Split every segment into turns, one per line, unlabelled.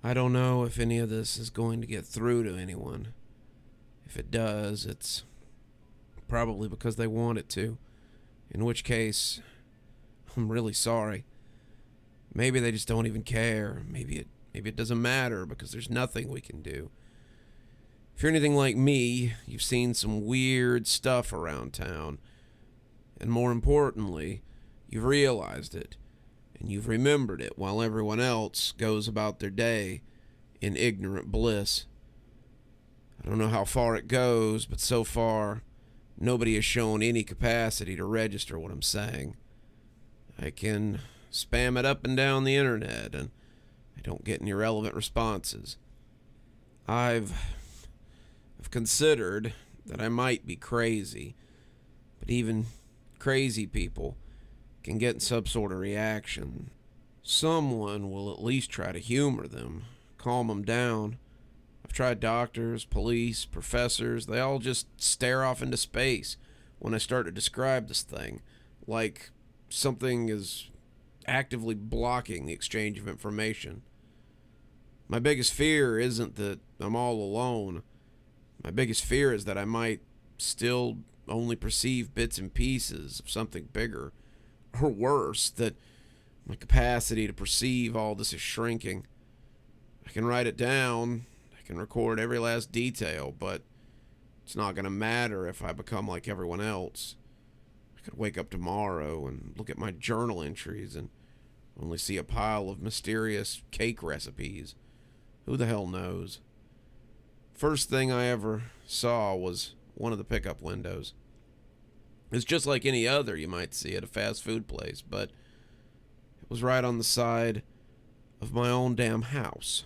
I don't know if any of this is going to get through to anyone. If it does, it's probably because they want it to. In which case, I'm really sorry. Maybe they just don't even care. Maybe it doesn't matter because there's nothing we can do. If you're anything like me, you've seen some weird stuff around town. And more importantly, you've realized it. And you've remembered it while everyone else goes about their day in ignorant bliss. I don't know how far it goes, but so far, nobody has shown any capacity to register what I'm saying. I can spam it up and down the internet, and I don't get any relevant responses. I've considered that I might be crazy, but even crazy people can get some sort of reaction. Someone will at least try to humor them, calm them down. I've tried doctors, police, professors. They all just stare off into space when I start to describe this thing, like something is actively blocking the exchange of information. My biggest fear isn't that I'm all alone. My biggest fear is that I might still only perceive bits and pieces of something bigger. Or worse, that my capacity to perceive all this is shrinking. I can write it down, I can record every last detail, but it's not going to matter if I become like everyone else. I could wake up tomorrow and look at my journal entries and only see a pile of mysterious cake recipes. Who the hell knows? First thing I ever saw was one of the pickup windows. It's just like any other you might see at a fast food place, but it was right on the side of my own damn house.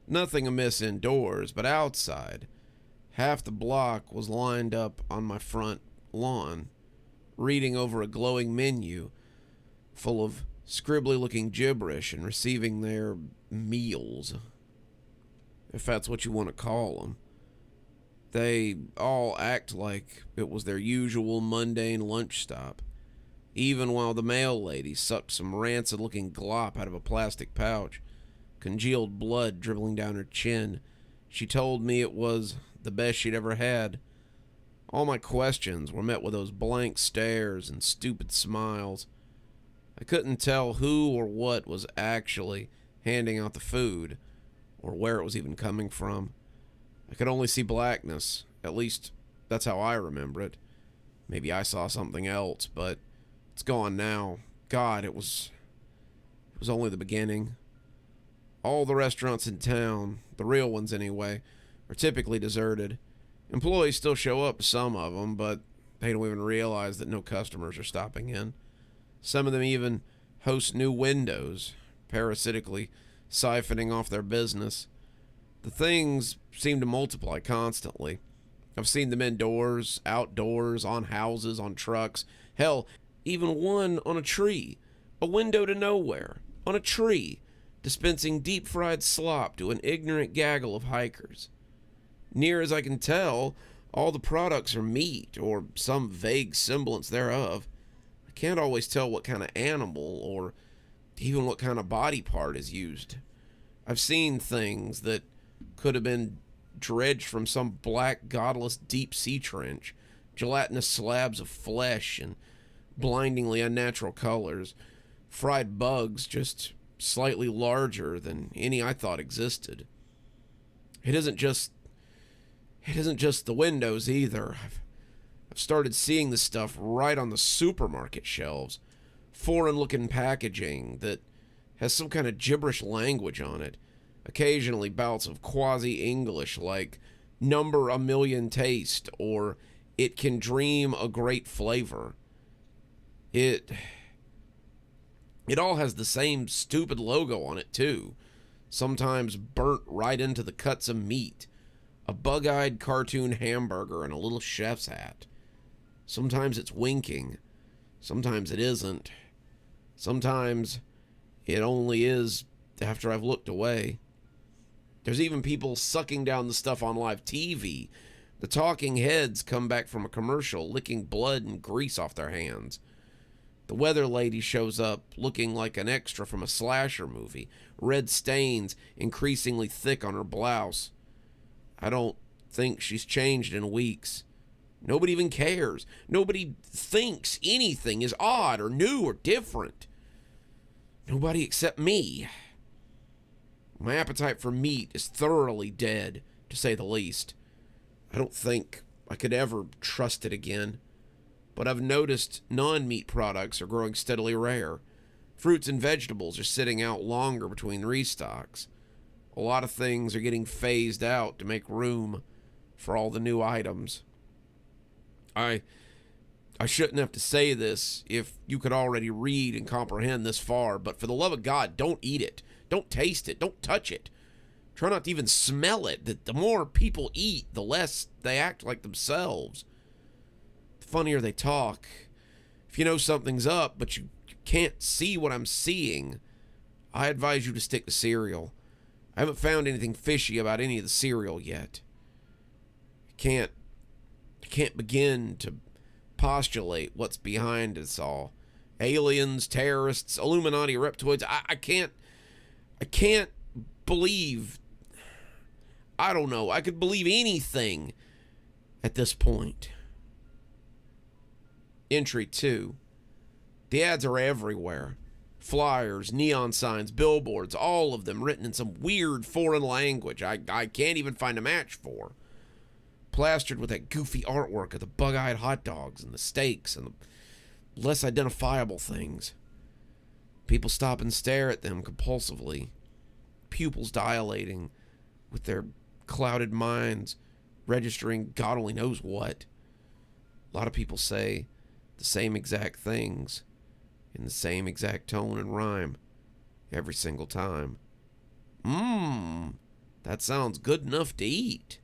Nothing amiss indoors, but outside, half the block was lined up on my front lawn, reading over a glowing menu full of scribbly-looking gibberish and receiving their meals, if that's what you want to call them. They all act like it was their usual mundane lunch stop, even while the mail lady sucked some rancid-looking glop out of a plastic pouch, congealed blood dribbling down her chin. She told me it was the best she'd ever had. All my questions were met with those blank stares and stupid smiles. I couldn't tell who or what was actually handing out the food, or where it was even coming from. I could only see blackness. At least, that's how I remember it. Maybe I saw something else, but it's gone now. God, it was only the beginning. All the restaurants in town, the real ones anyway, are typically deserted. Employees still show up to some of them, but they don't even realize that no customers are stopping in. Some of them even host new windows, parasitically siphoning off their business. The things seem to multiply constantly. I've seen them indoors, outdoors, on houses, on trucks. Hell, even one on a tree. A window to nowhere. On a tree. Dispensing deep-fried slop to an ignorant gaggle of hikers. Near as I can tell, all the products are meat, or some vague semblance thereof. I can't always tell what kind of animal, or even what kind of body part is used. I've seen things that could have been dredged from some black, godless deep-sea trench, gelatinous slabs of flesh and blindingly unnatural colors, fried bugs just slightly larger than any I thought existed. It isn't just the windows either. I've started seeing this stuff right on the supermarket shelves. Foreign-looking packaging that has some kind of gibberish language on it. Occasionally bouts of quasi-English like number a million taste or it can dream a great flavor. It all has the same stupid logo on it too, sometimes burnt right into the cuts of meat. A bug-eyed cartoon hamburger and a little chef's hat. Sometimes it's winking, sometimes it isn't. Sometimes it only is after I've looked away. There's even people sucking down the stuff on live TV. The talking heads come back from a commercial, licking blood and grease off their hands. The The weather lady shows up looking like an extra from a slasher movie, red stains increasingly thick on her blouse. I don't think she's changed in weeks. Nobody even cares. Nobody thinks anything is odd or new or different. Nobody except me. My appetite for meat is thoroughly dead, to say the least. I don't think I could ever trust it again. But I've noticed non-meat products are growing steadily rare. Fruits and vegetables are sitting out longer between restocks. A lot of things are getting phased out to make room for all the new items. I shouldn't have to say this if you could already read and comprehend this far, but for the love of God, don't eat it. Don't taste it. Don't touch it. Try not to even smell it. The more people eat, the less they act like themselves. The funnier they talk. If you know something's up, but you can't see what I'm seeing, I advise you to stick to cereal. I haven't found anything fishy about any of the cereal yet. I can't begin to postulate what's behind us all. Aliens, terrorists, Illuminati, reptoids. I can't believe. I don't know. I could believe anything at this point. Entry 2. The ads are everywhere. Flyers, neon signs, billboards, all of them written in some weird foreign language I can't even find a match for. Plastered with that goofy artwork of the bug-eyed hot dogs and the steaks and the less identifiable things. People stop and stare at them compulsively, pupils dilating, with their clouded minds registering God only knows what. A lot of people say the same exact things in the same exact tone and rhyme every single time. That sounds good enough to eat.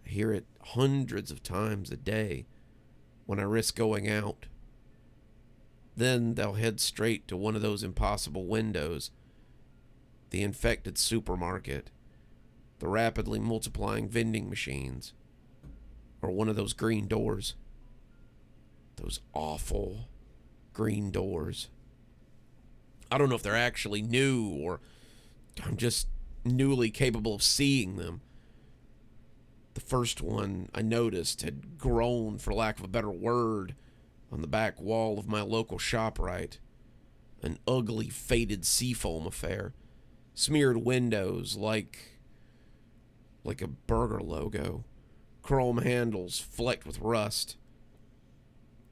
I hear it hundreds of times a day when I risk going out. Then they'll head straight to one of those impossible windows, the infected supermarket, the rapidly multiplying vending machines, or one of those green doors. Those awful green doors. I don't know if they're actually new or I'm just newly capable of seeing them. The first one I noticed had grown, for lack of a better word, on the back wall of my local ShopRite. An ugly, faded seafoam affair. Smeared windows like a burger logo. Chrome handles flecked with rust.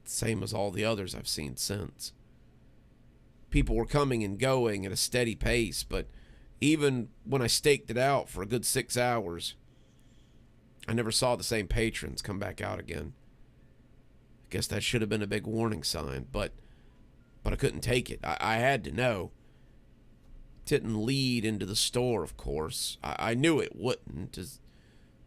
Same as all the others I've seen since. People were coming and going at a steady pace, but even when I staked it out for a good 6 hours, I never saw the same patrons come back out again. I guess that should have been a big warning sign, but I couldn't take it. I had to know. It didn't lead into the store, of course. I knew it wouldn't. As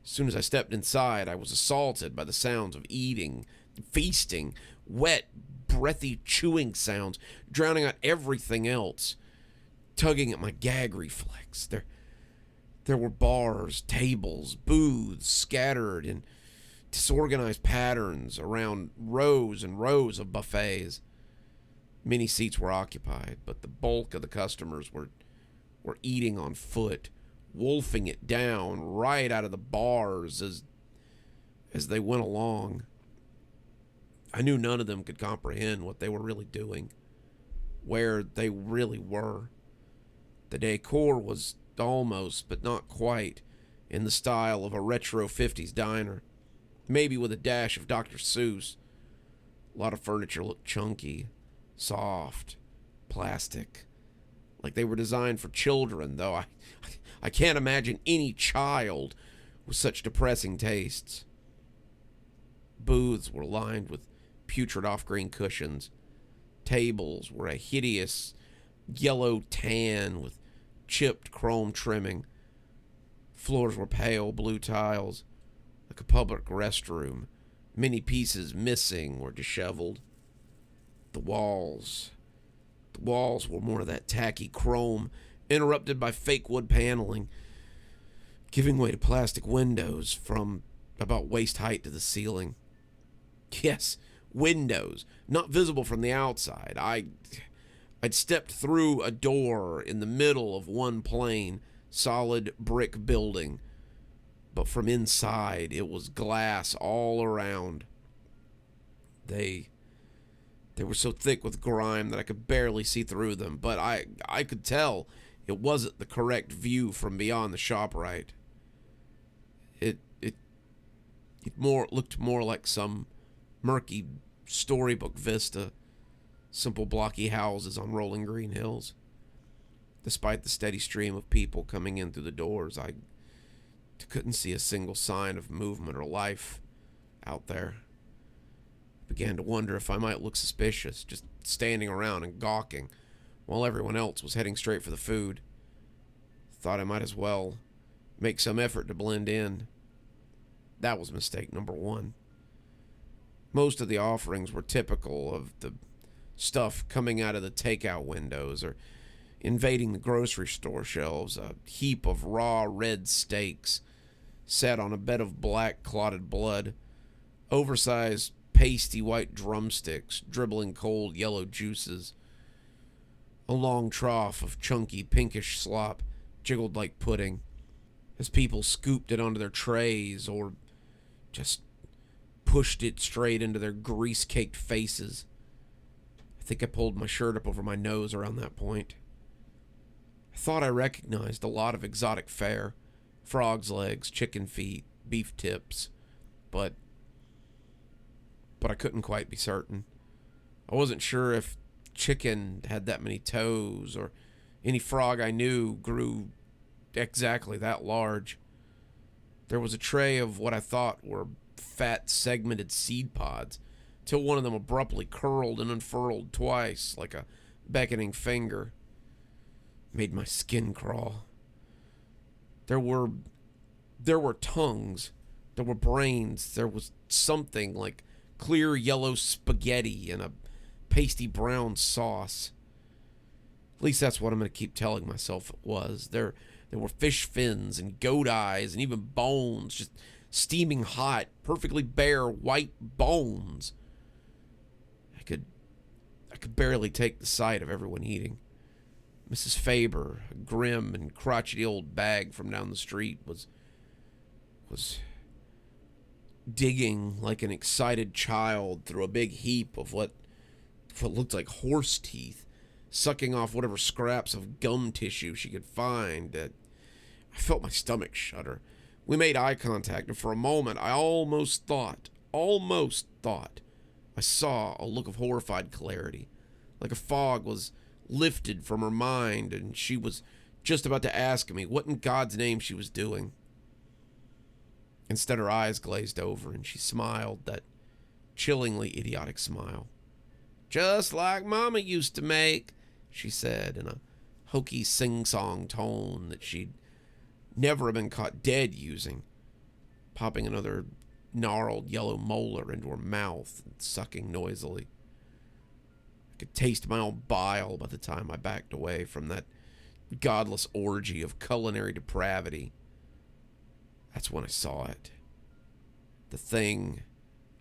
soon as I stepped inside, I was assaulted by the sounds of eating, feasting, wet, breathy chewing sounds, drowning out everything else, tugging at my gag reflex. There were bars, tables, booths scattered in disorganized patterns around rows and rows of buffets. Many seats were occupied, but the bulk of the customers were eating on foot, wolfing it down right out of the bars as they went along. I knew none of them could comprehend what they were really doing, where they really were. The decor was almost, but not quite, in the style of a retro 50s diner, maybe with a dash of Dr. Seuss. A lot of furniture looked chunky, soft, plastic, like they were designed for children, though I can't imagine any child with such depressing tastes. Booths were lined with putrid off-green cushions. Tables were a hideous yellow tan with chipped chrome trimming. Floors were pale blue tiles, like a public restroom, many pieces missing or disheveled. The walls were more of that tacky chrome, interrupted by fake wood paneling, giving way to plastic windows from about waist height to the ceiling. Yes, windows, not visible from the outside. I'd stepped through a door in the middle of one plain, solid brick building, but from inside it was glass all around. They were so thick with grime that I could barely see through them, but I could tell it wasn't the correct view from beyond the ShopRite. It looked more like some murky storybook vista, simple blocky houses on rolling green hills. Despite the steady stream of people coming in through the doors, I couldn't see a single sign of movement or life out there. I began to wonder if I might look suspicious, just standing around and gawking, while everyone else was heading straight for the food. Thought I might as well make some effort to blend in. That was mistake number one. Most of the offerings were typical of the stuff coming out of the takeout windows or invading the grocery store shelves, a heap of raw red steaks set on a bed of black clotted blood, oversized pasty white drumsticks dribbling cold yellow juices, a long trough of chunky pinkish slop jiggled like pudding as people scooped it onto their trays or just pushed it straight into their grease-caked faces. I think I pulled my shirt up over my nose around that point. I thought I recognized a lot of exotic fare, frog's legs, chicken feet, beef tips, but I couldn't quite be certain. I wasn't sure if chicken had that many toes or any frog I knew grew exactly that large. There was a tray of what I thought were fat segmented seed pods, till one of them abruptly curled and unfurled twice like a beckoning finger. Made my skin crawl. There were tongues, there were brains, there was something like clear yellow spaghetti and a pasty brown sauce. At least that's what I'm going to keep telling myself it was. There were fish fins and goat eyes and even bones, just steaming hot, perfectly bare white bones. I could barely take the sight of everyone eating. Mrs. Faber, a grim and crotchety old bag from down the street, was digging like an excited child through a big heap of what looked like horse teeth, sucking off whatever scraps of gum tissue she could find. I felt my stomach shudder. We made eye contact, and for a moment I almost thought I saw a look of horrified clarity, like a fog was lifted from her mind and she was just about to ask me what in God's name she was doing. Instead, her eyes glazed over and she smiled, that chillingly idiotic smile. "Just like Mama used to make," she said in a hokey sing-song tone that she'd never have been caught dead using, popping another gnarled yellow molar into her mouth and sucking noisily. I could taste my own bile by the time I backed away from that godless orgy of culinary depravity. That's when I saw it. The thing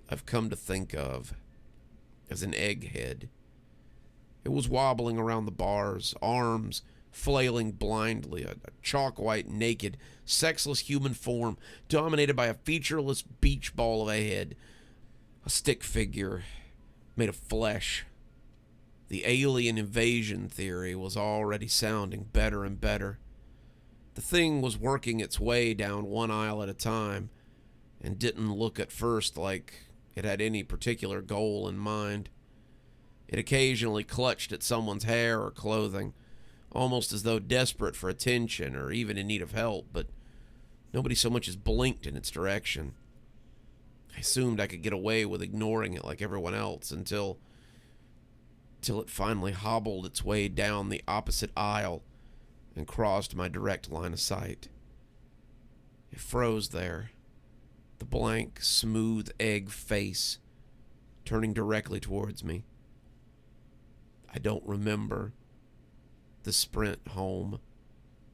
I've come to think of as an egghead. It was wobbling around the bars, arms flailing blindly, a chalk-white, naked, sexless human form dominated by a featureless beach ball of a head, a stick figure made of flesh. The alien invasion theory was already sounding better and better. The thing was working its way down one aisle at a time, and didn't look at first like it had any particular goal in mind. It occasionally clutched at someone's hair or clothing, almost as though desperate for attention or even in need of help, but nobody so much as blinked in its direction. I assumed I could get away with ignoring it like everyone else until it finally hobbled its way down the opposite aisle and crossed my direct line of sight. It froze there, the blank, smooth egg face turning directly towards me. I don't remember the sprint home,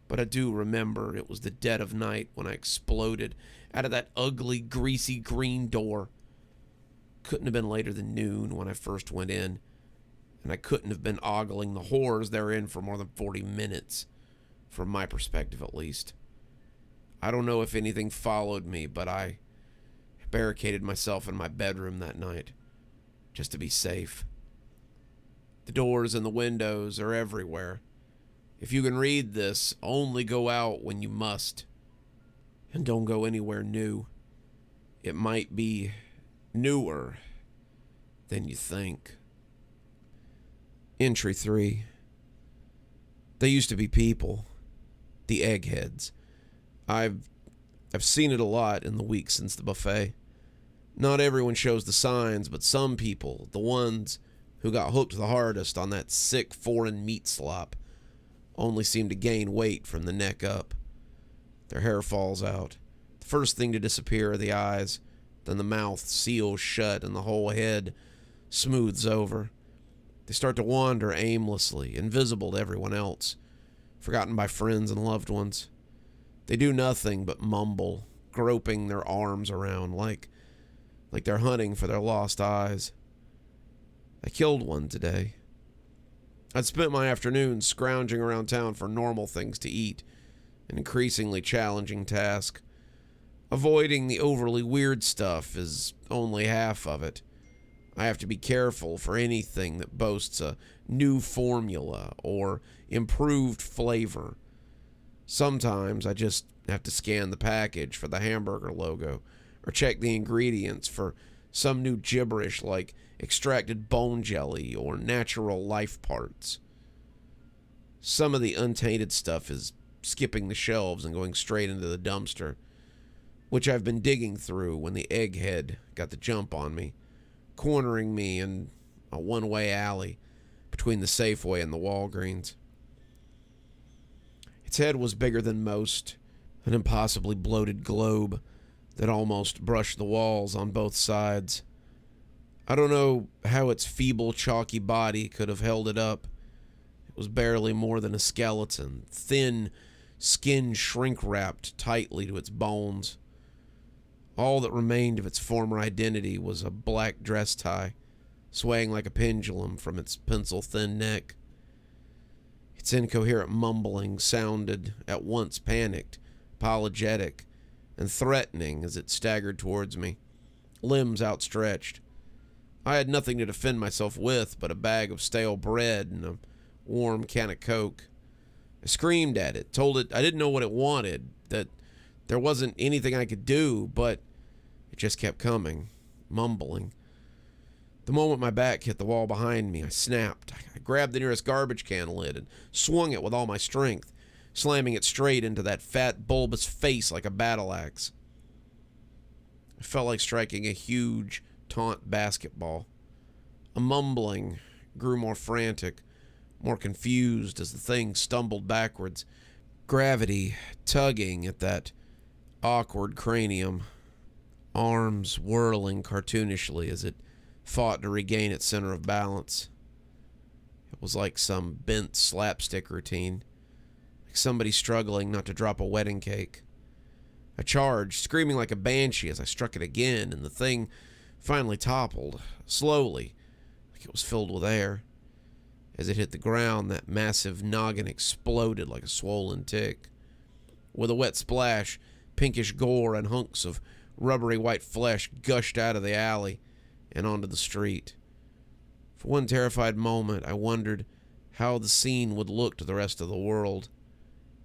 but I do remember it was the dead of night when I exploded out of that ugly, greasy green door, Couldn't have been later than noon when I first went in, and I couldn't have been ogling the horrors therein for more than 40 minutes, from my perspective at least. I don't know if anything followed me, but I barricaded myself in my bedroom that night, just to be safe. The doors and the windows are everywhere. If you can read this, only go out when you must. And don't go anywhere new. It might be newer than you think. Entry 3. They used to be people. The eggheads. I've seen it a lot in the week since the buffet. Not everyone shows the signs, but some people, the ones who got hooked the hardest on that sick foreign meat slop, only seem to gain weight from the neck up. Their hair falls out. The first thing to disappear are the eyes, then the mouth seals shut and the whole head smooths over. They start to wander aimlessly, invisible to everyone else, forgotten by friends and loved ones. They do nothing but mumble, groping their arms around like they're hunting for their lost eyes. I killed one today. I'd spent my afternoon scrounging around town for normal things to eat, an increasingly challenging task. Avoiding the overly weird stuff is only half of it. I have to be careful for anything that boasts a new formula or improved flavor. Sometimes I just have to scan the package for the hamburger logo or check the ingredients for some new gibberish like extracted bone jelly or natural life parts. Some of the untainted stuff is skipping the shelves and going straight into the dumpster, which I've been digging through when the egghead got the jump on me, cornering me in a one-way alley between the Safeway and the Walgreens. Its head was bigger than most, an impossibly bloated globe that almost brushed the walls on both sides. I don't know how its feeble, chalky body could have held it up. It was barely more than a skeleton, thin skin shrink-wrapped tightly to its bones. All that remained of its former identity was a black dress tie, swaying like a pendulum from its pencil-thin neck. Its incoherent mumbling sounded at once panicked, apologetic, and threatening as it staggered towards me, limbs outstretched. I had nothing to defend myself with but a bag of stale bread and a warm can of Coke. I screamed at it, told it I didn't know what it wanted, that there wasn't anything I could do, but it just kept coming, mumbling. The moment my back hit the wall behind me, I snapped. I grabbed the nearest garbage can lid and swung it with all my strength, slamming it straight into that fat, bulbous face like a battle axe. It felt like striking a huge, taunt basketball. A mumbling grew more frantic, more confused as the thing stumbled backwards, gravity tugging at that awkward cranium, arms whirling cartoonishly as it fought to regain its center of balance. It was like some bent slapstick routine, like somebody struggling not to drop a wedding cake. I charged, screaming like a banshee as I struck it again, and the thing finally toppled, slowly, like it was filled with air. As it hit the ground, that massive noggin exploded like a swollen tick. With a wet splash, pinkish gore and hunks of rubbery white flesh gushed out of the alley and onto the street. For one terrified moment, I wondered how the scene would look to the rest of the world,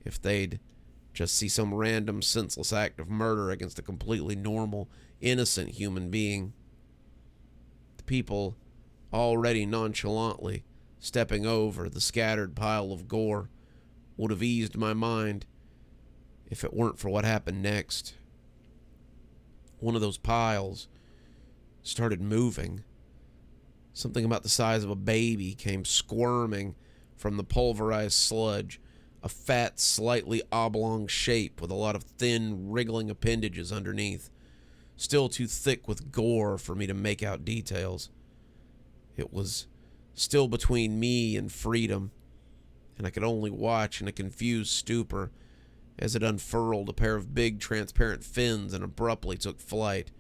if they'd just see some random senseless act of murder against a completely normal, innocent human being. The people already nonchalantly stepping over the scattered pile of gore would have eased my mind if it weren't for what happened next. One of those piles started moving. Something about the size of a baby came squirming from the pulverized sludge, a fat, slightly oblong shape with a lot of thin, wriggling appendages underneath, still too thick with gore for me to make out details. It was still between me and freedom, and I could only watch in a confused stupor as it unfurled a pair of big, transparent fins and abruptly took flight,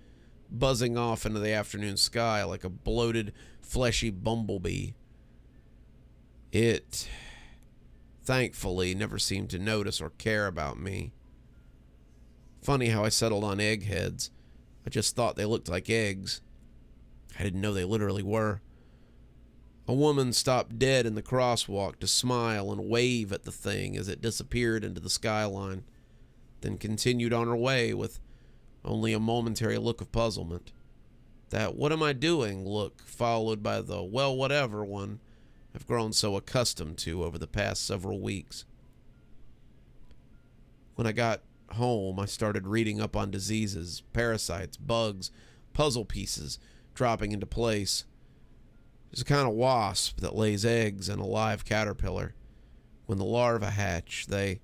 buzzing off into the afternoon sky like a bloated, fleshy bumblebee. It, thankfully, never seemed to notice or care about me. Funny how I settled on eggheads. I just thought they looked like eggs. I didn't know they literally were. A woman stopped dead in the crosswalk to smile and wave at the thing as it disappeared into the skyline, then continued on her way with only a momentary look of puzzlement. That "what am I doing" look followed by the "well, whatever" one I've grown so accustomed to over the past several weeks. When I got home, I started reading up on diseases, parasites, bugs, puzzle pieces dropping into place. There's a kind of wasp that lays eggs in a live caterpillar. When the larvae hatch, they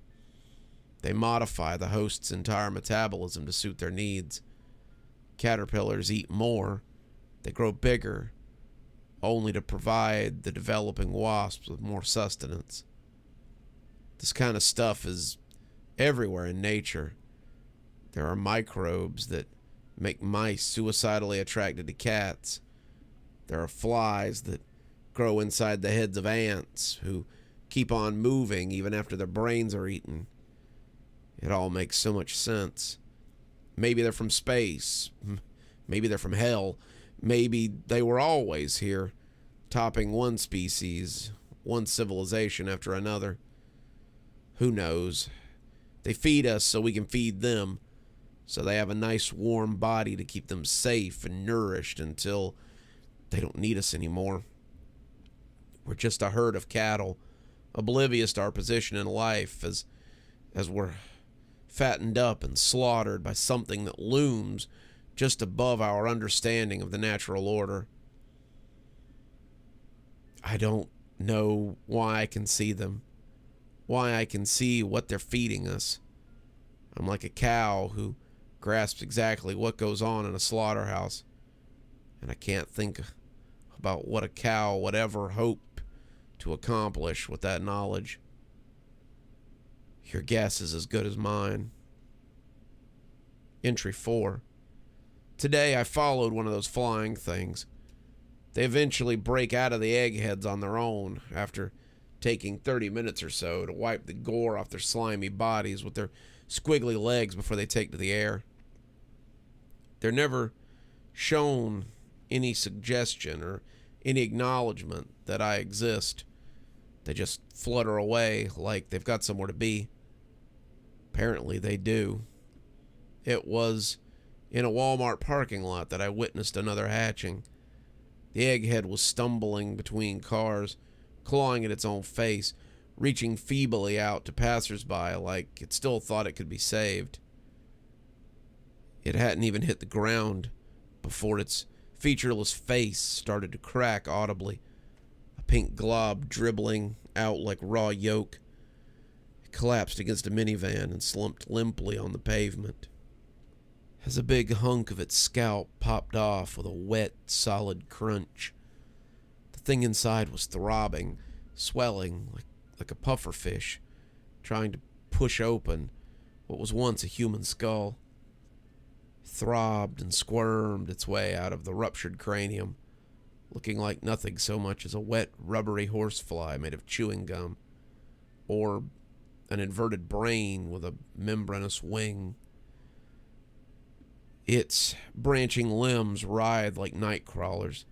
modify the host's entire metabolism to suit their needs. Caterpillars eat more, they grow bigger, only to provide the developing wasps with more sustenance. This kind of stuff is everywhere in nature. There are microbes that make mice suicidally attracted to cats. There are flies that grow inside the heads of ants who keep on moving even after their brains are eaten. It all makes so much sense. Maybe they're from space. Maybe they're from hell. Maybe they were always here, topping one species, one civilization after another. Who knows? They feed us so we can feed them, so they have a nice warm body to keep them safe and nourished until they don't need us anymore. We're just a herd of cattle, oblivious to our position in life as we're fattened up and slaughtered by something that looms just above our understanding of the natural order. I don't know why I can see them, why I can see what they're feeding us. I'm like a cow who grasps exactly what goes on in a slaughterhouse, and I can't think about what a cow would ever hope to accomplish with that knowledge. Your guess is as good as mine. Entry 4. Today I followed one of those flying things. They eventually break out of the eggheads on their own after taking 30 minutes or so to wipe the gore off their slimy bodies with their squiggly legs before they take to the air. They're never shown any suggestion or any acknowledgement that I exist. They just flutter away like they've got somewhere to be. Apparently they do. It was in a Walmart parking lot that I witnessed another hatching. The egghead was stumbling between cars, clawing at its own face, reaching feebly out to passersby like it still thought it could be saved. It hadn't even hit the ground before its featureless face started to crack audibly, a pink glob dribbling out like raw yolk. It collapsed against a minivan and slumped limply on the pavement. As a big hunk of its scalp popped off with a wet, solid crunch, the thing inside was throbbing, swelling like a pufferfish, trying to push open what was once a human skull. It throbbed and squirmed its way out of the ruptured cranium, looking like nothing so much as a wet, rubbery horsefly made of chewing gum, or an inverted brain with a membranous wing. Its branching limbs writhed like night crawlers,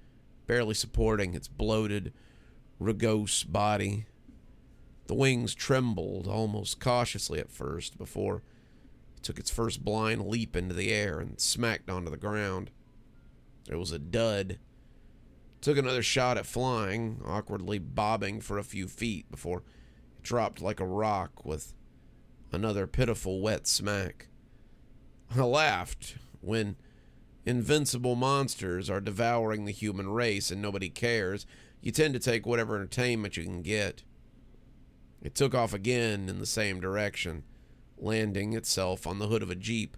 barely supporting its bloated, rugose body. The wings trembled almost cautiously at first before it took its first blind leap into the air and smacked onto the ground. There was a dud. It took another shot at flying, awkwardly bobbing for a few feet before it dropped like a rock with another pitiful wet smack. I laughed. When invincible monsters are devouring the human race and nobody cares, you tend to take whatever entertainment you can get. It took off again in the same direction, landing itself on the hood of a Jeep.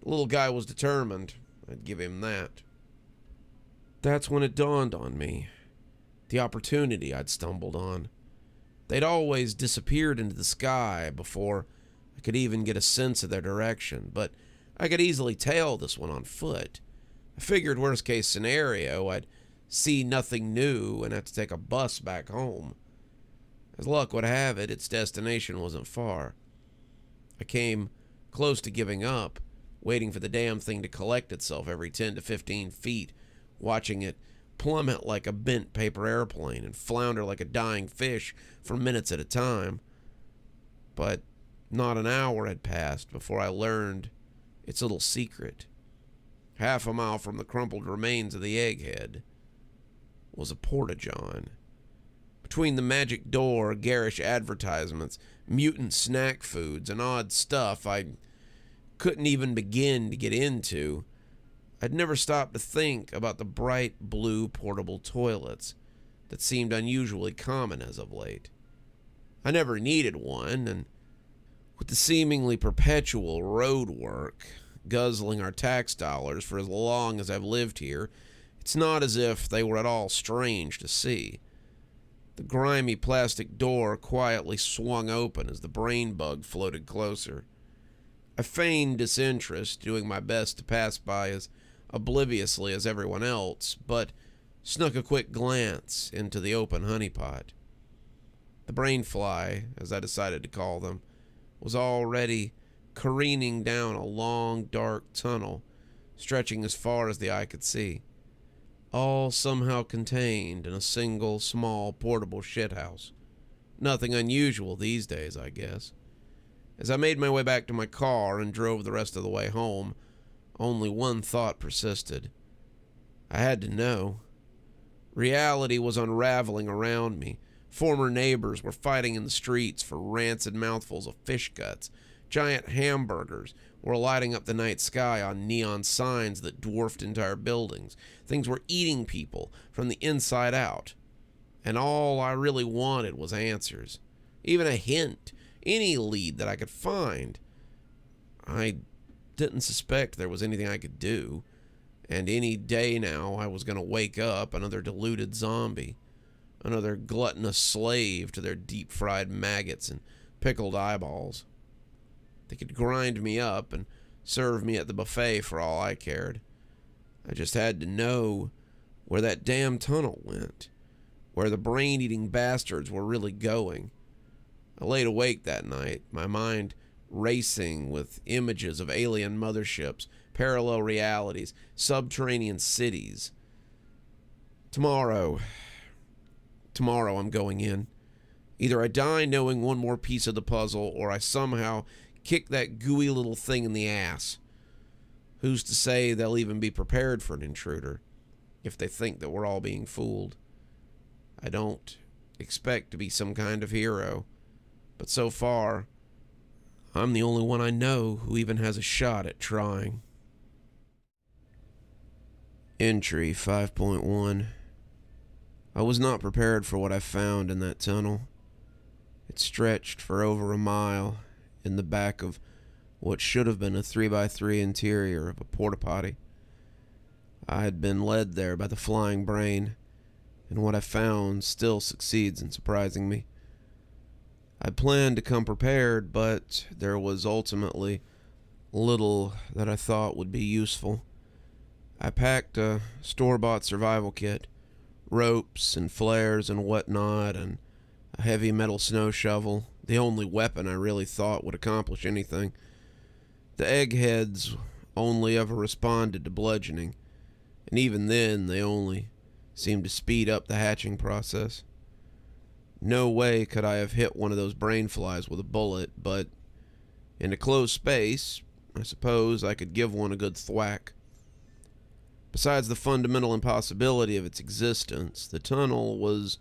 The little guy was determined. I'd give him that. That's when it dawned on me. The opportunity I'd stumbled on. They'd always disappeared into the sky before I could even get a sense of their direction, but I could easily tail this one on foot. I figured worst case scenario, I'd see nothing new and have to take a bus back home. As luck would have it, its destination wasn't far. I came close to giving up, waiting for the damn thing to collect itself every 10 to 15 feet, watching it plummet like a bent paper airplane and flounder like a dying fish for minutes at a time. But not an hour had passed before I learned its little secret. Half a mile from the crumpled remains of the egghead was a porta-john. Between the magic door, garish advertisements, mutant snack foods, and odd stuff I couldn't even begin to get into, I'd never stopped to think about the bright blue portable toilets that seemed unusually common as of late. I never needed one, and with the seemingly perpetual road work guzzling our tax dollars for as long as I've lived here, it's not as if they were at all strange to see. The grimy plastic door quietly swung open as the brain bug floated closer. I feigned disinterest, doing my best to pass by as obliviously as everyone else, but snuck a quick glance into the open honeypot. The brainfly, as I decided to call them, was already careening down a long, dark tunnel, stretching as far as the eye could see, all somehow contained in a single, small, portable shithouse. Nothing unusual these days, I guess. As I made my way back to my car and drove the rest of the way home, only one thought persisted. I had to know. Reality was unraveling around me. Former neighbors were fighting in the streets for rancid mouthfuls of fish guts. Giant hamburgers were lighting up the night sky on neon signs that dwarfed entire buildings. Things were eating people from the inside out. And all I really wanted was answers. Even a hint, any lead that I could find. I didn't suspect there was anything I could do. And any day now I was going to wake up another deluded zombie. Another gluttonous slave to their deep-fried maggots and pickled eyeballs. They could grind me up and serve me at the buffet for all I cared. I just had to know where that damn tunnel went, where the brain-eating bastards were really going. I laid awake that night, my mind racing with images of alien motherships, parallel realities, subterranean cities. Tomorrow I'm going in. Either I die knowing one more piece of the puzzle, or I somehow kick that gooey little thing in the ass. Who's to say they'll even be prepared for an intruder, if they think that we're all being fooled? I don't expect to be some kind of hero, but so far, I'm the only one I know who even has a shot at trying. Entry 5.1. I was not prepared for what I found in that tunnel. It stretched for over a mile in the back of what should have been a 3x3 interior of a porta-potty. I had been led there by the flying brain, and what I found still succeeds in surprising me. I planned to come prepared, but there was ultimately little that I thought would be useful. I packed a store-bought survival kit, ropes and flares and whatnot, and a heavy metal snow shovel, the only weapon I really thought would accomplish anything. The eggheads only ever responded to bludgeoning, and even then they only seemed to speed up the hatching process. No way could I have hit one of those brain flies with a bullet, but in a closed space, I suppose I could give one a good thwack. Besides the fundamental impossibility of its existence, the tunnel was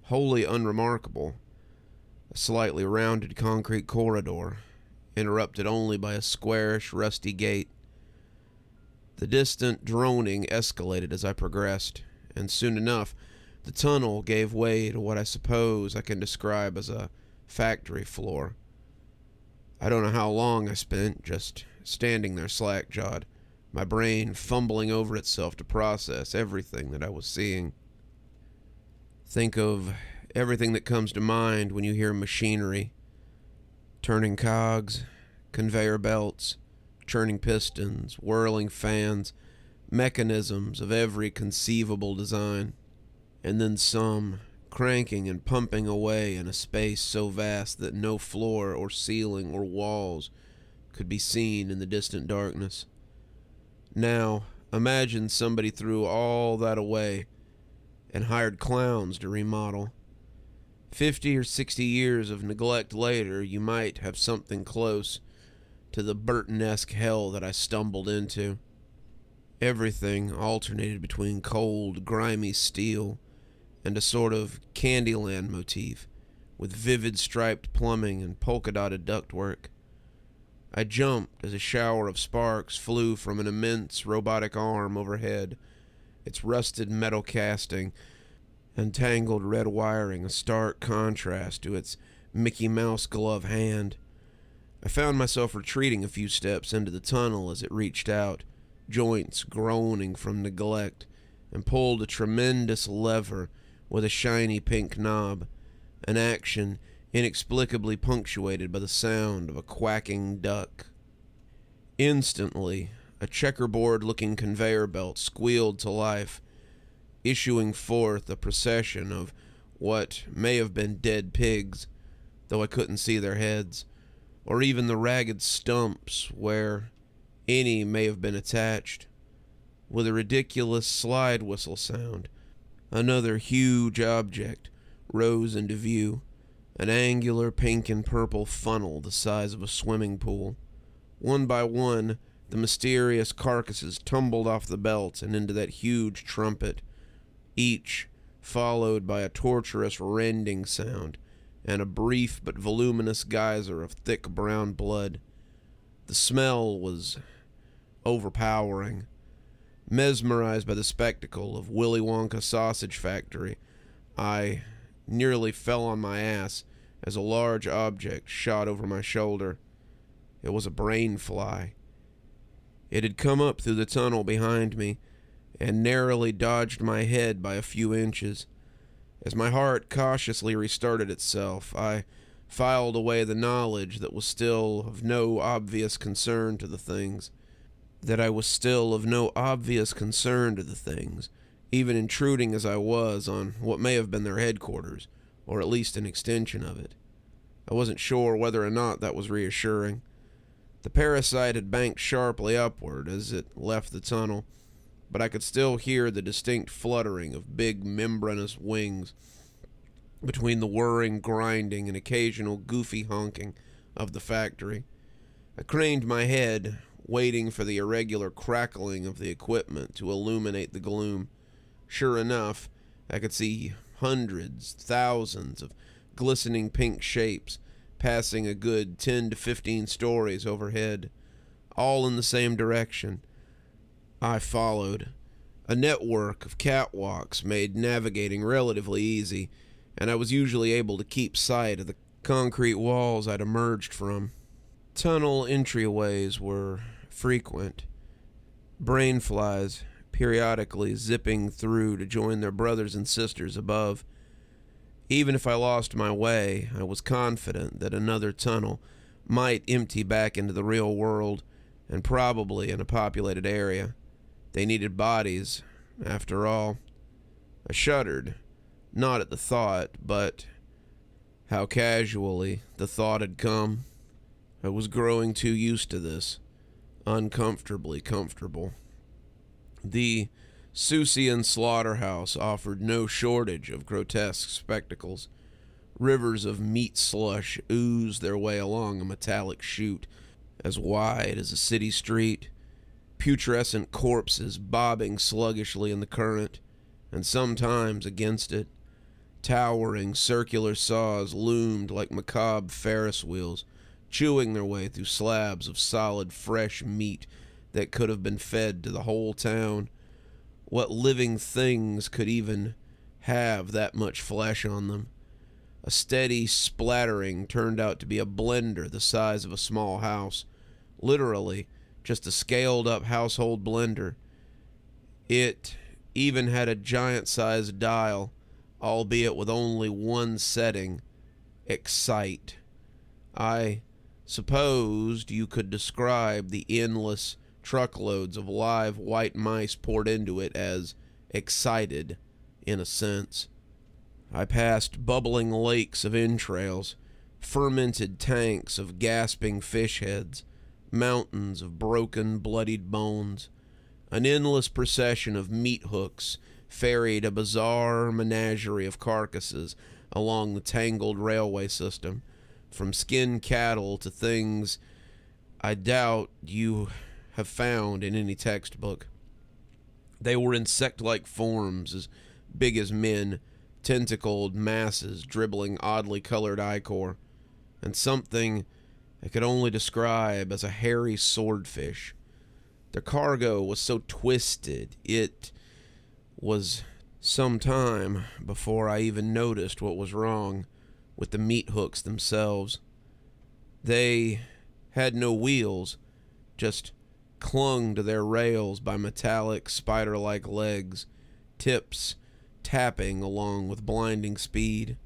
wholly unremarkable. A slightly rounded concrete corridor, interrupted only by a squarish, rusty gate. The distant droning escalated as I progressed, and soon enough, the tunnel gave way to what I suppose I can describe as a factory floor. I don't know how long I spent just standing there slack-jawed, my brain fumbling over itself to process everything that I was seeing. Think of everything that comes to mind when you hear machinery. Turning cogs, conveyor belts, churning pistons, whirling fans, mechanisms of every conceivable design, and then some cranking and pumping away in a space so vast that no floor or ceiling or walls could be seen in the distant darkness. Now, imagine somebody threw all that away and hired clowns to remodel. 50 or 60 years of neglect later, you might have something close to the Burton-esque hell that I stumbled into. Everything alternated between cold, grimy steel and a sort of Candyland motif with vivid striped plumbing and polka-dotted ductwork. I jumped as a shower of sparks flew from an immense robotic arm overhead, its rusted metal casting and tangled red wiring a stark contrast to its Mickey Mouse glove hand. I found myself retreating a few steps into the tunnel as it reached out, joints groaning from neglect, and pulled a tremendous lever with a shiny pink knob, an action inexplicably punctuated by the sound of a quacking duck. Instantly, a checkerboard-looking conveyor belt squealed to life, issuing forth a procession of what may have been dead pigs, though I couldn't see their heads, or even the ragged stumps where any may have been attached. With a ridiculous slide whistle sound, another huge object rose into view, an angular pink and purple funnel the size of a swimming pool. One by one, the mysterious carcasses tumbled off the belt and into that huge trumpet, each followed by a torturous rending sound and a brief but voluminous geyser of thick brown blood. The smell was overpowering. Mesmerized by the spectacle of Willy Wonka Sausage Factory, I nearly fell on my ass as a large object shot over my shoulder. It was a brain fly. It had come up through the tunnel behind me and narrowly dodged my head by a few inches. As my heart cautiously restarted itself, I filed away the knowledge that was still of no obvious concern to the things, even intruding as I was on what may have been their headquarters, or at least an extension of it. I wasn't sure whether or not that was reassuring. The parasite had banked sharply upward as it left the tunnel, but I could still hear the distinct fluttering of big membranous wings between the whirring, grinding, and occasional goofy honking of the factory. I craned my head, waiting for the irregular crackling of the equipment to illuminate the gloom. Sure enough, I could see hundreds, thousands of glistening pink shapes passing a good 10 to 15 stories overhead, all in the same direction. I followed. A network of catwalks made navigating relatively easy, and I was usually able to keep sight of the concrete walls I'd emerged from. Tunnel entryways were frequent. Brainflies periodically zipping through to join their brothers and sisters above. Even if I lost my way, I was confident that another tunnel might empty back into the real world, and probably in a populated area. They needed bodies, after all. I shuddered, not at the thought, but how casually the thought had come. I was growing too used to this, uncomfortably comfortable. The Susian slaughterhouse offered no shortage of grotesque spectacles. Rivers of meat slush oozed their way along a metallic chute as wide as a city street, putrescent corpses bobbing sluggishly in the current, and sometimes against it. Towering circular saws loomed like macabre Ferris wheels, chewing their way through slabs of solid, fresh meat that could have been fed to the whole town. What living things could even have that much flesh on them? A steady splattering turned out to be a blender the size of a small house. Literally, just a scaled-up household blender. It even had a giant-sized dial, albeit with only one setting: excite. I supposed you could describe the endless, Truckloads of live white mice poured into it as excited, in a sense. I passed bubbling lakes of entrails, fermented tanks of gasping fish heads, mountains of broken, bloodied bones. An endless procession of meat hooks ferried a bizarre menagerie of carcasses along the tangled railway system, from skinned cattle to things I doubt you have found in any textbook. They were insect-like forms as big as men, tentacled masses dribbling oddly colored ichor, and something I could only describe as a hairy swordfish. Their cargo was so twisted, it was some time before I even noticed what was wrong with the meat hooks themselves. They had no wheels, just clung to their rails by metallic, spider-like legs, tips tapping along with blinding speed.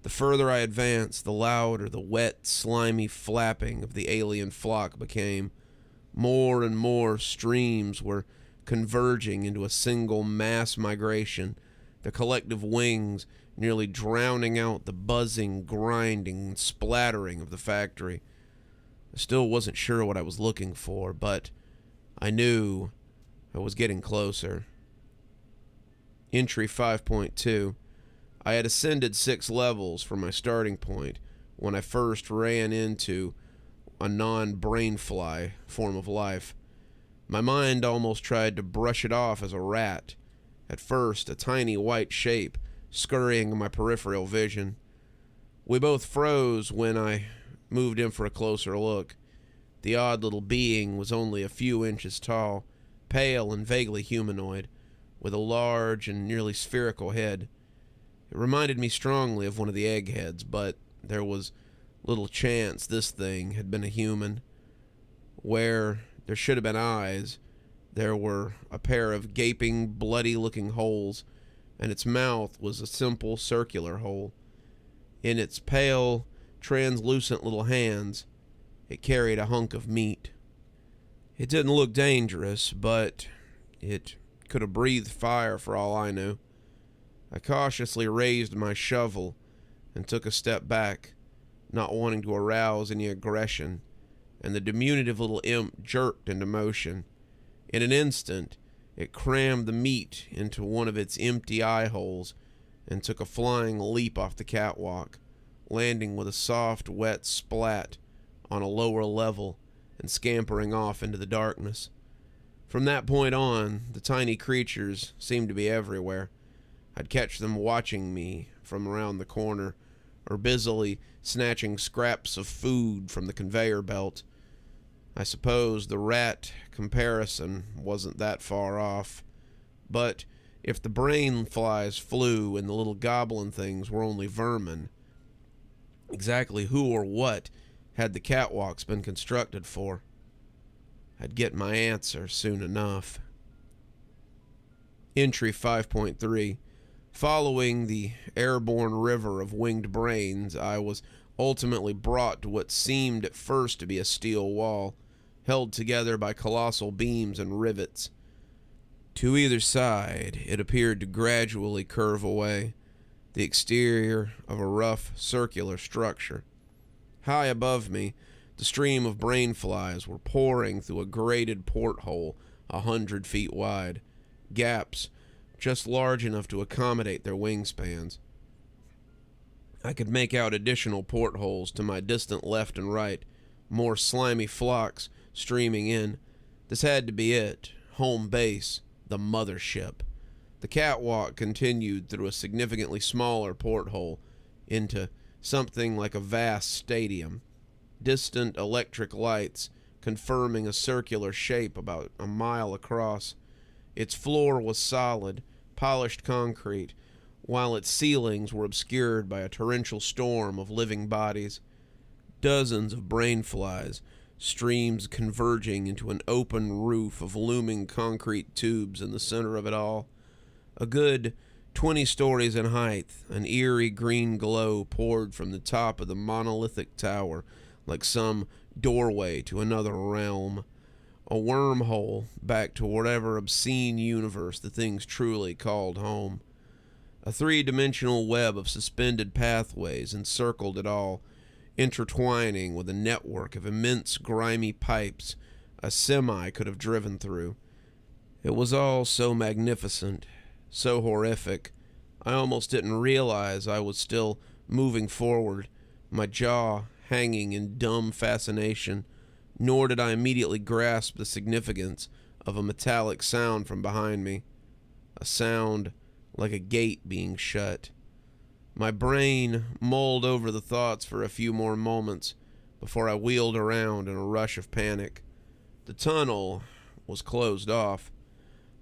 The further I advanced, the louder the wet, slimy flapping of the alien flock became. More and more streams were converging into a single mass migration, their collective wings nearly drowning out the buzzing, grinding, and splattering of the factory. I still wasn't sure what I was looking for, but I knew I was getting closer. Entry 5.2. I had ascended 6 levels from my starting point when I first ran into a non-brainfly form of life. My mind almost tried to brush it off as a rat. At first, a tiny white shape scurrying in my peripheral vision. We both froze when I moved in for a closer look. The odd little being was only a few inches tall, pale and vaguely humanoid, with a large and nearly spherical head. It reminded me strongly of one of the eggheads, but there was little chance this thing had been a human. Where there should have been eyes, there were a pair of gaping, bloody-looking holes, and its mouth was a simple circular hole. In its pale, translucent little hands, it carried a hunk of meat. It didn't look dangerous, but it could have breathed fire for all I knew. I cautiously raised my shovel and took a step back, not wanting to arouse any aggression, and the diminutive little imp jerked into motion. In an instant, it crammed the meat into one of its empty eye holes and took a flying leap off the catwalk, landing with a soft, wet splat on a lower level and scampering off into the darkness. From that point on, the tiny creatures seemed to be everywhere. I'd catch them watching me from around the corner, or busily snatching scraps of food from the conveyor belt. I suppose the rat comparison wasn't that far off, but if the brain flies flew and the little goblin things were only vermin, exactly who or what had the catwalks been constructed for? I'd get my answer soon enough. Entry 5.3. Following the airborne river of winged brains, I was ultimately brought to what seemed at first to be a steel wall, held together by colossal beams and rivets. To either side, it appeared to gradually curve away, the exterior of a rough, circular structure. High above me, the stream of brain flies were pouring through a grated porthole 100 feet wide, gaps just large enough to accommodate their wingspans. I could make out additional portholes to my distant left and right, more slimy flocks streaming in. This had to be it, home base, the mothership. The catwalk continued through a significantly smaller porthole into something like a vast stadium, distant electric lights confirming a circular shape about a mile across. Its floor was solid, polished concrete, while its ceilings were obscured by a torrential storm of living bodies. Dozens of brain flies, streams converging into an open roof of looming concrete tubes in the center of it all. A good 20 stories in height, an eerie green glow poured from the top of the monolithic tower like some doorway to another realm. a wormhole back to whatever obscene universe the things truly called home. A three-dimensional web of suspended pathways encircled it all, intertwining with a network of immense grimy pipes a semi could have driven through. It was all so magnificent, so horrific, I almost didn't realize I was still moving forward, my jaw hanging in dumb fascination, nor did I immediately grasp the significance of a metallic sound from behind me, a sound like a gate being shut. My brain mulled over the thoughts for a few more moments before I wheeled around in a rush of panic. The tunnel was closed off.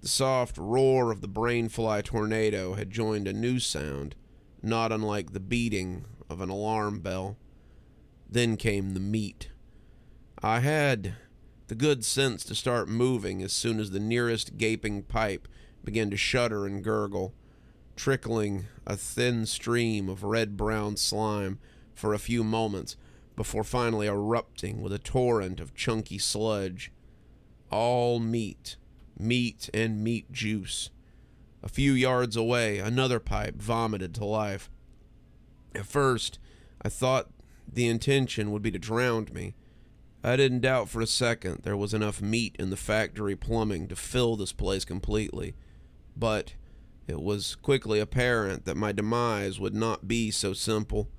The soft roar of the brainfly tornado had joined a new sound, not unlike the beating of an alarm bell. Then came the meat. I had the good sense to start moving as soon as the nearest gaping pipe began to shudder and gurgle, trickling a thin stream of red-brown slime for a few moments before finally erupting with a torrent of chunky sludge. All meat and meat juice. A few yards away, another pipe vomited to life. At first, I thought the intention would be to drown me. I didn't doubt for a second there was enough meat in the factory plumbing to fill this place completely, but it was quickly apparent that my demise would not be so simple.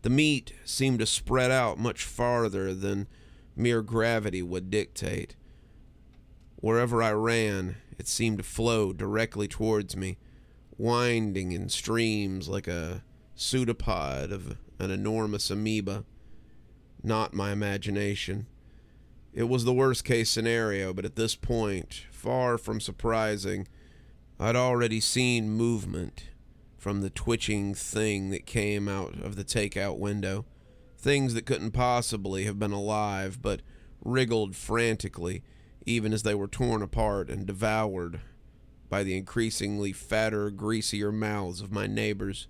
The meat seemed to spread out much farther than mere gravity would dictate. Wherever I ran, it seemed to flow directly towards me, winding in streams like a pseudopod of an enormous amoeba. Not my imagination. It was the worst-case scenario, but at this point, far from surprising, I'd already seen movement from the twitching thing that came out of the takeout window. Things that couldn't possibly have been alive, but wriggled frantically, even as they were torn apart and devoured by the increasingly fatter, greasier mouths of my neighbors.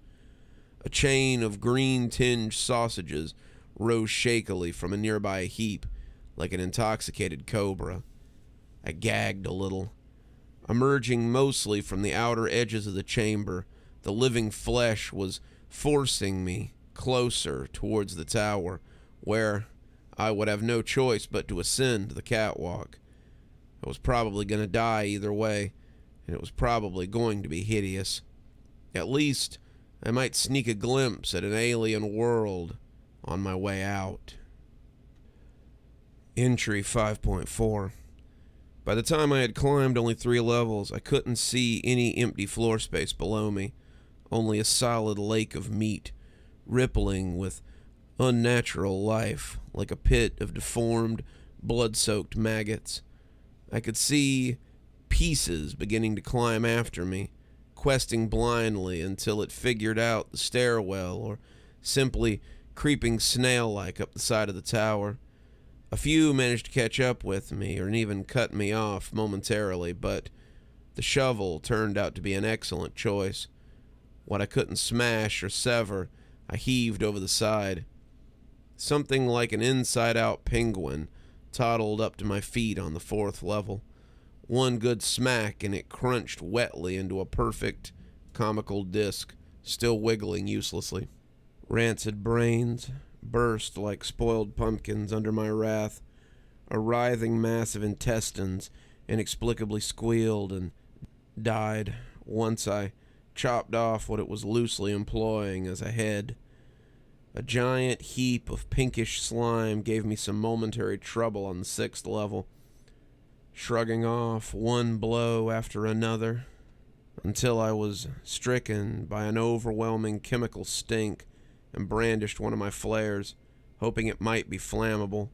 A chain of green-tinged sausages rose shakily from a nearby heap, like an intoxicated cobra. I gagged a little. Emerging mostly from the outer edges of the chamber, the living flesh was forcing me closer towards the tower, where I would have no choice but to ascend the catwalk. I was probably going to die either way, and it was probably going to be hideous. At least, I might sneak a glimpse at an alien world on my way out. Entry 5.4. By the time I had climbed only 3 levels, I couldn't see any empty floor space below me, only a solid lake of meat, rippling with unnatural life, like a pit of deformed, blood-soaked maggots. I could see pieces beginning to climb after me, questing blindly until it figured out the stairwell or simply creeping snail-like up the side of the tower. A few managed to catch up with me or even cut me off momentarily, but the shovel turned out to be an excellent choice. What I couldn't smash or sever, I heaved over the side. Something like an inside-out penguin toddled up to my feet on the 4th level. One good smack and it crunched wetly into a perfect, comical disc, still wiggling uselessly. Rancid brains burst like spoiled pumpkins under my wrath. A writhing mass of intestines inexplicably squealed and died once I chopped off what it was loosely employing as a head. A giant heap of pinkish slime gave me some momentary trouble on the 6th level, shrugging off one blow after another until I was stricken by an overwhelming chemical stink and brandished one of my flares, hoping it might be flammable.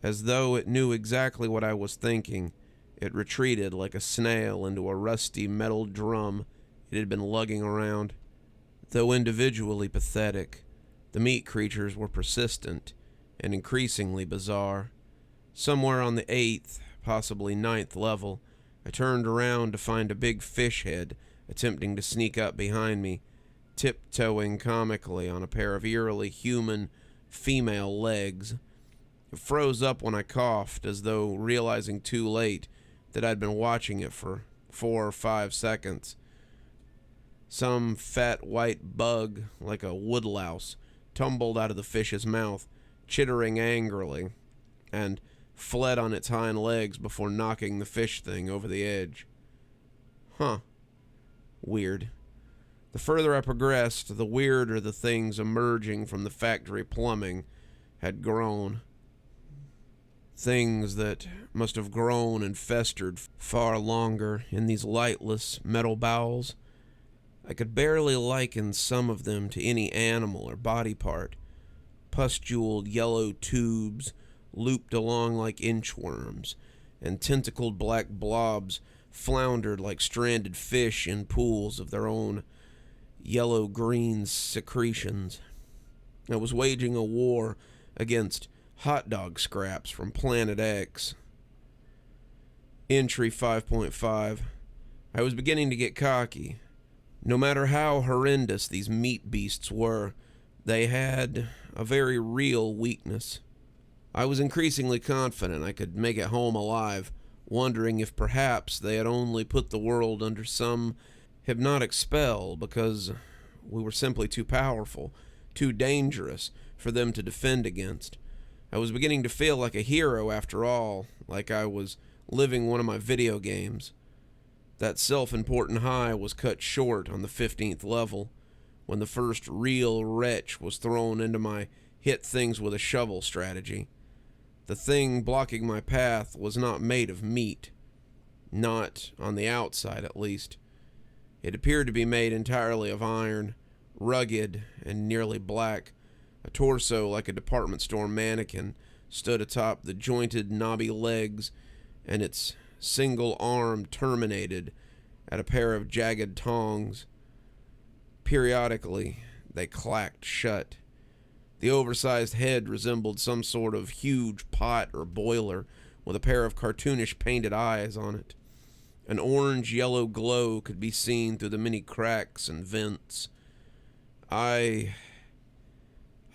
As though it knew exactly what I was thinking, it retreated like a snail into a rusty metal drum it had been lugging around. Though individually pathetic, the meat creatures were persistent and increasingly bizarre. Somewhere on the 8th, possibly 9th level, I turned around to find a big fish head attempting to sneak up behind me, tiptoeing comically on a pair of eerily human female legs. It froze up when I coughed, as though realizing too late that I'd been watching it for 4 or 5 seconds. Some fat white bug, like a woodlouse, tumbled out of the fish's mouth, chittering angrily, and fled on its hind legs before knocking the fish thing over the edge. Huh. Weird. The further I progressed, the weirder the things emerging from the factory plumbing had grown. Things that must have grown and festered far longer in these lightless metal bowels. I could barely liken some of them to any animal or body part. Pustuled yellow tubes looped along like inchworms, and tentacled black blobs floundered like stranded fish in pools of their own yellow-green secretions. I was waging a war against hot dog scraps from Planet X. Entry 5.5. I was beginning to get cocky. No matter how horrendous these meat beasts were, they had a very real weakness. I was increasingly confident I could make it home alive, wondering if perhaps they had only put the world under some hypnotic spell because we were simply too powerful, too dangerous for them to defend against. I was beginning to feel like a hero after all, like I was living one of my video games. That self-important high was cut short on the 15th level, when the first real wrench was thrown into my hit things with a shovel strategy. The thing blocking my path was not made of meat. Not on the outside, at least. It appeared to be made entirely of iron, rugged and nearly black. A torso like a department store mannequin stood atop the jointed, knobby legs, and its single arm terminated at a pair of jagged tongs. Periodically, they clacked shut. The oversized head resembled some sort of huge pot or boiler with a pair of cartoonish painted eyes on it. An orange-yellow glow could be seen through the many cracks and vents. I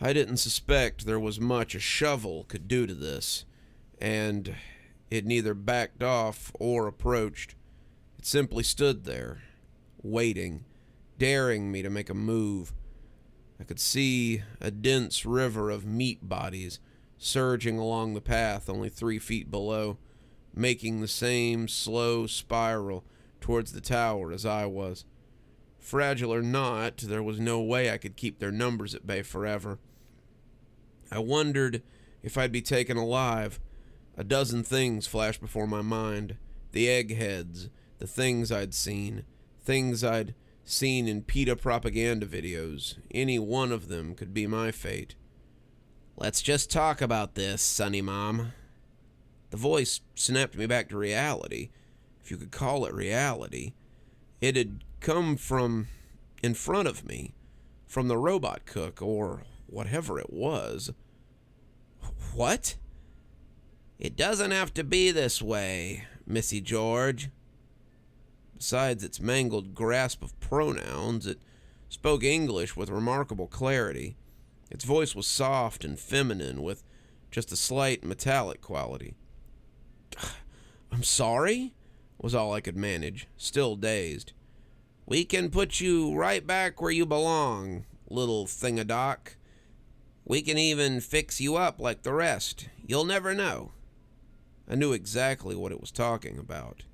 didn't suspect there was much a shovel could do to this, and it neither backed off or approached. It simply stood there, waiting, daring me to make a move. I could see a dense river of meat bodies surging along the path only 3 feet below, making the same slow spiral towards the tower as I was. Fragile or not, there was no way I could keep their numbers at bay forever. I wondered if I'd be taken alive. A dozen things flashed before my mind. The eggheads, the things I'd seen in PETA propaganda videos. Any one of them could be my fate. "Let's just talk about this, Sonny Mom." The voice snapped me back to reality, if you could call it reality. It had come from in front of me, from the robot cook, or whatever it was. "What?" "It doesn't have to be this way, Missy George." Besides its mangled grasp of pronouns, it spoke English with remarkable clarity. Its voice was soft and feminine, with just a slight metallic quality. "I'm sorry?" was all I could manage, still dazed. "We can put you right back where you belong, little thing-a-doc. We can even fix you up like the rest. You'll never know." I knew exactly what it was talking about.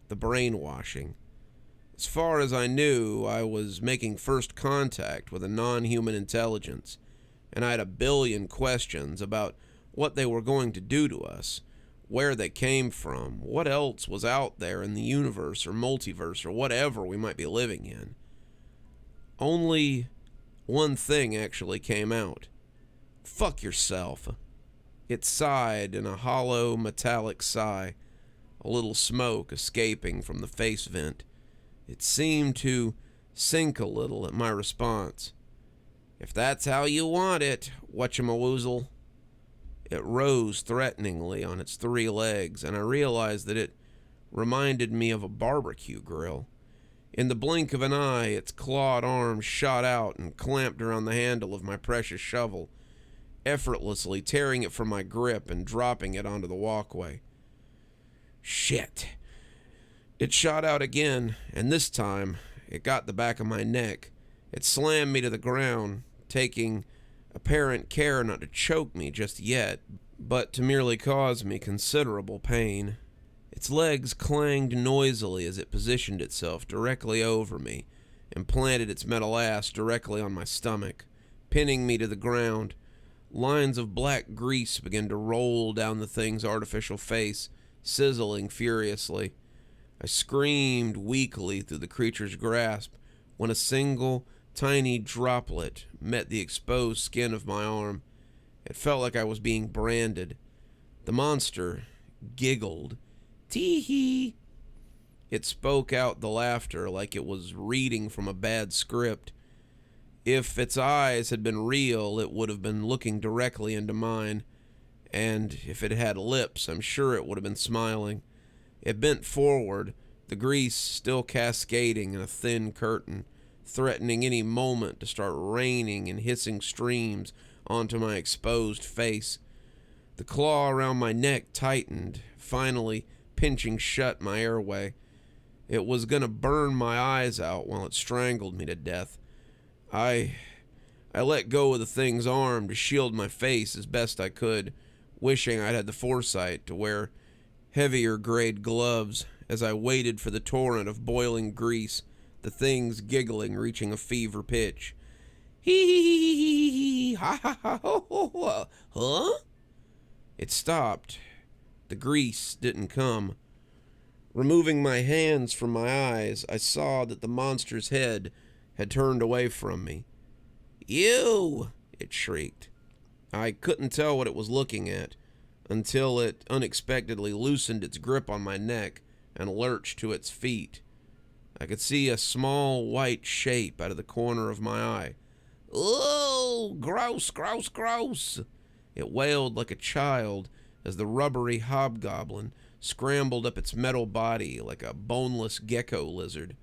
The brainwashing. As far as I knew, I was making first contact with a non-human intelligence, and I had a billion questions about what they were going to do to us, where they came from, what else was out there in the universe or multiverse or whatever we might be living in. Only one thing actually came out. "Fuck yourself." It sighed in a hollow, metallic sigh, a little smoke escaping from the face vent. It seemed to sink a little at my response. "If that's how you want it, whatchamawoozle." It rose threateningly on its 3 legs, and I realized that it reminded me of a barbecue grill. In the blink of an eye, its clawed arms shot out and clamped around the handle of my precious shovel. effortlessly tearing it from my grip and dropping it onto the walkway. Shit. It shot out again, and this time it got the back of my neck. It slammed me to the ground, taking apparent care not to choke me just yet, but to merely cause me considerable pain. Its legs clanged noisily as it positioned itself directly over me and planted its metal ass directly on my stomach, pinning me to the ground. Lines of black grease began to roll down the thing's artificial face, sizzling furiously. I screamed weakly through the creature's grasp when a single, tiny droplet met the exposed skin of my arm. It felt like I was being branded. The monster giggled. Tee-hee. It spoke out the laughter like it was reading from a bad script. If its eyes had been real, it would have been looking directly into mine, and if it had lips, I'm sure it would have been smiling. It bent forward, the grease still cascading in a thin curtain, threatening any moment to start raining in hissing streams onto my exposed face. The claw around my neck tightened, finally pinching shut my airway. It was gonna burn my eyes out while it strangled me to death. I let go of the thing's arm to shield my face as best I could, wishing I'd had the foresight to wear heavier grade gloves as I waited for the torrent of boiling grease, the thing's giggling reaching a fever pitch. Hee hee hee hee hee, ha ha ha ho ho ho, huh? It stopped. The grease didn't come. Removing my hands from my eyes, I saw that the monster's head had turned away from me. You! It shrieked. I couldn't tell what it was looking at until it unexpectedly loosened its grip on my neck and lurched to its feet. I could see a small white shape out of the corner of my eye. Oh, gross, gross, gross! It wailed like a child as the rubbery hobgoblin scrambled up its metal body like a boneless gecko lizard.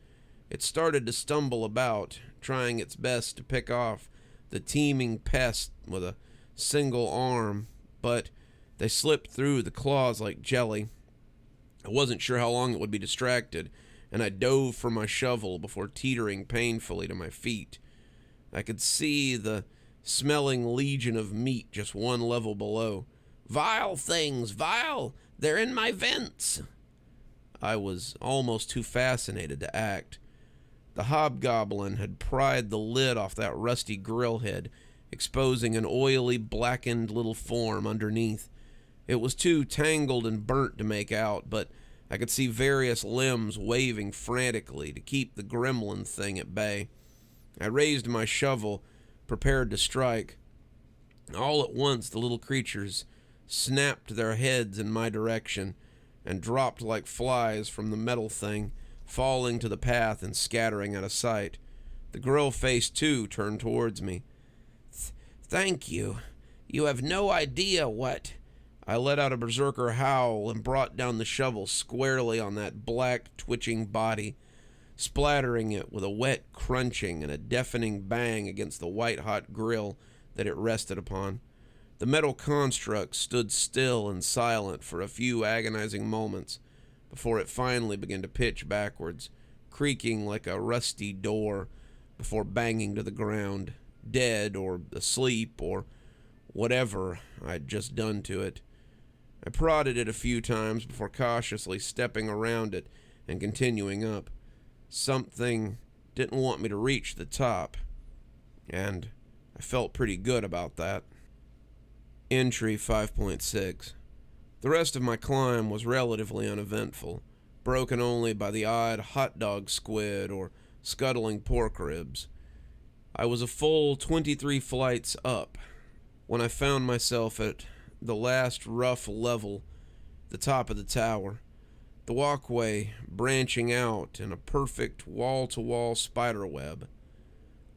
It started to stumble about, trying its best to pick off the teeming pest with a single arm, but they slipped through the claws like jelly. I wasn't sure how long it would be distracted, and I dove for my shovel before teetering painfully to my feet. I could see the smelling legion of meat just one level below. Vile things, vile! They're in my vents! I was almost too fascinated to act. The hobgoblin had pried the lid off that rusty grill head, exposing an oily, blackened little form underneath. It was too tangled and burnt to make out, but I could see various limbs waving frantically to keep the gremlin thing at bay. I raised my shovel, prepared to strike. All at once, the little creatures snapped their heads in my direction and dropped like flies from the metal thing, falling to the path and scattering out of sight. The grill face, too, turned towards me. Thank you. You have no idea what... I let out a berserker howl and brought down the shovel squarely on that black, twitching body, splattering it with a wet crunching and a deafening bang against the white-hot grill that it rested upon. The metal construct stood still and silent for a few agonizing moments before it finally began to pitch backwards, creaking like a rusty door before banging to the ground, dead or asleep or whatever I'd just done to it. I prodded it a few times before cautiously stepping around it and continuing up. Something didn't want me to reach the top, and I felt pretty good about that. Entry 5.6. The rest of my climb was relatively uneventful, broken only by the odd hot dog squid or scuttling pork ribs. I was a full 23 flights up when I found myself at the last rough level, the top of the tower, the walkway branching out in a perfect wall-to-wall spiderweb.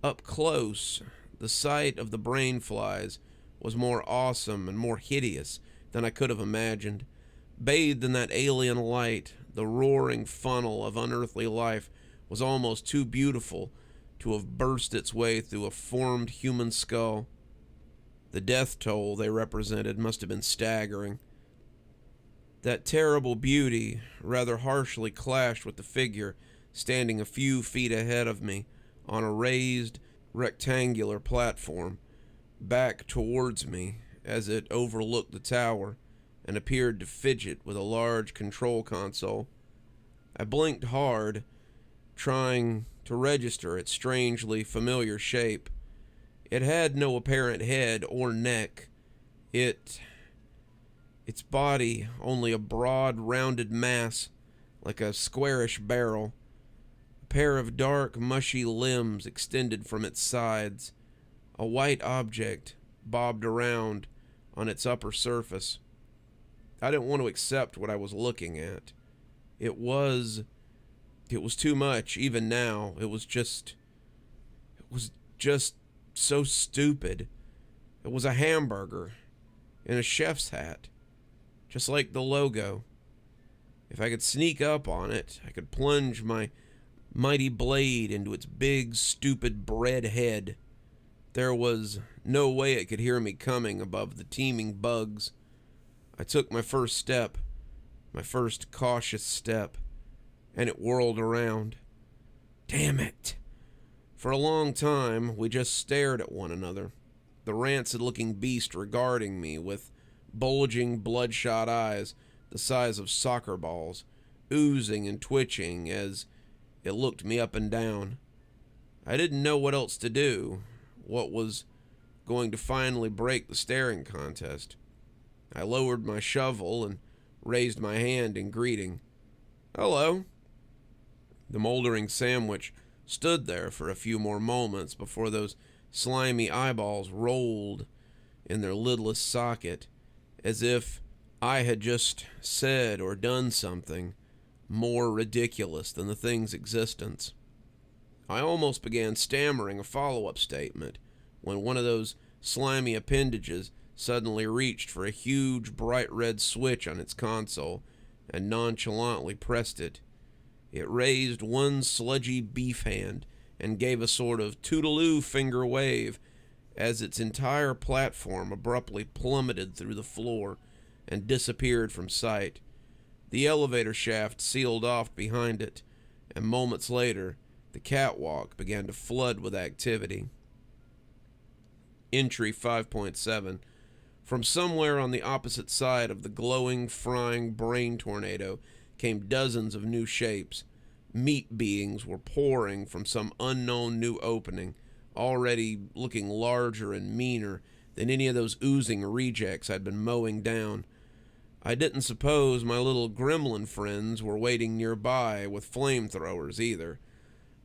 Up close, the sight of the brain flies was more awesome and more hideous than I could have imagined. Bathed in that alien light, the roaring funnel of unearthly life was almost too beautiful to have burst its way through a formed human skull. The death toll they represented must have been staggering. That terrible beauty rather harshly clashed with the figure standing a few feet ahead of me on a raised, rectangular platform, back towards me as it overlooked the tower and appeared to fidget with a large control console. I blinked hard, trying to register its strangely familiar shape. It had no apparent head or neck. Its body only a broad, rounded mass, like a squarish barrel. A pair of dark, mushy limbs extended from its sides. A white object bobbed around on its upper surface. I didn't want to accept what I was looking at. It was too much, even now. It was just so stupid. It was a hamburger in a chef's hat, just like the logo. If I could sneak up on it, I could plunge my mighty blade into its big, stupid bread head. There was no way it could hear me coming above the teeming bugs. I took my first step, my first cautious step, and it whirled around. Damn it! For a long time, we just stared at one another, the rancid-looking beast regarding me with bulging, bloodshot eyes the size of soccer balls, oozing and twitching as it looked me up and down. I didn't know what else to do, what was going to finally break the staring contest. I lowered my shovel and raised my hand in greeting. Hello. The moldering sandwich stood there for a few more moments before those slimy eyeballs rolled in their lidless socket, as if I had just said or done something more ridiculous than the thing's existence. I almost began stammering a follow-up statement when one of those slimy appendages suddenly reached for a huge bright red switch on its console and nonchalantly pressed it. It raised one sludgy beef hand and gave a sort of toodaloo finger wave as its entire platform abruptly plummeted through the floor and disappeared from sight. The elevator shaft sealed off behind it, and moments later, the catwalk began to flood with activity. Entry 5.7. From somewhere on the opposite side of the glowing, frying brain tornado came dozens of new shapes. Meat beings were pouring from some unknown new opening, already looking larger and meaner than any of those oozing rejects I'd been mowing down. I didn't suppose my little gremlin friends were waiting nearby with flamethrowers either.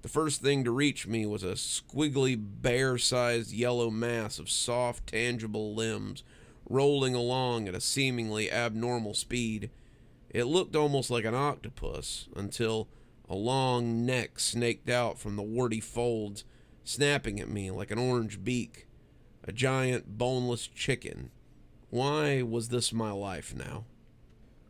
The first thing to reach me was a squiggly, bear-sized yellow mass of soft, tangible limbs rolling along at a seemingly abnormal speed. It looked almost like an octopus until a long neck snaked out from the warty folds, snapping at me like an orange beak. A giant, boneless chicken. Why was this my life now?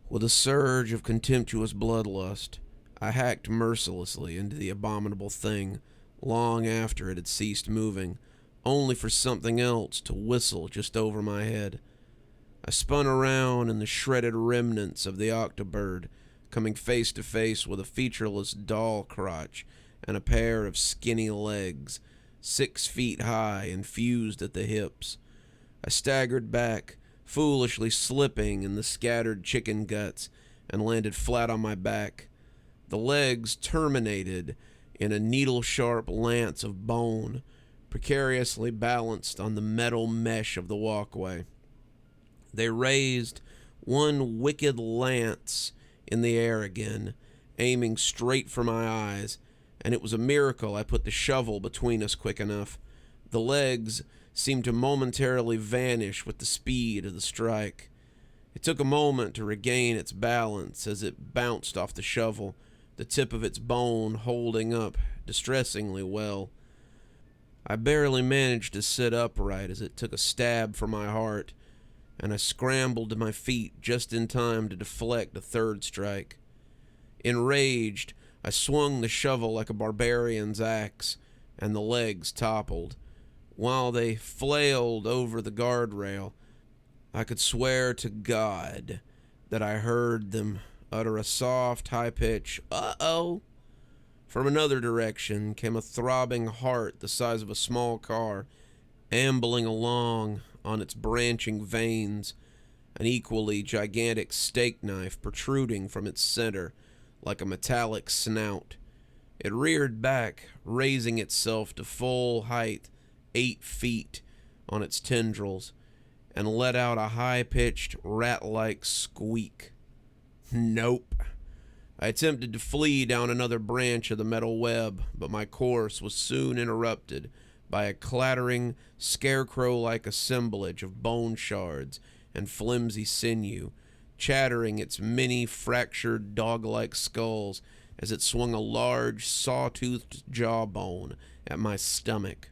With a surge of contemptuous bloodlust, I hacked mercilessly into the abominable thing long after it had ceased moving, only for something else to whistle just over my head. I spun around in the shredded remnants of the octobird, coming face to face with a featureless doll crotch and a pair of skinny legs, 6 feet high and fused at the hips. I staggered back, foolishly slipping in the scattered chicken guts, and landed flat on my back. The legs terminated in a needle-sharp lance of bone, precariously balanced on the metal mesh of the walkway. They raised one wicked lance in the air again, aiming straight for my eyes, and it was a miracle I put the shovel between us quick enough. The legs seemed to momentarily vanish with the speed of the strike. It took a moment to regain its balance as it bounced off the shovel, the tip of its bone holding up distressingly well. I barely managed to sit upright as it took a stab for my heart, and I scrambled to my feet just in time to deflect a third strike. Enraged, I swung the shovel like a barbarian's axe, and the legs toppled. while they flailed over the guardrail, I could swear to God that I heard them utter a soft, high-pitched, "uh-oh." From another direction came a throbbing heart the size of a small car, ambling along on its branching veins, an equally gigantic steak knife protruding from its center like a metallic snout. It reared back, raising itself to full height, 8 feet, on its tendrils, and let out a high-pitched, rat-like squeak. Nope. I attempted to flee down another branch of the metal web, but my course was soon interrupted by a clattering, scarecrow-like assemblage of bone shards and flimsy sinew, chattering its many fractured dog-like skulls as it swung a large, saw-toothed jawbone at my stomach.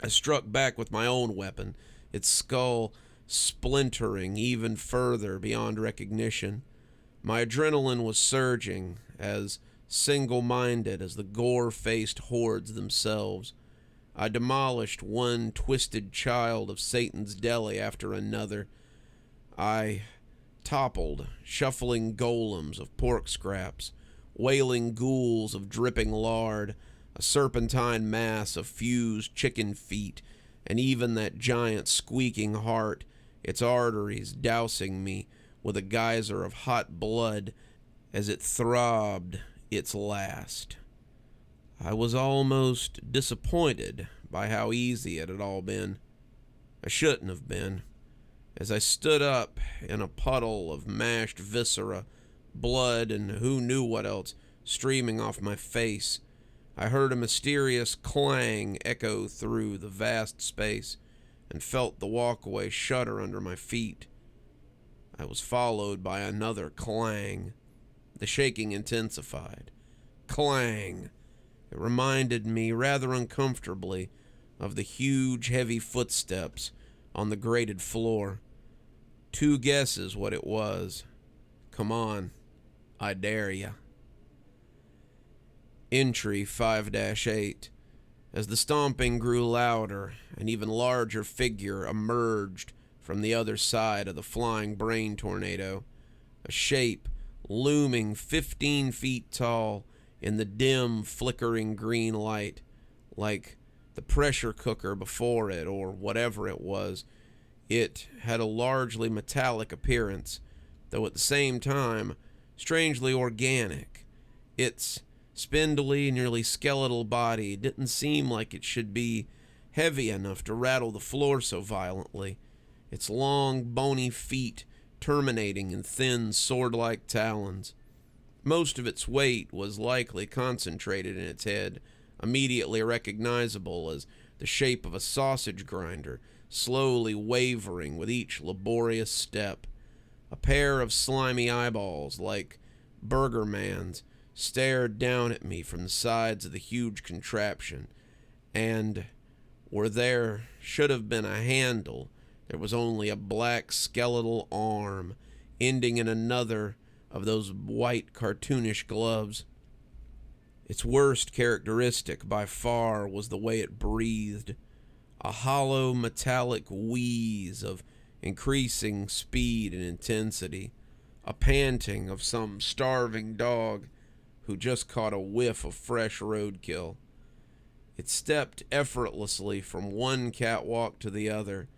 I struck back with my own weapon, its skull splintering even further beyond recognition. My adrenaline was surging, as single-minded as the gore-faced hordes themselves. I demolished one twisted child of Satan's deli after another. I toppled shuffling golems of pork scraps, wailing ghouls of dripping lard, a serpentine mass of fused chicken feet, and even that giant squeaking heart, its arteries dousing me with a geyser of hot blood as it throbbed its last. I was almost disappointed by how easy it had all been. I shouldn't have been. As I stood up in a puddle of mashed viscera, blood, and who knew what else streaming off my face, I heard a mysterious clang echo through the vast space and felt the walkway shudder under my feet. I was followed by another clang. The shaking intensified. Clang! It reminded me rather uncomfortably of the huge, heavy footsteps on the grated floor. 2 guesses what it was. Come on, I dare ya. Entry 5-8. As the stomping grew louder, an even larger figure emerged from the other side of the flying brain tornado, a shape looming 15 feet tall in the dim, flickering green light, like the pressure cooker before it or whatever it was. It had a largely metallic appearance, though at the same time strangely organic. Its spindly, nearly skeletal body didn't seem like it should be heavy enough to rattle the floor so violently, its long, bony feet terminating in thin, sword-like talons. Most of its weight was likely concentrated in its head, immediately recognizable as the shape of a sausage grinder, slowly wavering with each laborious step. A pair of slimy eyeballs, like Burger Man's, stared down at me from the sides of the huge contraption, and where there should have been a handle, there was only a black skeletal arm, ending in another of those white cartoonish gloves. Its worst characteristic by far was the way it breathed, a hollow metallic wheeze of increasing speed and intensity, a panting of some starving dog who just caught a whiff of fresh roadkill. It stepped effortlessly from one catwalk to the other,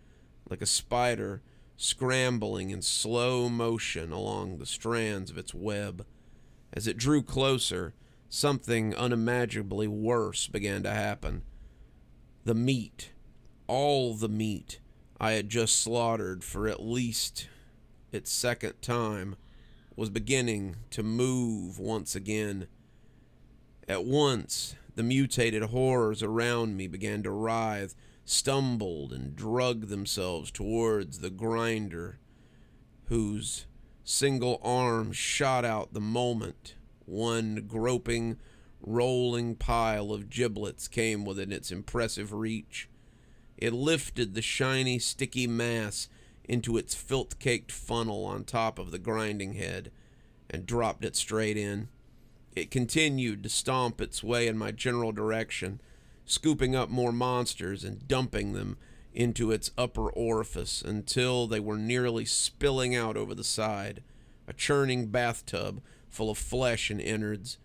like a spider scrambling in slow motion along the strands of its web. As it drew closer, something unimaginably worse began to happen. The meat, all the meat I had just slaughtered for at least its second time, was beginning to move once again. At once, the mutated horrors around me began to writhe, stumbled, and drug themselves towards the grinder, whose single arm shot out the moment one groping, rolling pile of giblets came within its impressive reach. It lifted the shiny, sticky mass into its filth-caked funnel on top of the grinding head and dropped it straight in. It continued to stomp its way in my general direction, scooping up more monsters and dumping them into its upper orifice until they were nearly spilling out over the side, a churning bathtub full of flesh and innards.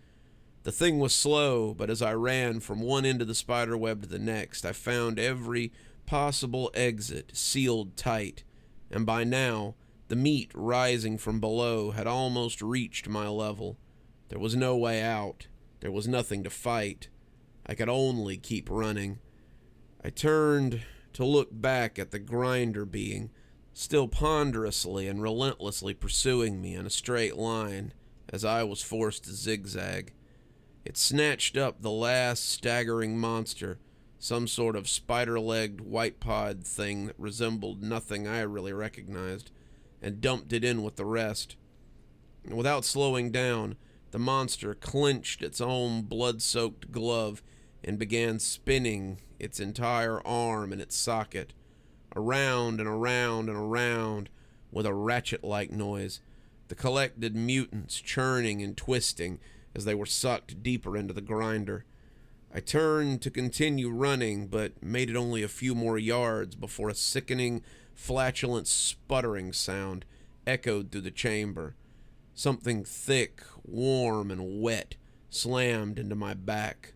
The thing was slow, but as I ran from one end of the spiderweb to the next, I found every possible exit sealed tight, and by now, the meat rising from below had almost reached my level. There was no way out. There was nothing to fight. I could only keep running. I turned to look back at the grinder being, still ponderously and relentlessly pursuing me in a straight line as I was forced to zigzag. It snatched up the last staggering monster, some sort of spider-legged white-pod thing that resembled nothing I really recognized, and dumped it in with the rest. Without slowing down, the monster clenched its own blood-soaked glove and began spinning its entire arm in its socket, around and around and around with a ratchet-like noise, the collected mutants churning and twisting as they were sucked deeper into the grinder. I turned to continue running, but made it only a few more yards before a sickening, flatulent sputtering sound echoed through the chamber. Something thick, warm, and wet slammed into my back.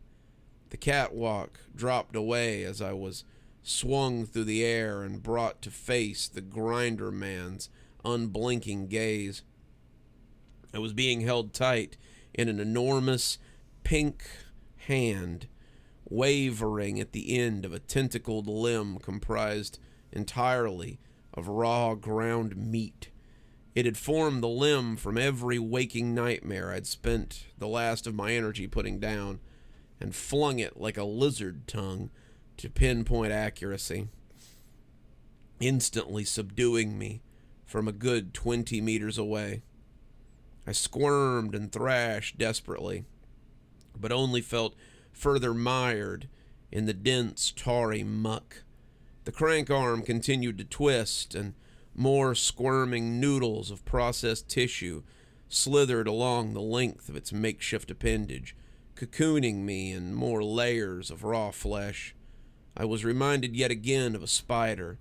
The catwalk dropped away as I was swung through the air and brought to face the grinder man's unblinking gaze. I was being held tight in an enormous pink hand, wavering at the end of a tentacled limb comprised entirely of raw ground meat. It had formed the limb from every waking nightmare I'd spent the last of my energy putting down, and flung it like a lizard tongue to pinpoint accuracy, instantly subduing me from a good 20 meters away. I squirmed and thrashed desperately, but only felt further mired in the dense, tarry muck. The crank arm continued to twist, and more squirming noodles of processed tissue slithered along the length of its makeshift appendage, cocooning me in more layers of raw flesh. I was reminded yet again of a spider.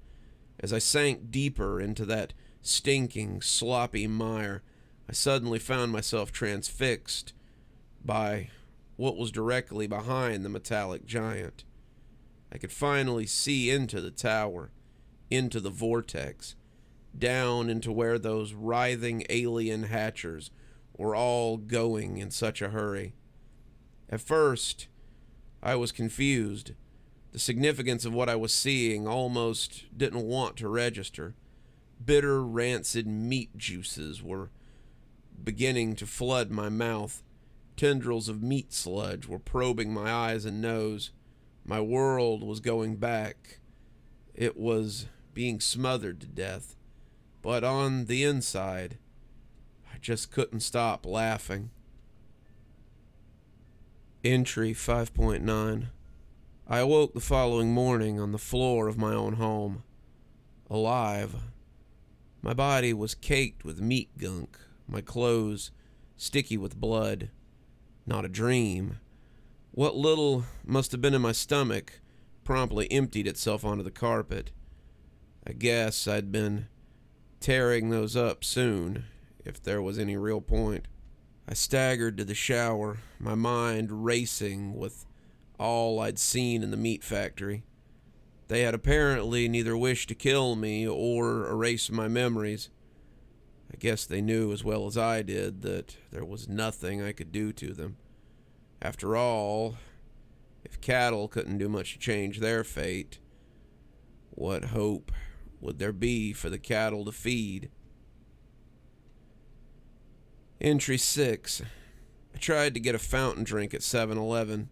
As I sank deeper into that stinking, sloppy mire, I suddenly found myself transfixed by what was directly behind the metallic giant. I could finally see into the tower, into the vortex, down into where those writhing alien hatchers were all going in such a hurry. At first, I was confused. The significance of what I was seeing almost didn't want to register. Bitter, rancid meat juices were beginning to flood my mouth. Tendrils of meat sludge were probing my eyes and nose. My world was going back. It was being smothered to death. But on the inside, I just couldn't stop laughing. Entry 5.9. I awoke the following morning on the floor of my own home. Alive. My body was caked with meat gunk, my clothes sticky with blood. Not a dream. What little must have been in my stomach promptly emptied itself onto the carpet. I guess I'd been tearing those up soon, if there was any real point. I staggered to the shower, my mind racing with all I'd seen in the meat factory. They had apparently neither wished to kill me or erase my memories. I guess they knew as well as I did that there was nothing I could do to them. After all, if cattle couldn't do much to change their fate, what hope would there be for the cattle to feed? Entry 6. I tried to get a fountain drink at 7-Eleven,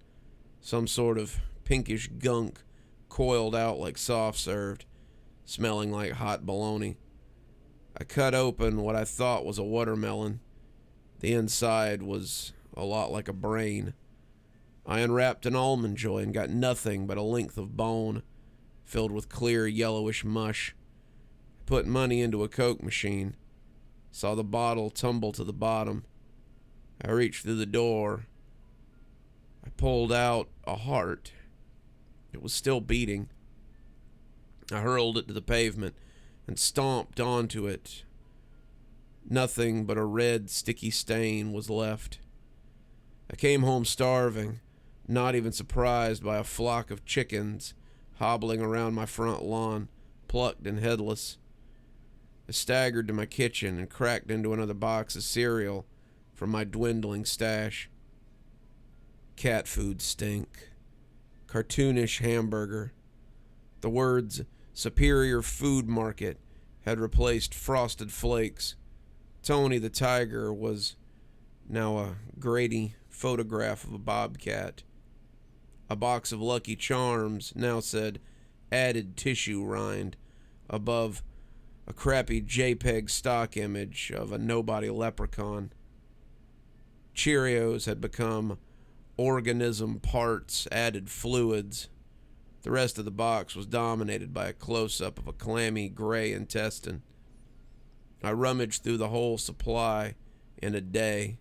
some sort of pinkish gunk coiled out like soft served, smelling like hot bologna. I cut open what I thought was a watermelon. The inside was a lot like a brain. I unwrapped an almond joy and got nothing but a length of bone filled with clear yellowish mush. I put money into a Coke machine, saw the bottle tumble to the bottom. I reached through the door. I pulled out a heart It was still beating. I hurled it to the pavement and stomped onto it. Nothing but a red, sticky stain was left. I came home starving, not even surprised by a flock of chickens hobbling around my front lawn, plucked and headless. I staggered to my kitchen and cracked into another box of cereal from my dwindling stash. Cat food stink. Cartoonish hamburger. The words Superior Food Market had replaced Frosted Flakes. Tony the tiger was now a grainy photograph of a bobcat. A box of Lucky Charms now said added tissue rind above a crappy JPEG stock image of a nobody leprechaun. Cheerios had become organism parts added fluids. The rest of the box was dominated by a close-up of a clammy gray intestine. I rummaged through the whole supply in a day.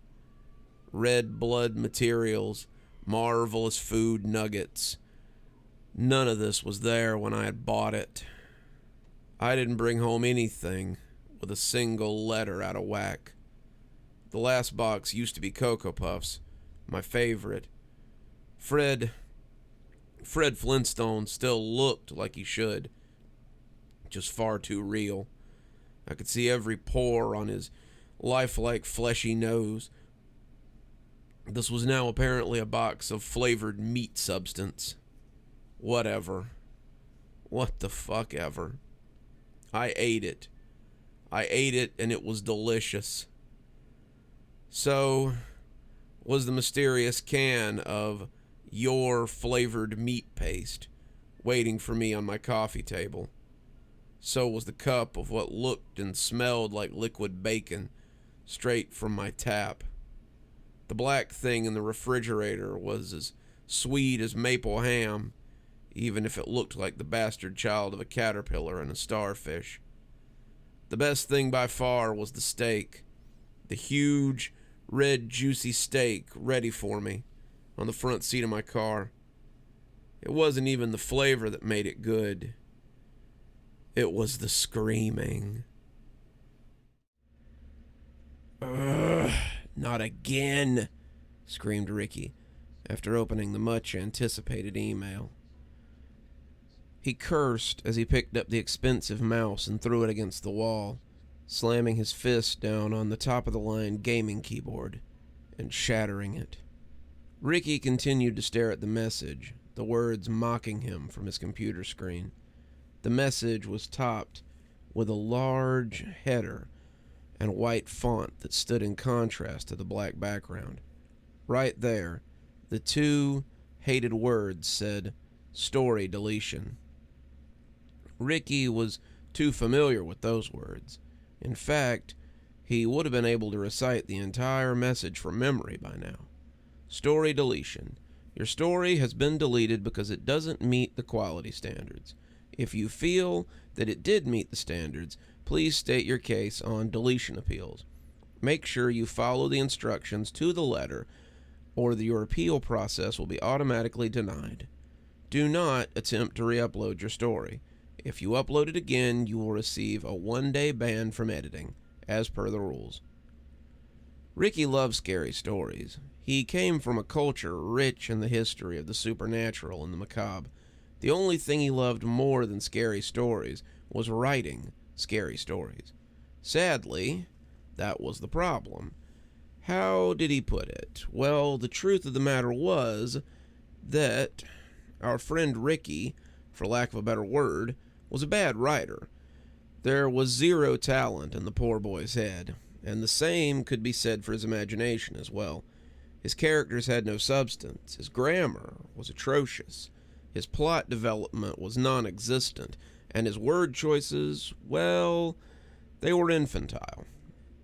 Red blood materials, marvelous food nuggets. None of this was there when I had bought it. I didn't bring home anything with a single letter out of whack. The last box used to be Cocoa Puffs, my favorite. Fred Flintstone still looked like he should. Just far too real. I could see every pore on his lifelike fleshy nose. This was now apparently a box of flavored meat substance. Whatever. What the fuck ever. I ate it. And it was delicious. So was the mysterious can of your flavored meat paste waiting for me on my coffee table. So was the cup of what looked and smelled like liquid bacon straight from my tap. The black thing in the refrigerator was as sweet as maple ham, even if it looked like the bastard child of a caterpillar and a starfish. The best thing by far was the steak. The huge, red, juicy steak ready for me on the front seat of my car. It wasn't even the flavor that made it good. It was the screaming. Ugh, not again, screamed Ricky after opening the much-anticipated email. He cursed as he picked up the expensive mouse and threw it against the wall, slamming his fist down on the top-of-the-line gaming keyboard and shattering it. Ricky continued to stare at the message, the words mocking him from his computer screen. The message was topped with a large header and white font that stood in contrast to the black background. Right there, the two hated words said, "Story deletion." Ricky was too familiar with those words. In fact, he would have been able to recite the entire message from memory by now. Story deletion. Your story has been deleted because it doesn't meet the quality standards. If you feel that it did meet the standards, please state your case on deletion appeals. Make sure you follow the instructions to the letter, or your appeal process will be automatically denied. Do not attempt to re-upload your story. If you upload it again, you will receive a 1-day ban from editing, as per the rules. Ricky loves scary stories. He came from a culture rich in the history of the supernatural and the macabre. The only thing he loved more than scary stories was writing scary stories. Sadly, that was the problem. How did he put it? Well, the truth of the matter was that our friend Ricky, for lack of a better word, was a bad writer. There was zero talent in the poor boy's head, and the same could be said for his imagination as well. His characters had no substance. His grammar was atrocious. His plot development was non-existent, and his word choices, well, they were infantile.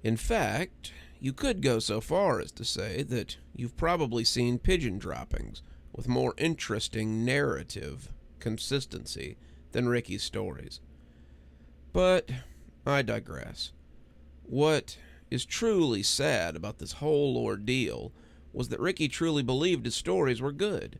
In fact, you could go so far as to say that you've probably seen pigeon droppings with more interesting narrative consistency than Ricky's stories. But I digress. What is truly sad about this whole ordeal was that Ricky truly believed his stories were good.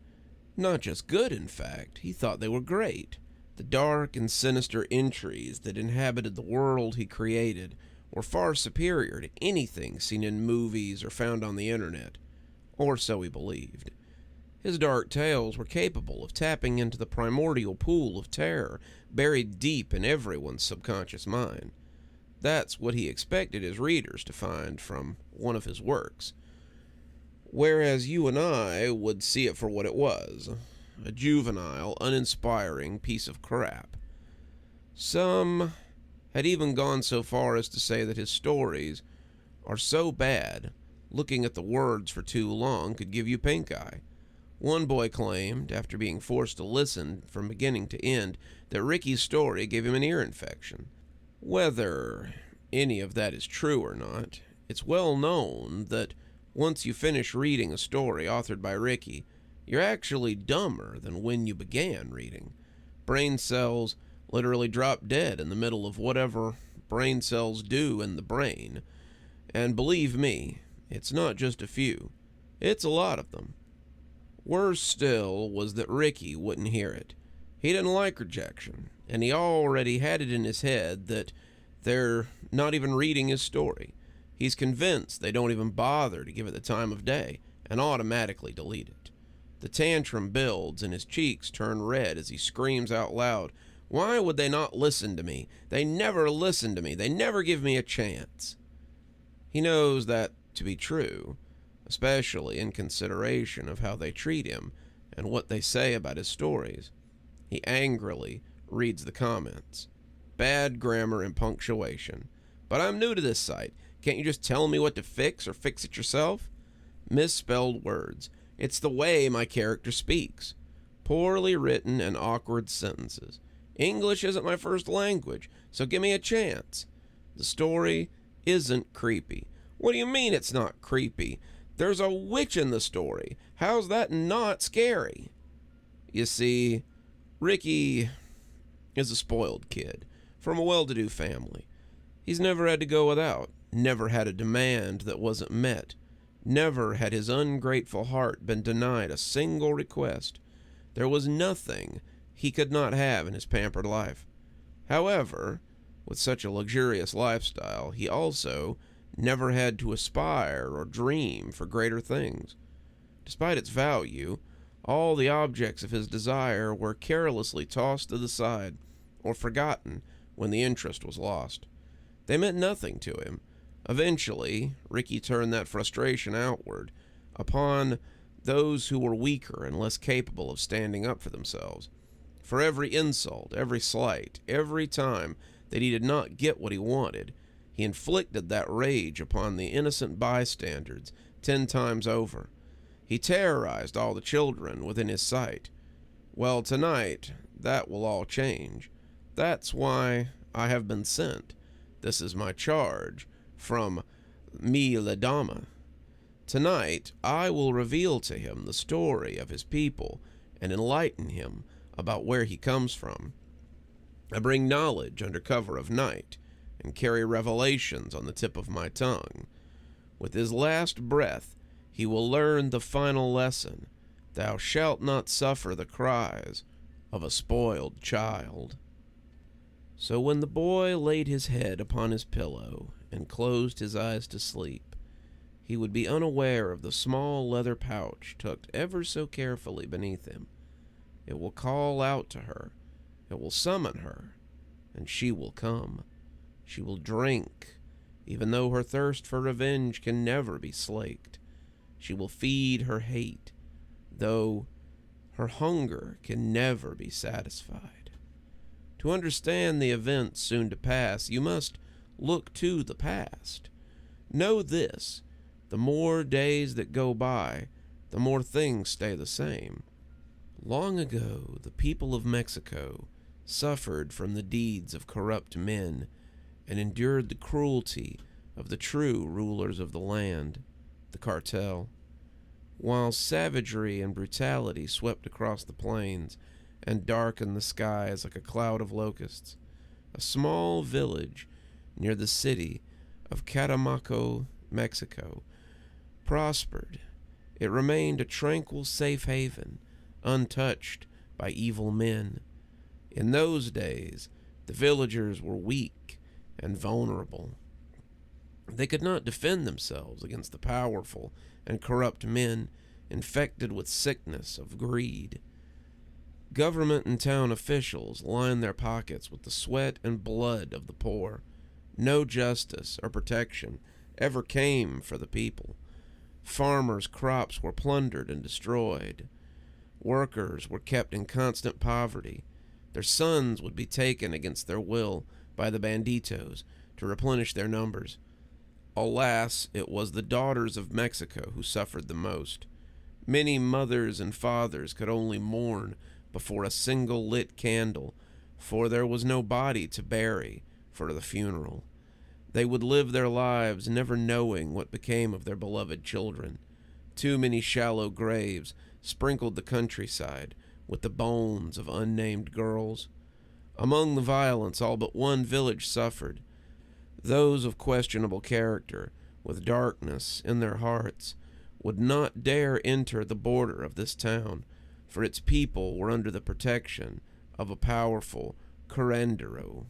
Not just good, in fact. He thought they were great. The dark and sinister entries that inhabited the world he created were far superior to anything seen in movies or found on the internet. Or so he believed. His dark tales were capable of tapping into the primordial pool of terror buried deep in everyone's subconscious mind. That's what he expected his readers to find from one of his works. Whereas you and I would see it for what it was, a juvenile, uninspiring piece of crap. Some had even gone so far as to say that his stories are so bad, looking at the words for too long could give you pink eye. One boy claimed, after being forced to listen from beginning to end, that Ricky's story gave him an ear infection. Whether any of that is true or not, it's well known that once you finish reading a story authored by Ricky, you're actually dumber than when you began reading. Brain cells literally drop dead in the middle of whatever brain cells do in the brain. And believe me, it's not just a few. It's a lot of them. Worse still was that Ricky wouldn't hear it. He didn't like rejection, and he already had it in his head that they're not even reading his story. He's convinced they don't even bother to give it the time of day, and automatically delete it. The tantrum builds, and his cheeks turn red as he screams out loud, "Why would they not listen to me? They never listen to me. They never give me a chance." He knows that to be true, especially in consideration of how they treat him and what they say about his stories. He angrily reads the comments. Bad grammar and punctuation. But I'm new to this site. Can't you just tell me what to fix or fix it yourself? Misspelled words. It's the way my character speaks. Poorly written and awkward sentences. English isn't my first language, so give me a chance. The story isn't creepy. What do you mean it's not creepy? There's a witch in the story. How's that not scary? You see, Ricky is a spoiled kid from a well-to-do family. He's never had to go without, never had a demand that wasn't met, never had his ungrateful heart been denied a single request. There was nothing he could not have in his pampered life. However, with such a luxurious lifestyle, he also never had to aspire or dream for greater things. Despite its value, all the objects of his desire were carelessly tossed to the side or forgotten when the interest was lost. They meant nothing to him. Eventually, Ricky turned that frustration outward upon those who were weaker and less capable of standing up for themselves. For every insult, every slight, every time that he did not get what he wanted, he inflicted that rage upon the innocent bystanders 10 times over. He terrorized all the children within his sight. Well, tonight, that will all change. That's why I have been sent. This is my charge from me, la Dama. Tonight, I will reveal to him the story of his people and enlighten him about where he comes from. I bring knowledge under cover of night and carry revelations on the tip of my tongue. With his last breath, he will learn the final lesson. Thou shalt not suffer the cries of a spoiled child. So when the boy laid his head upon his pillow and closed his eyes to sleep, he would be unaware of the small leather pouch tucked ever so carefully beneath him. It will call out to her. It will summon her, and she will come. She will drink, even though her thirst for revenge can never be slaked. She will feed her hate, though her hunger can never be satisfied. To understand the events soon to pass, you must look to the past. Know this, the more days that go by, the more things stay the same. Long ago, the people of Mexico suffered from the deeds of corrupt men and endured the cruelty of the true rulers of the land, the cartel. While savagery and brutality swept across the plains and darkened the skies like a cloud of locusts, a small village near the city of Catemaco, Mexico, prospered. It remained a tranquil safe haven untouched by evil men. In those days, the villagers were weak and vulnerable. They could not defend themselves against the powerful and corrupt men infected with sickness of greed. Government and town officials lined their pockets with the sweat and blood of the poor. No justice or protection ever came for the people. Farmers' crops were plundered and destroyed. Workers were kept in constant poverty. Their sons would be taken against their will by the banditos to replenish their numbers. Alas, it was the daughters of Mexico who suffered the most. Many mothers and fathers could only mourn before a single lit candle, for there was no body to bury for the funeral. They would live their lives never knowing what became of their beloved children. Too many shallow graves sprinkled the countryside with the bones of unnamed girls. Among the violence, all but one village suffered. Those of questionable character, with darkness in their hearts, would not dare enter the border of this town, for its people were under the protection of a powerful curandero.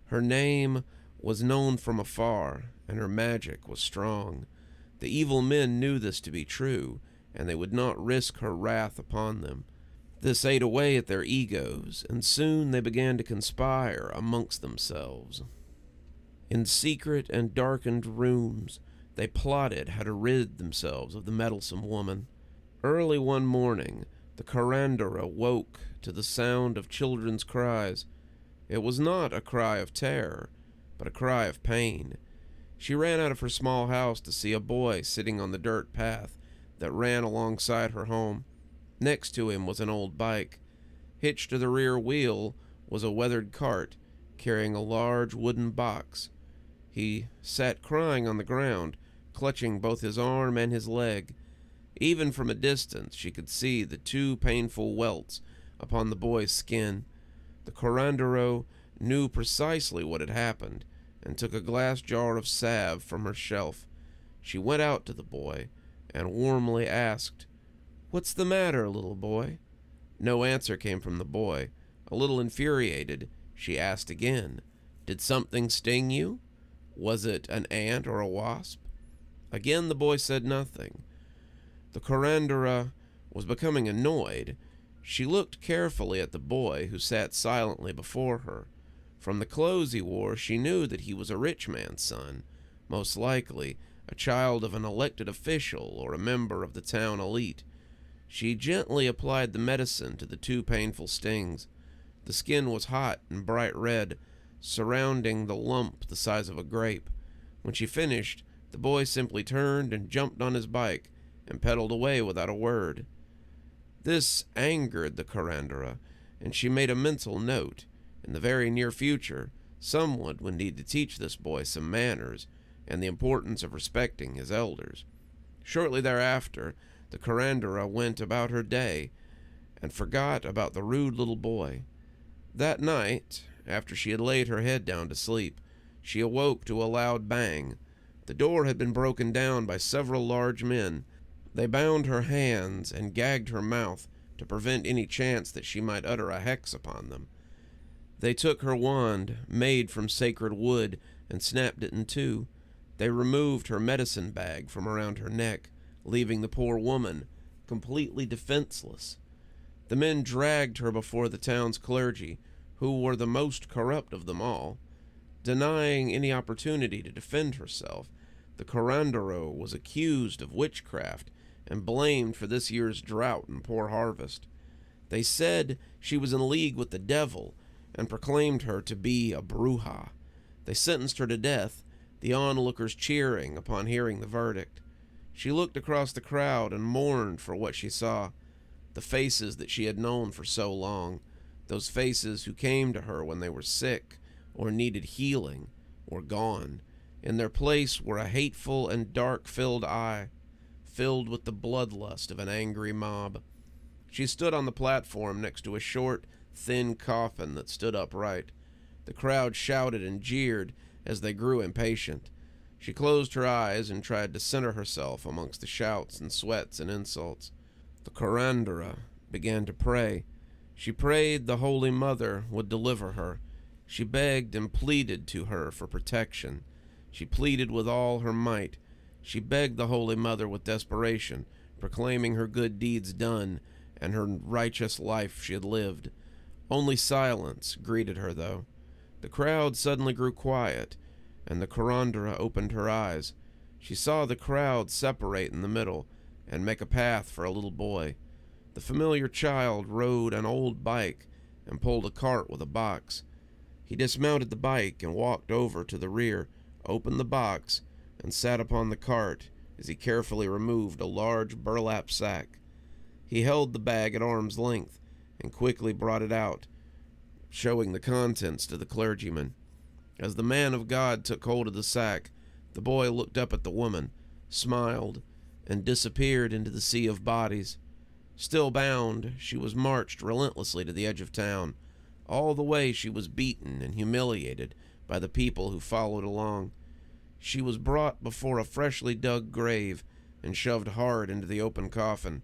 Her name was known from afar, and her magic was strong. The evil men knew this to be true, and they would not risk her wrath upon them. This ate away at their egos, and soon they began to conspire amongst themselves. In secret and darkened rooms, they plotted how to rid themselves of the meddlesome woman. Early one morning, the curandera woke to the sound of children's cries. It was not a cry of terror, but a cry of pain. She ran out of her small house to see a boy sitting on the dirt path that ran alongside her home. Next to him was an old bike. Hitched to the rear wheel was a weathered cart carrying a large wooden box. He sat crying on the ground, clutching both his arm and his leg. Even from a distance she could see the two painful welts upon the boy's skin. The curandero knew precisely what had happened, and took a glass jar of salve from her shelf. She went out to the boy and warmly asked, "What's the matter, little boy?" No answer came from the boy. A little infuriated, she asked again, "Did something sting you? Was it an ant or a wasp?" Again the boy said nothing. The curandera was becoming annoyed. She looked carefully at the boy who sat silently before her. From the clothes he wore, she knew that he was a rich man's son, most likely a child of an elected official or a member of the town elite. She gently applied the medicine to the two painful stings. The skin was hot and bright red, surrounding the lump the size of a grape. When she finished, the boy simply turned and jumped on his bike and pedaled away without a word. This angered the curandera, and she made a mental note. In the very near future, someone would need to teach this boy some manners and the importance of respecting his elders. Shortly thereafter, the curandera went about her day and forgot about the rude little boy. That night, after she had laid her head down to sleep, she awoke to a loud bang. The door had been broken down by several large men. They bound her hands and gagged her mouth to prevent any chance that she might utter a hex upon them. They took her wand, made from sacred wood, and snapped it in two. They removed her medicine bag from around her neck, leaving the poor woman completely defenseless. The men dragged her before the town's clergy, who were the most corrupt of them all. Denying any opportunity to defend herself, the curandero was accused of witchcraft and blamed for this year's drought and poor harvest. They said she was in league with the devil and proclaimed her to be a bruja. They sentenced her to death, the onlookers cheering upon hearing the verdict. She looked across the crowd and mourned for what she saw. The faces that she had known for so long, those faces who came to her when they were sick or needed healing, were gone. In their place were a hateful and dark-filled eye, filled with the bloodlust of an angry mob. She stood on the platform next to a short, thin coffin that stood upright. The crowd shouted and jeered as they grew impatient. She closed her eyes and tried to center herself amongst the shouts and sweats and insults. The curandera began to pray. She prayed the Holy Mother would deliver her. She begged and pleaded to her for protection. She pleaded with all her might. She begged the Holy Mother with desperation, proclaiming her good deeds done and her righteous life she had lived. Only silence greeted her, though. The crowd suddenly grew quiet, and the Corondra opened her eyes. She saw the crowd separate in the middle and make a path for a little boy. The familiar child rode an old bike and pulled a cart with a box. He dismounted the bike and walked over to the rear, opened the box, and sat upon the cart as he carefully removed a large burlap sack. He held the bag at arm's length and quickly brought it out, showing the contents to the clergyman. As the man of God took hold of the sack, the boy looked up at the woman, smiled, and disappeared into the sea of bodies. Still bound, she was marched relentlessly to the edge of town. All the way she was beaten and humiliated by the people who followed along. She was brought before a freshly dug grave and shoved hard into the open coffin.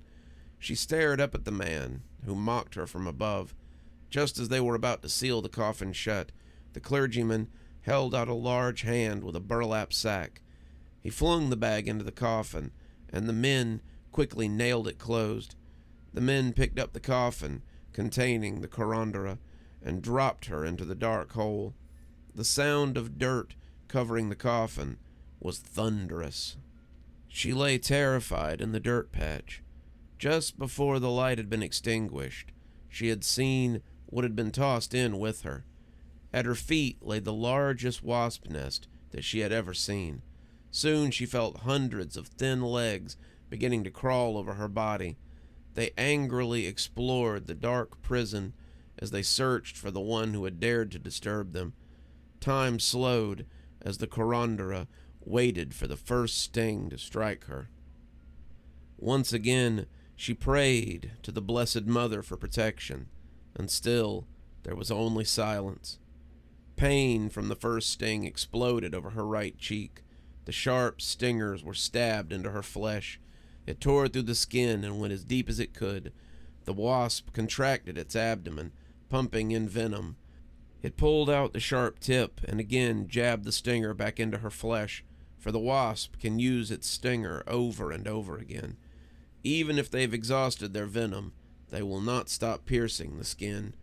She stared up at the man, who mocked her from above. Just as they were about to seal the coffin shut, the clergyman held out a large hand with a burlap sack. He flung the bag into the coffin, and the men quickly nailed it closed. The men picked up the coffin containing the Corondra and dropped her into the dark hole. The sound of dirt covering the coffin was thunderous. She lay terrified in the dirt patch. Just before the light had been extinguished, she had seen what had been tossed in with her. At her feet lay the largest wasp nest that she had ever seen. Soon she felt hundreds of thin legs beginning to crawl over her body. They angrily explored the dark prison as they searched for the one who had dared to disturb them. Time slowed as the Corondra waited for the first sting to strike her. Once again, she prayed to the Blessed Mother for protection, and still there was only silence. Pain from the first sting exploded over her right cheek. The sharp stingers were stabbed into her flesh. It tore through the skin and went as deep as it could. The wasp contracted its abdomen, pumping in venom. It pulled out the sharp tip and again jabbed the stinger back into her flesh, for the wasp can use its stinger over and over again. Even if they've exhausted their venom, they will not stop piercing the skin.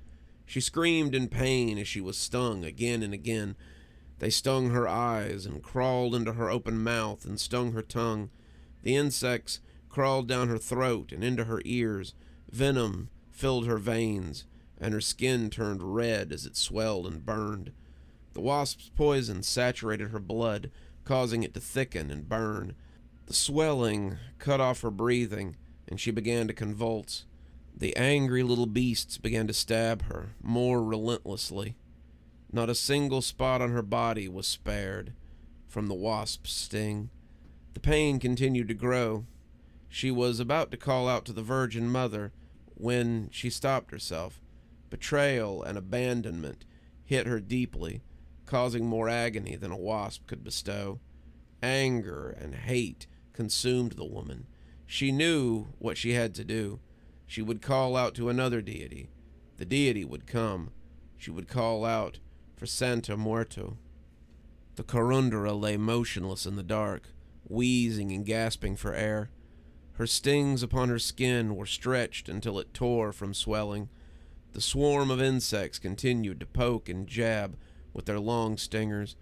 She screamed in pain as she was stung again and again. They stung her eyes and crawled into her open mouth and stung her tongue. The insects crawled down her throat and into her ears. Venom filled her veins, and her skin turned red as it swelled and burned. The wasp's poison saturated her blood, causing it to thicken and burn. The swelling cut off her breathing, and she began to convulse. The angry little beasts began to stab her more relentlessly. Not a single spot on her body was spared from the wasp's sting. The pain continued to grow. She was about to call out to the Virgin Mother when she stopped herself. Betrayal and abandonment hit her deeply, causing more agony than a wasp could bestow. Anger and hate consumed the woman. She knew what she had to do. She would call out to another deity. The deity would come. She would call out for Santa Muerto. The Corondra lay motionless in the dark, wheezing and gasping for air. Her stings upon her skin were stretched until it tore from swelling. The swarm of insects continued to poke and jab with their long stingers.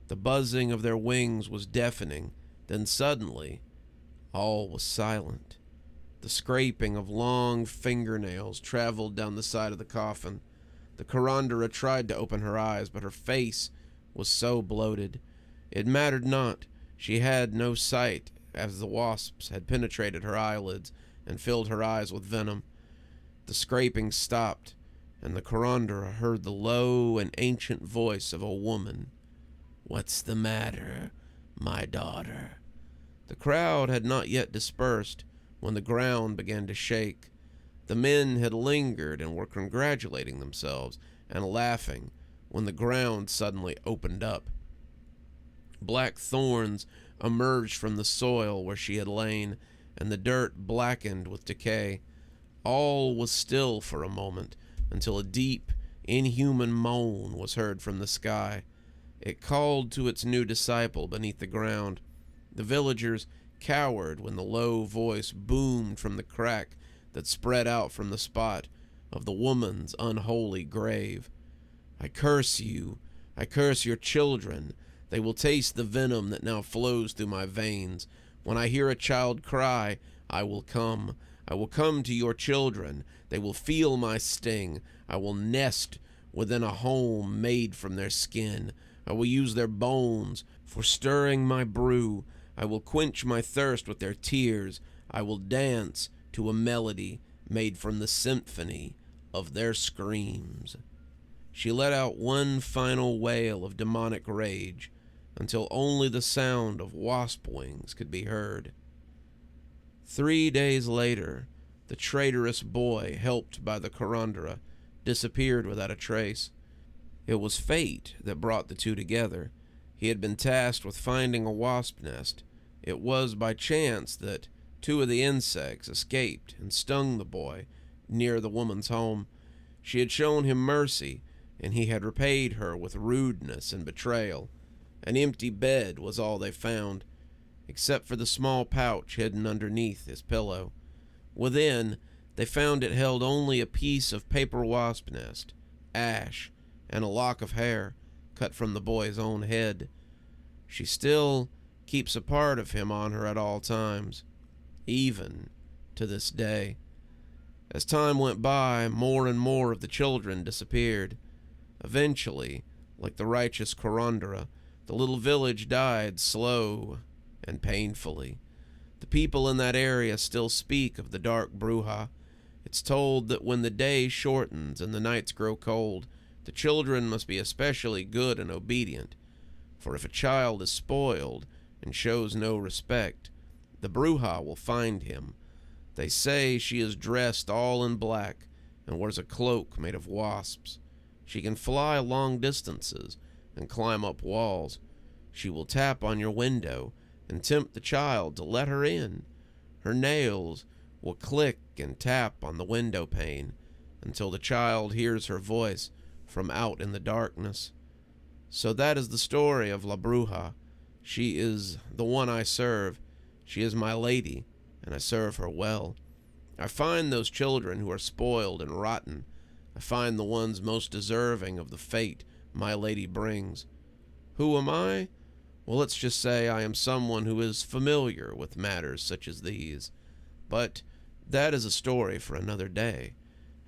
The buzzing of their wings was deafening. Then suddenly, all was silent. The scraping of long fingernails traveled down the side of the coffin. The Corondra tried to open her eyes, but her face was so bloated. It mattered not. She had no sight, as the wasps had penetrated her eyelids and filled her eyes with venom. The scraping stopped, and the Corondra heard the low and ancient voice of a woman. "What's the matter, my daughter?" The crowd had not yet dispersed when the ground began to shake. The men had lingered and were congratulating themselves and laughing when the ground suddenly opened up. Black thorns emerged from the soil where she had lain, and the dirt blackened with decay. All was still for a moment, until a deep, inhuman moan was heard from the sky. It called to its new disciple beneath the ground. The villagers cowered when the low voice boomed from the crack that spread out from the spot of the woman's unholy grave. I curse you. I curse your children. They will taste the venom that now flows through my veins. When I hear a child cry, I will come. I will come to your children. They will feel my sting. I will nest within a home made from their skin. I will use their bones for stirring my brew. I will quench my thirst with their tears. I will dance to a melody made from the symphony of their screams. She let out one final wail of demonic rage until only the sound of wasp wings could be heard. 3 days later, the traitorous boy, helped by the Corondra, disappeared without a trace. It was fate that brought the two together. He had been tasked with finding a wasp nest. It was by chance that 2 of the insects escaped and stung the boy near the woman's home. She had shown him mercy, and he had repaid her with rudeness and betrayal. An empty bed was all they found, except for the small pouch hidden underneath his pillow. Within, they found it held only a piece of paper wasp nest, ash, and a lock of hair cut from the boy's own head. She still keeps a part of him on her at all times, even to this day. As time went by, more and more of the children disappeared. Eventually, like the righteous Corondra, the little village died slow and painfully. The people in that area still speak of the dark Bruja. It's told that when the day shortens and the nights grow cold, the children must be especially good and obedient, for if a child is spoiled and shows no respect, the Bruja will find him. They say she is dressed all in black and wears a cloak made of wasps. She can fly long distances and climb up walls. She will tap on your window and tempt the child to let her in. Her nails will click and tap on the window pane until the child hears her voice from out in the darkness. So that is the story of La Bruja. She is the one I serve. She is my lady, and I serve her well. I find those children who are spoiled and rotten. I find the ones most deserving of the fate my lady brings. Who am I? Well, let's just say I am someone who is familiar with matters such as these. But that is a story for another day.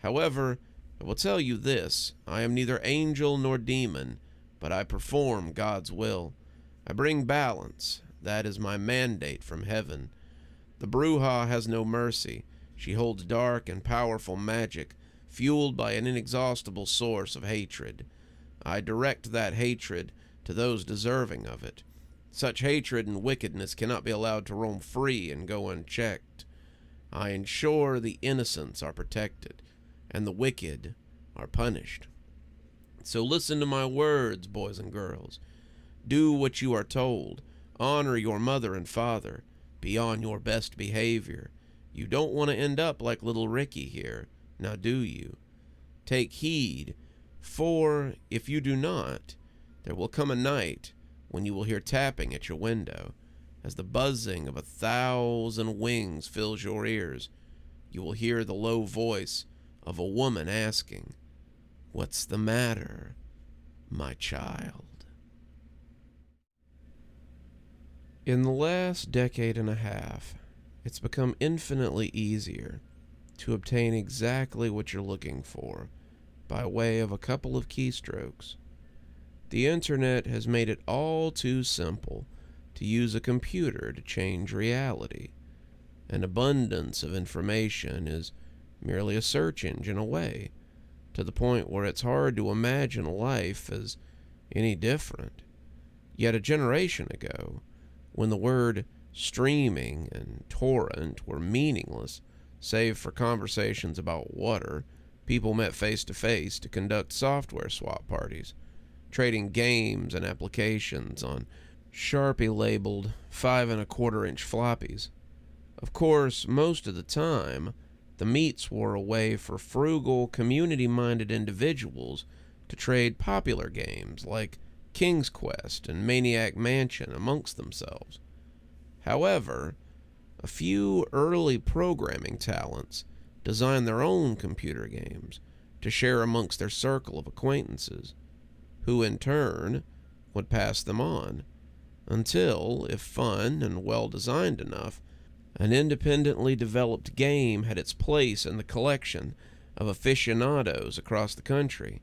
However, I will tell you this. I am neither angel nor demon, but I perform God's will. I bring balance. That is my mandate from heaven. The Bruja has no mercy. She holds dark and powerful magic, fueled by an inexhaustible source of hatred. I direct that hatred to those deserving of it. Such hatred and wickedness cannot be allowed to roam free and go unchecked. I ensure the innocents are protected, and the wicked are punished. So listen to my words, boys and girls. Do what you are told. Honor your mother and father. Be on your best behavior. You don't want to end up like little Ricky here, now do you? Take heed, for if you do not, there will come a night when you will hear tapping at your window. As the buzzing of 1,000 wings fills your ears, you will hear the low voice of a woman asking, "What's the matter, my child?" In the last decade and a half, it's become infinitely easier to obtain exactly what you're looking for by way of a couple of keystrokes. The internet has made it all too simple to use a computer to change reality. An abundance of information is merely a search engine away, to the point where it's hard to imagine life as any different. Yet a generation ago, when the word streaming and torrent were meaningless, save for conversations about water, people met face-to-face to conduct software swap parties, trading games and applications on Sharpie-labeled 5 1/4-inch floppies. Of course, most of the time, The meets were a way for frugal, community-minded individuals to trade popular games like King's Quest and Maniac Mansion amongst themselves. However, a few early programming talents designed their own computer games to share amongst their circle of acquaintances, who in turn would pass them on, until, if fun and well-designed enough, an independently developed game had its place in the collection of aficionados across the country.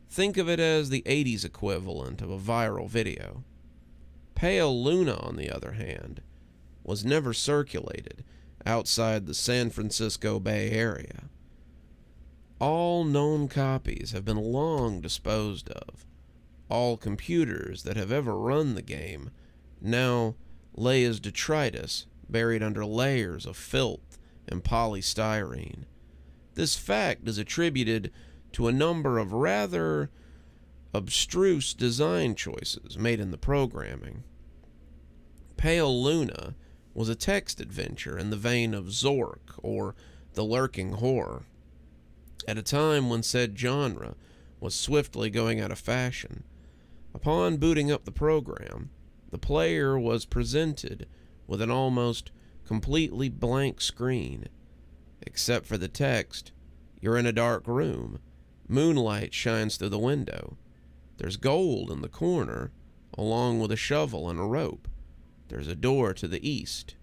Think of it as the 80s equivalent of a viral video. Pale Luna, on the other hand, was never circulated outside the San Francisco Bay Area. All known copies have been long disposed of. All computers that have ever run the game now lay as detritus, buried under layers of filth and polystyrene. This fact is attributed to a number of rather abstruse design choices made in the programming. Pale Luna was a text adventure in the vein of Zork or The Lurking Horror, at a time when said genre was swiftly going out of fashion. Upon booting up the program, the player was presented with an almost completely blank screen. Except for the text, you're in a dark room. Moonlight shines through the window. There's gold in the corner, along with a shovel and a rope. There's a door to the east.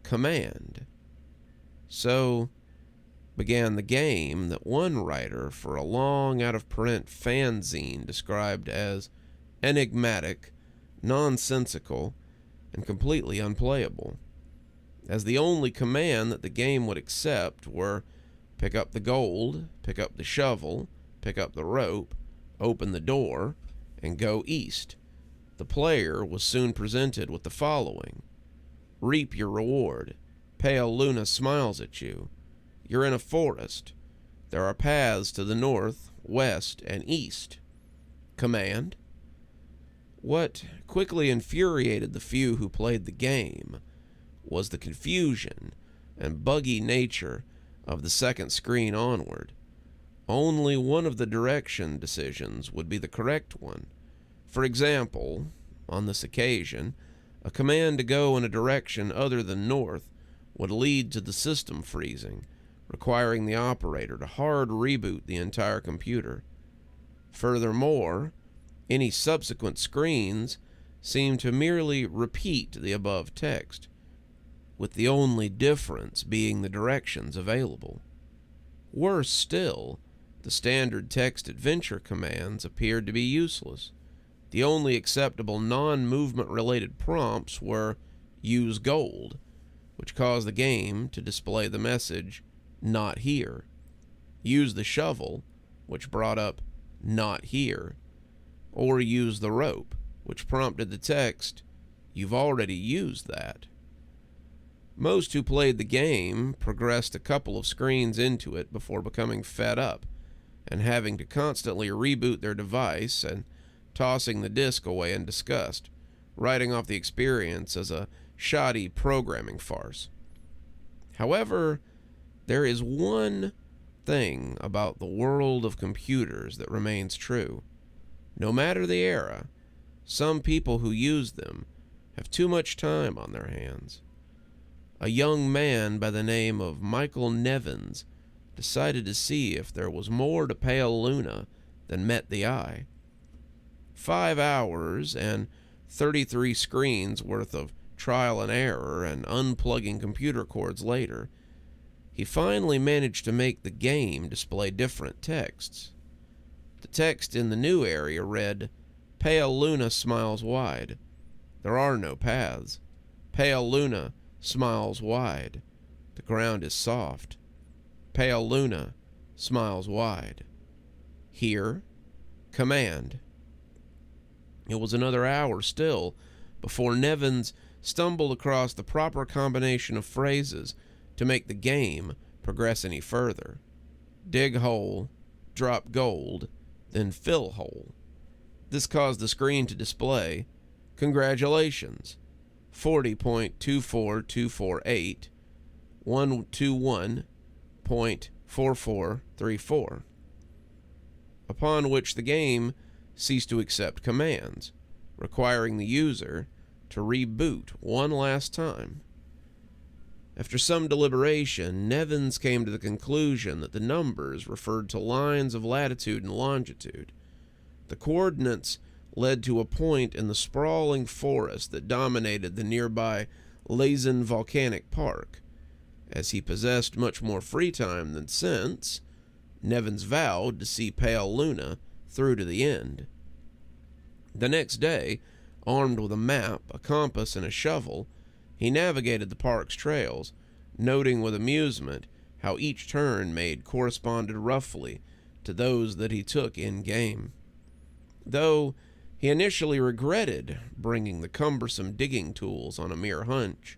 Command. So began the game that one writer for a long out-of-print fanzine described as enigmatic, nonsensical, and completely unplayable, as the only command that the game would accept were pick up the gold, pick up the shovel, pick up the rope, open the door, and go east. The player was soon presented with the following: reap your reward. Pale Luna smiles at you. You're in a forest. There are paths to the north, west, and east. Command. What quickly infuriated the few who played the game was the confusion and buggy nature of the second screen onward. Only one of the direction decisions would be the correct one. For example, on this occasion, a command to go in a direction other than north would lead to the system freezing, requiring the operator to hard reboot the entire computer. Furthermore, any subsequent screens seem to merely repeat the above text, with the only difference being the directions available. Worse still, the standard text adventure commands appeared to be useless. The only acceptable non-movement related prompts were use gold, which caused the game to display the message not here, use the shovel, which brought up not here, or use the rope, which prompted the text, you've already used that. Most who played the game progressed a couple of screens into it before becoming fed up and having to constantly reboot their device and tossing the disc away in disgust, writing off the experience as a shoddy programming farce. However, there is one thing about the world of computers that remains true. No matter the era, some people who use them have too much time on their hands. A young man by the name of Michael Nevins decided to see if there was more to Pale Luna than met the eye. 5 hours and 33 screens worth of trial and error and unplugging computer cords later, he finally managed to make the game display different texts. The text in the new area read, Pale Luna smiles wide. There are no paths. Pale Luna smiles wide. The ground is soft. Pale Luna smiles wide. Here, command. It was another hour still before Nevins stumbled across the proper combination of phrases to make the game progress any further. Dig hole, drop gold, then fill hole. This caused the screen to display, congratulations, 40.24248, 121 .4434, upon which the game ceased to accept commands, requiring the user to reboot one last time. After some deliberation, Nevins came to the conclusion that the numbers referred to lines of latitude and longitude. The coordinates led to a point in the sprawling forest that dominated the nearby Rawson Volcanic Park. As he possessed much more free time than sense, Nevins vowed to see Pale Luna through to the end. The next day, armed with a map, a compass, and a shovel, he navigated the park's trails, noting with amusement how each turn made corresponded roughly to those that he took in-game. Though he initially regretted bringing the cumbersome digging tools on a mere hunch,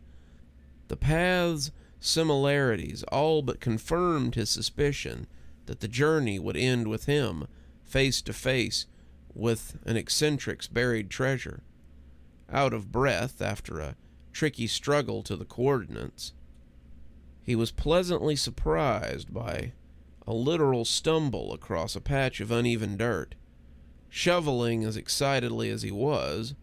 the paths' similarities all but confirmed his suspicion that the journey would end with him face to face with an eccentric's buried treasure. Out of breath after a tricky struggle to the coordinates, he was pleasantly surprised by a literal stumble across a patch of uneven dirt. Shoveling as excitedly as he was,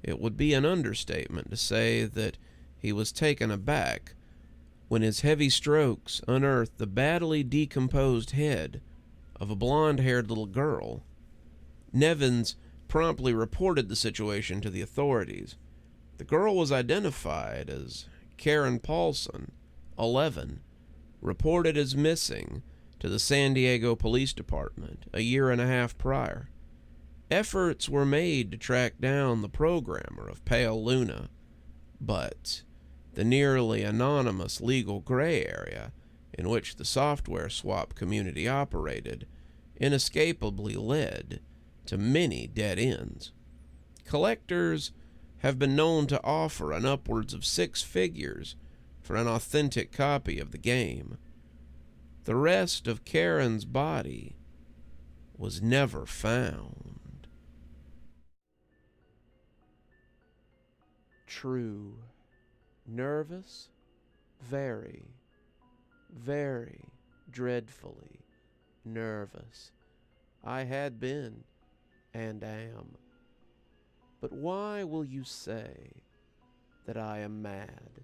it would be an understatement to say that he was taken aback when his heavy strokes unearthed the badly decomposed head of a blonde-haired little girl. Nevins promptly reported the situation to the authorities. The girl was identified as Karen Paulson, 11, reported as missing to the San Diego Police Department a year and a half prior. Efforts were made to track down the programmer of Pale Luna, but the nearly anonymous legal gray area in which the software swap community operated inescapably led to many dead ends. Collectors have been known to offer an upwards of 6 figures for an authentic copy of the game. The rest of Karen's body was never found. True. Nervous? Very, very dreadfully nervous. I had been, and am. But why will you say that I am mad?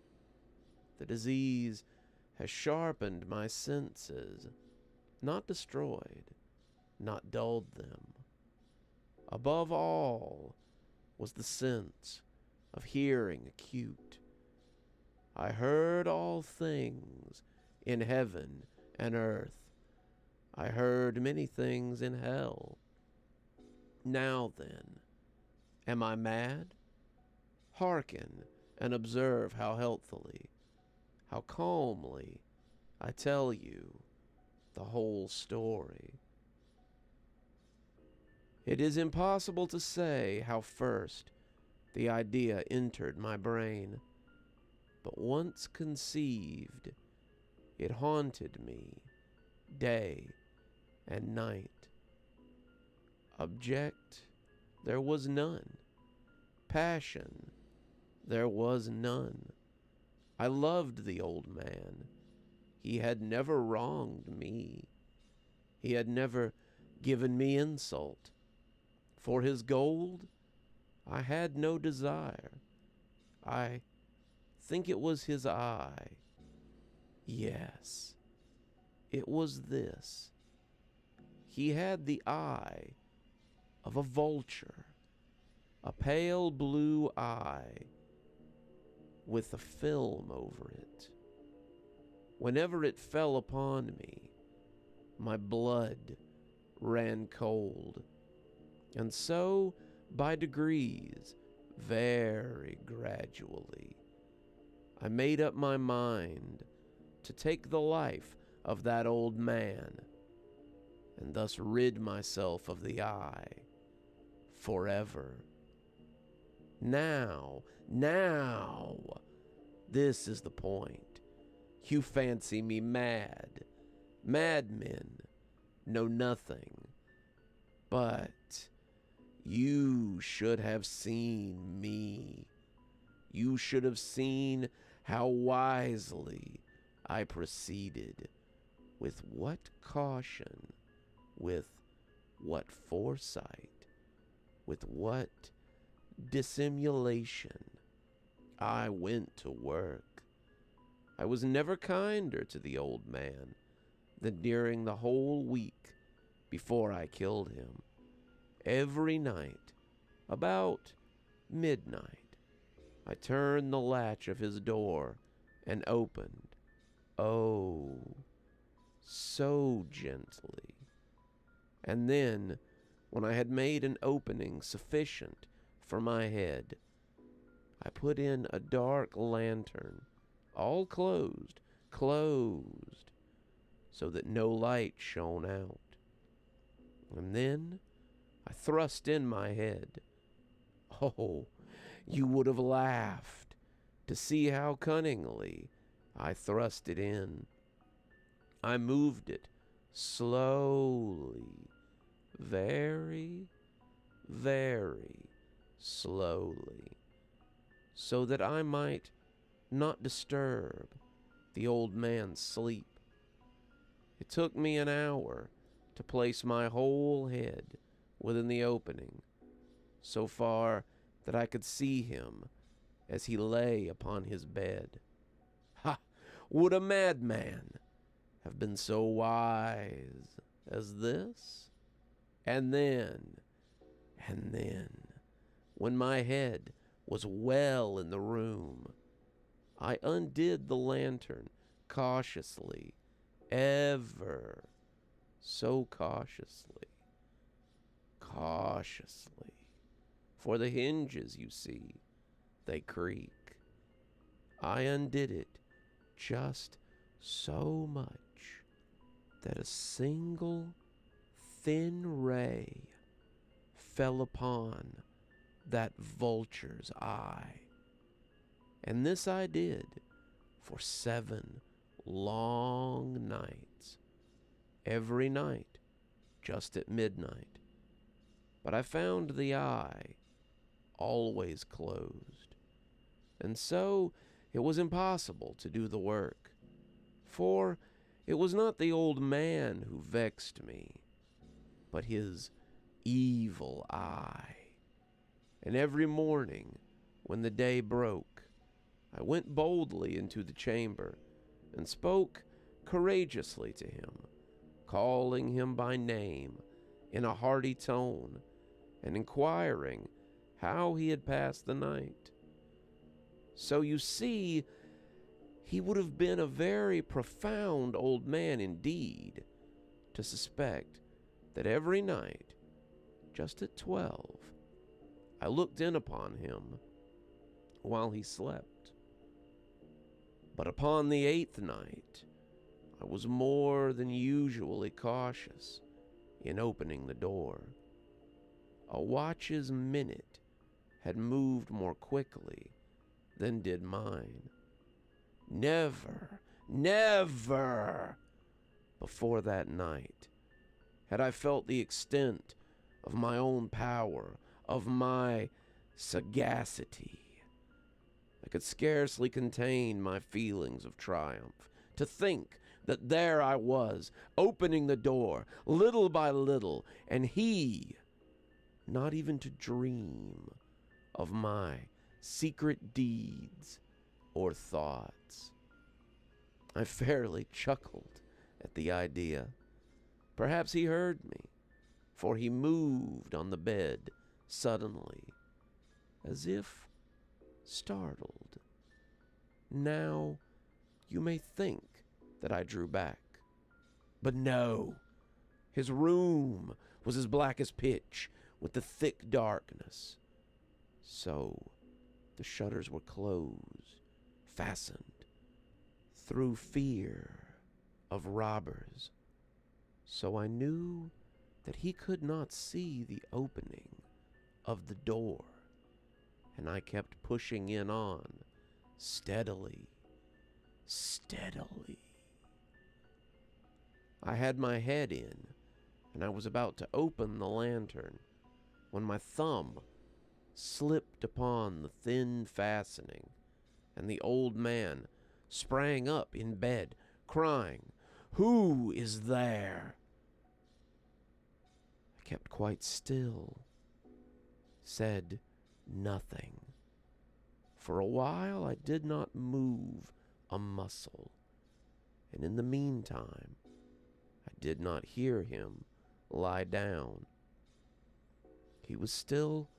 The disease has sharpened my senses, not destroyed, not dulled them. Above all was the sense of hearing acute. I heard all things in heaven and earth. I heard many things in hell. Now then, am I mad? Hearken and observe how healthily, how calmly I tell you the whole story. It is impossible to say how first the idea entered my brain, but once conceived, it haunted me day and night. Object, there was none. Passion, there was none. I loved the old man. He had never wronged me. He had never given me insult. For his gold, I had no desire. I think it was his eye. Yes, it was this. He had the eye of a vulture, a pale blue eye with a film over it. Whenever it fell upon me, my blood ran cold, and so, by degrees, very gradually, I made up my mind to take the life of that old man, and thus rid myself of the eye forever. Now, this is the point. You fancy me mad. Madmen know nothing. But you should have seen me. You should have seen how wisely I proceeded.
With what caution, with what foresight, with what dissimulation, I went to work. I was never kinder to the old man than during the whole week before I killed him. Every night, about midnight, I turned the latch of his door and opened, oh, so gently. And then, when I had made an opening sufficient for my head, I put in a dark lantern, all closed, so that no light shone out. And then I thrust in my head. Oh, you would have laughed to see how cunningly I thrust it in. I moved it slowly, very, very slowly, so that I might not disturb the old man's sleep. It took me an hour to place my whole head within the opening, so far that I could see him as he lay upon his bed. Ha! Would a madman have been so wise as this? And then, when my head was well in the room, I undid the lantern cautiously, ever so cautiously. For the hinges, you see, they creak. I undid it just so much that a single thin ray fell upon that vulture's eye. And this I did for 7 long nights, every night, just at midnight. But I found the eye always closed, and so it was impossible to do the work, for it was not the old man who vexed me, but his evil eye. And every morning, when the day broke, I went boldly into the chamber and spoke courageously to him, calling him by name in a hearty tone, and inquiring how he had passed the night. So you see, he would have been a very profound old man indeed to suspect that every night, just at 12, I looked in upon him while he slept. But upon the 8th night, I was more than usually cautious in opening the door. A watch's minute had moved more quickly than did mine. Never before that night had I felt the extent of my own power, of my sagacity. I could scarcely contain my feelings of triumph. To think that there I was, opening the door, little by little, and he, not even to dream of my secret deeds or thoughts. I fairly chuckled at the idea. Perhaps he heard me, for he moved on the bed suddenly, as if startled. Now, you may think that I drew back, but no. His room was as black as pitch with the thick darkness. So, the shutters were closed, fastened, through fear of robbers. So I knew that he could not see the opening of the door, and I kept pushing in on, steadily. I had my head in, and I was about to open the lantern, when my thumb slipped upon the thin fastening, and the old man sprang up in bed, crying, Who is there?" I kept quite still, said nothing. For a while I did not move a muscle, and in the meantime I did not hear him lie down. He was still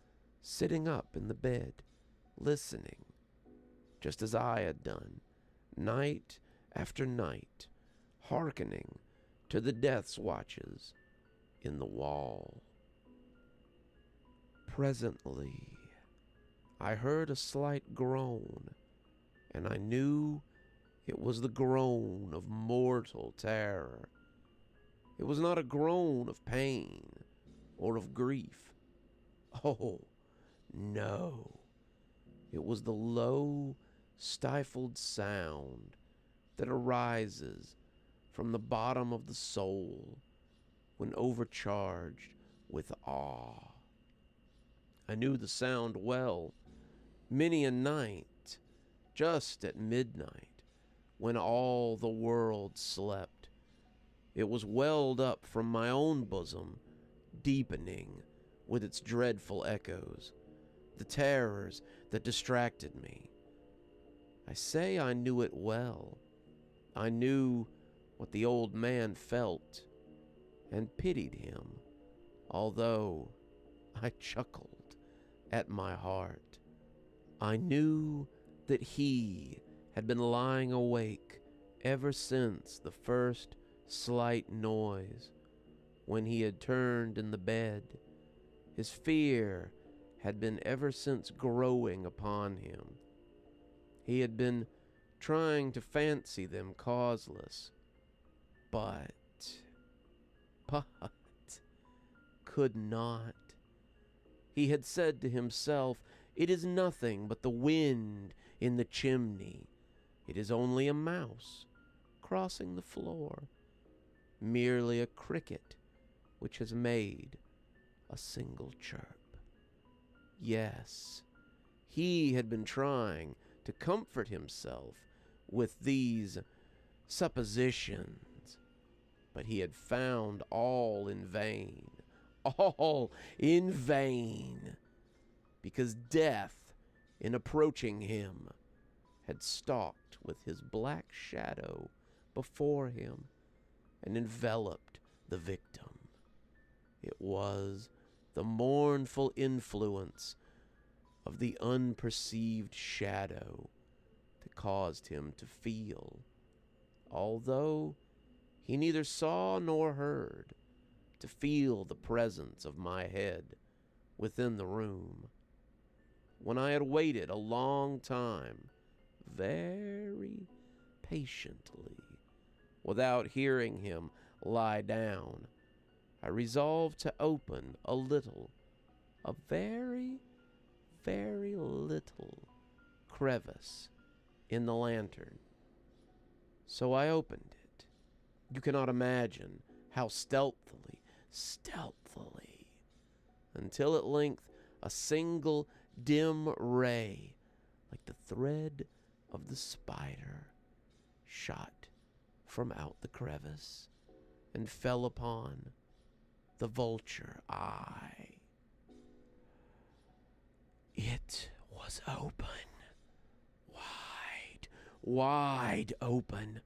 sitting up in the bed, listening, just as I had done, night after night, hearkening to the death's watches in the wall. Presently, I heard a slight groan, and I knew it was the groan of mortal terror. It was not a groan of pain or of grief. Oh, no. It was the low, stifled sound that arises from the bottom of the soul when overcharged with awe. I knew the sound well. Many a night, just at midnight, when all the world slept, it was welled up from my own bosom, deepening with its dreadful echoes, the terrors that distracted me. I say I knew it well. I knew what the old man felt, and pitied him, although I chuckled at my heart. I knew that he had been lying awake ever since the first slight noise, when he had turned in the bed. His fear had been ever since growing upon him. He had been trying to fancy them causeless, but could not. He had said to himself, "It is nothing but the wind in the chimney. It is only a mouse crossing the floor, merely a cricket which has made a single chirp." Yes, he had been trying to comfort himself with these suppositions, but he had found all in vain. All in vain, because death, in approaching him, had stalked with his black shadow before him and enveloped the victim. It was the mournful influence of the unperceived shadow that caused him to feel, although he neither saw nor heard, to feel the presence of my head within the room. When I had waited a long time, very patiently, without hearing him lie down, I resolved to open a little, a very, very little crevice in the lantern. So I opened it. You cannot imagine how stealthily, until at length a single dim ray, like the thread of the spider, shot from out the crevice and fell upon the vulture eye. It was open, wide open,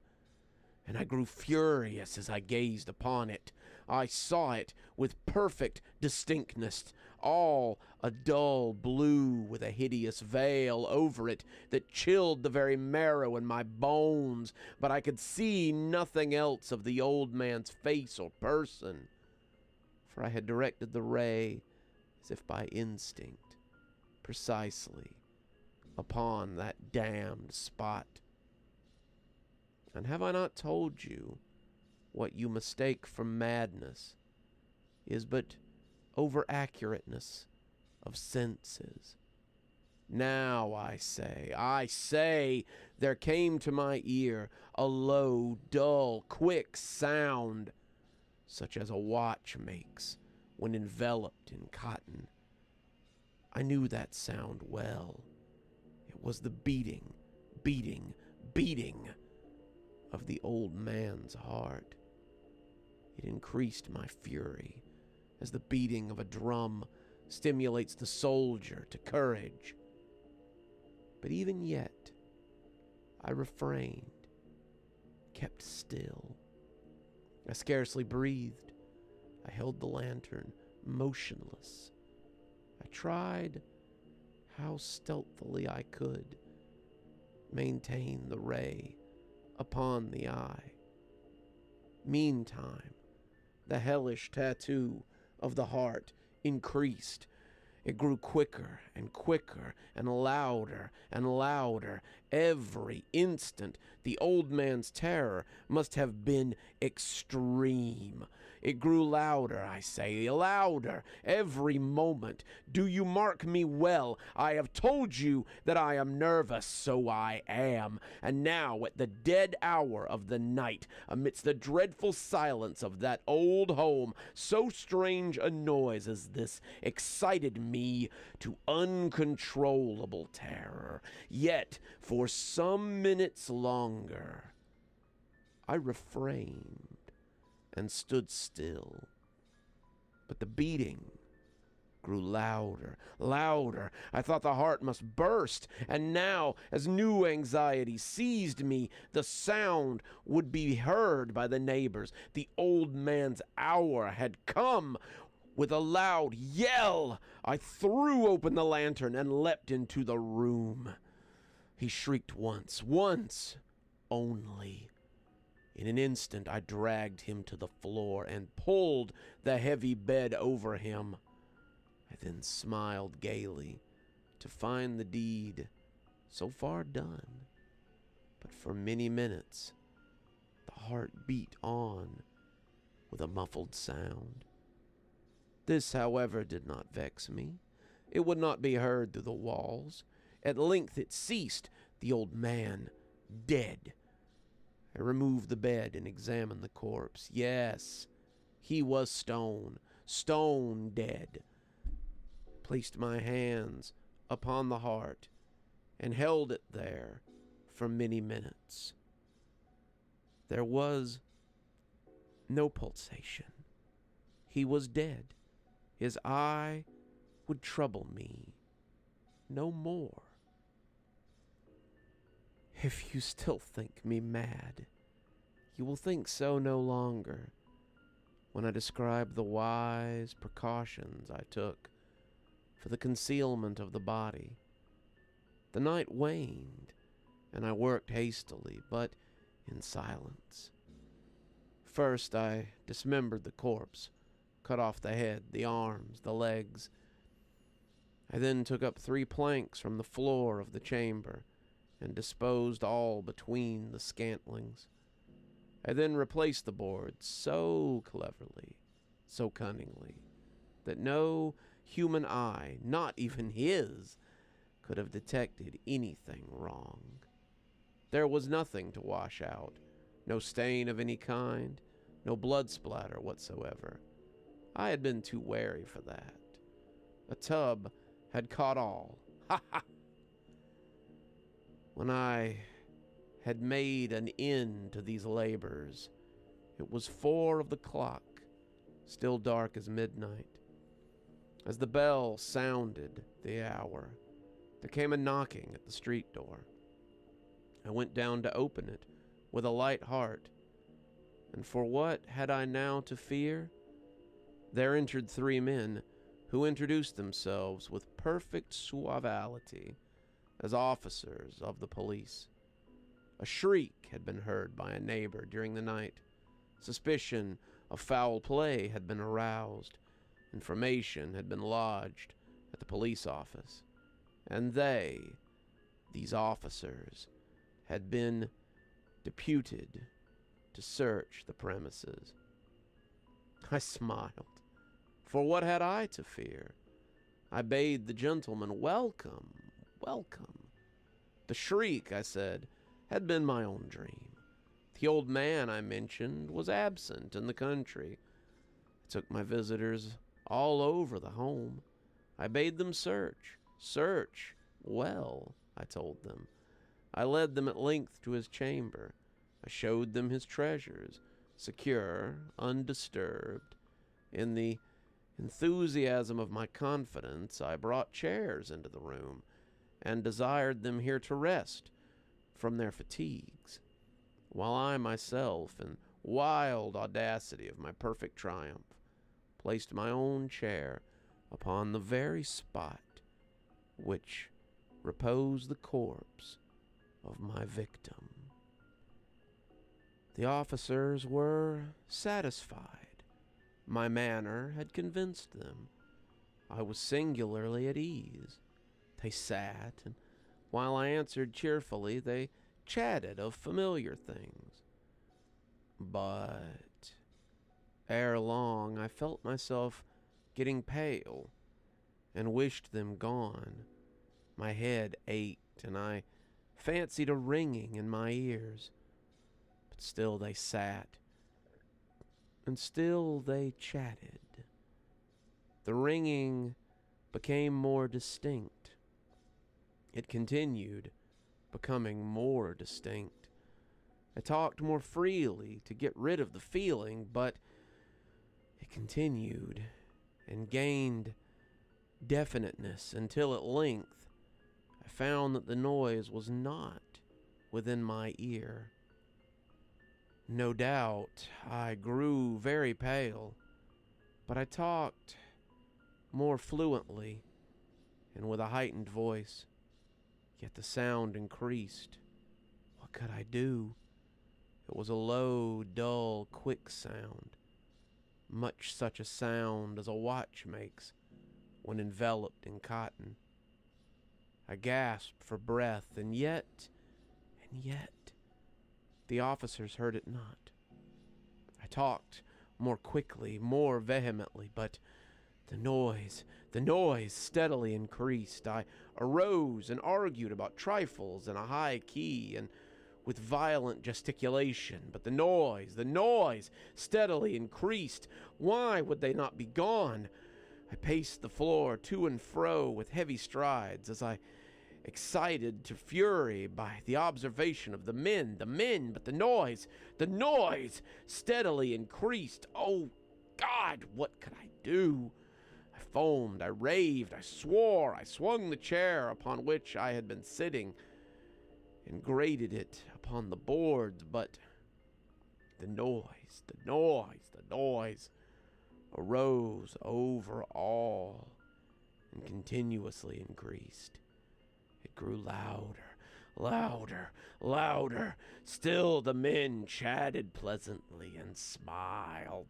and I grew furious as I gazed upon it. I saw it with perfect distinctness, all a dull blue with a hideous veil over it that chilled the very marrow in my bones, but I could see nothing else of the old man's face or person, for I had directed the ray, as if by instinct, precisely upon that damned spot. And have I not told you, what you mistake for madness is but over-accurateness of senses? Now I say, there came to my ear a low, dull, quick sound, such as a watch makes when enveloped in cotton. I knew that sound well. It was the beating of the old man's heart. It increased my fury, as the beating of a drum stimulates the soldier to courage. But even yet, I refrained, kept still. I scarcely breathed. I held the lantern motionless. I tried how stealthily I could maintain the ray upon the eye. Meantime, the hellish tattoo of the heart increased. It grew quicker and quicker and louder and louder. Every instant, the old man's terror must have been extreme. It grew louder, I say, louder, every moment. Do you mark me well? I have told you that I am nervous, so I am. And now, at the dead hour of the night, amidst the dreadful silence of that old home, so strange a noise as this excited me to uncontrollable terror. Yet, for some minutes longer, I refrained and stood still. But the beating grew louder, louder. I thought the heart must burst, and now, as new anxiety seized me, the sound would be heard by the neighbors. The old man's hour had come. With a loud yell, I threw open the lantern and leapt into the room. He shrieked once only. In an instant, I dragged him to the floor and pulled the heavy bed over him. I then smiled gaily to find the deed so far done. But for many minutes, the heart beat on with a muffled sound. This, however, did not vex me. It would not be heard through the walls. At length it ceased, the old man dead. I removed the bed and examined the corpse. Yes, he was stone dead. Placed my hands upon the heart and held it there for many minutes. There was no pulsation. He was dead. His eye would trouble me no more. If you still think me mad, you will think so no longer when I describe the wise precautions I took for the concealment of the body. The night waned, and I worked hastily, but in silence. First, I dismembered the corpse, cut off the head, the arms, the legs. I then took up 3 planks from the floor of the chamber and disposed all between the scantlings. I then replaced the boards so cleverly, so cunningly, that no human eye, not even his, could have detected anything wrong. There was nothing to wash out, no stain of any kind, no blood splatter whatsoever. I had been too wary for that. A tub had caught all. Ha ha! When I had made an end to these labors, it was 4 of the clock, still dark as midnight. As the bell sounded the hour, there came a knocking at the street door. I went down to open it with a light heart, and for what had I now to fear? There entered 3 men who introduced themselves with perfect suaveity as officers of the police. A shriek had been heard by a neighbor during the night. Suspicion of foul play had been aroused. Information had been lodged at the police office. And these officers, had been deputed to search the premises. I smiled, for what had I to fear? I bade the gentleman welcome. The shriek, I said, had been my own dream. The old man I mentioned was absent in the country. I took my visitors all over the home. I bade them search. Well, I told them. I led them at length to his chamber. I showed them his treasures, secure, undisturbed. In the enthusiasm of my confidence, I brought chairs into the room and desired them here to rest from their fatigues, while I myself, in wild audacity of my perfect triumph, placed my own chair upon the very spot which reposed the corpse of my victim. The officers were satisfied. My manner had convinced them. I was singularly at ease. They sat, and while I answered cheerfully, they chatted of familiar things. But ere long I felt myself getting pale and wished them gone. My head ached, and I fancied a ringing in my ears. But still they sat, and still they chatted. The ringing became more distinct. It continued, becoming more distinct. I talked more freely to get rid of the feeling, but it continued and gained definiteness until at length I found that the noise was not within my ear. No doubt I grew very pale, but I talked more fluently and with a heightened voice, yet the sound increased. What could I do? It was a low, dull, quick sound, much such a sound as a watch makes when enveloped in cotton. I gasped for breath, and yet, the officers heard it not. I talked more quickly, more vehemently, but the noise steadily increased. I arose and argued about trifles in a high key and with violent gesticulation, but the noise steadily increased. Why would they not be gone? I paced the floor to and fro with heavy strides as I excited to fury by the observation of the men, but the noise steadily increased. Oh, God, what could I do? I foamed, I raved, I swore, I swung the chair upon which I had been sitting and grated it upon the boards, but the noise arose over all and continuously increased. It grew louder. Still the men chatted pleasantly and smiled.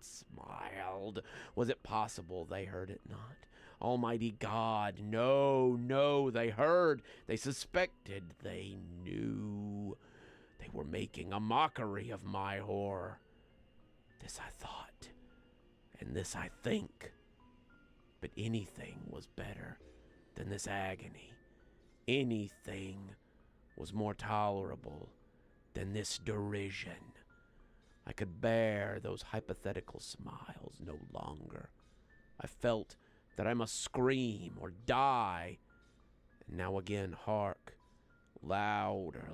Was it possible they heard it not? Almighty God, no, they heard, they suspected, they knew. They were making a mockery of my horror. This I thought, and this I think. But anything was better than this agony. Anything was more tolerable than this derision. I could bear those hypothetical smiles no longer. I felt that I must scream or die. And now again, hark. Louder.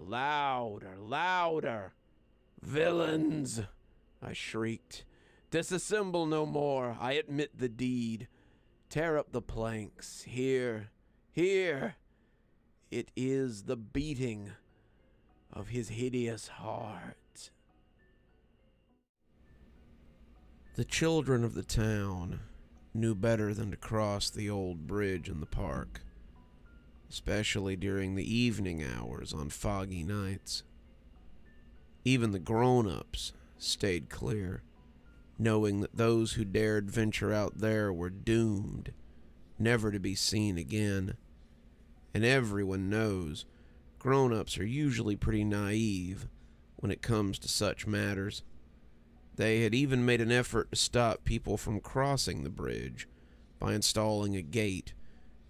Villains, I shrieked. Disassemble no more. I admit the deed. Tear up the planks. Here. It is the beating of his hideous heart. The children of the town knew better than to cross the old bridge in the park, especially during the evening hours on foggy nights. Even the grown-ups stayed clear, knowing that those who dared venture out there were doomed, never to be seen again. And everyone knows grown-ups are usually pretty naive when it comes to such matters. They had even made an effort to stop people from crossing the bridge by installing a gate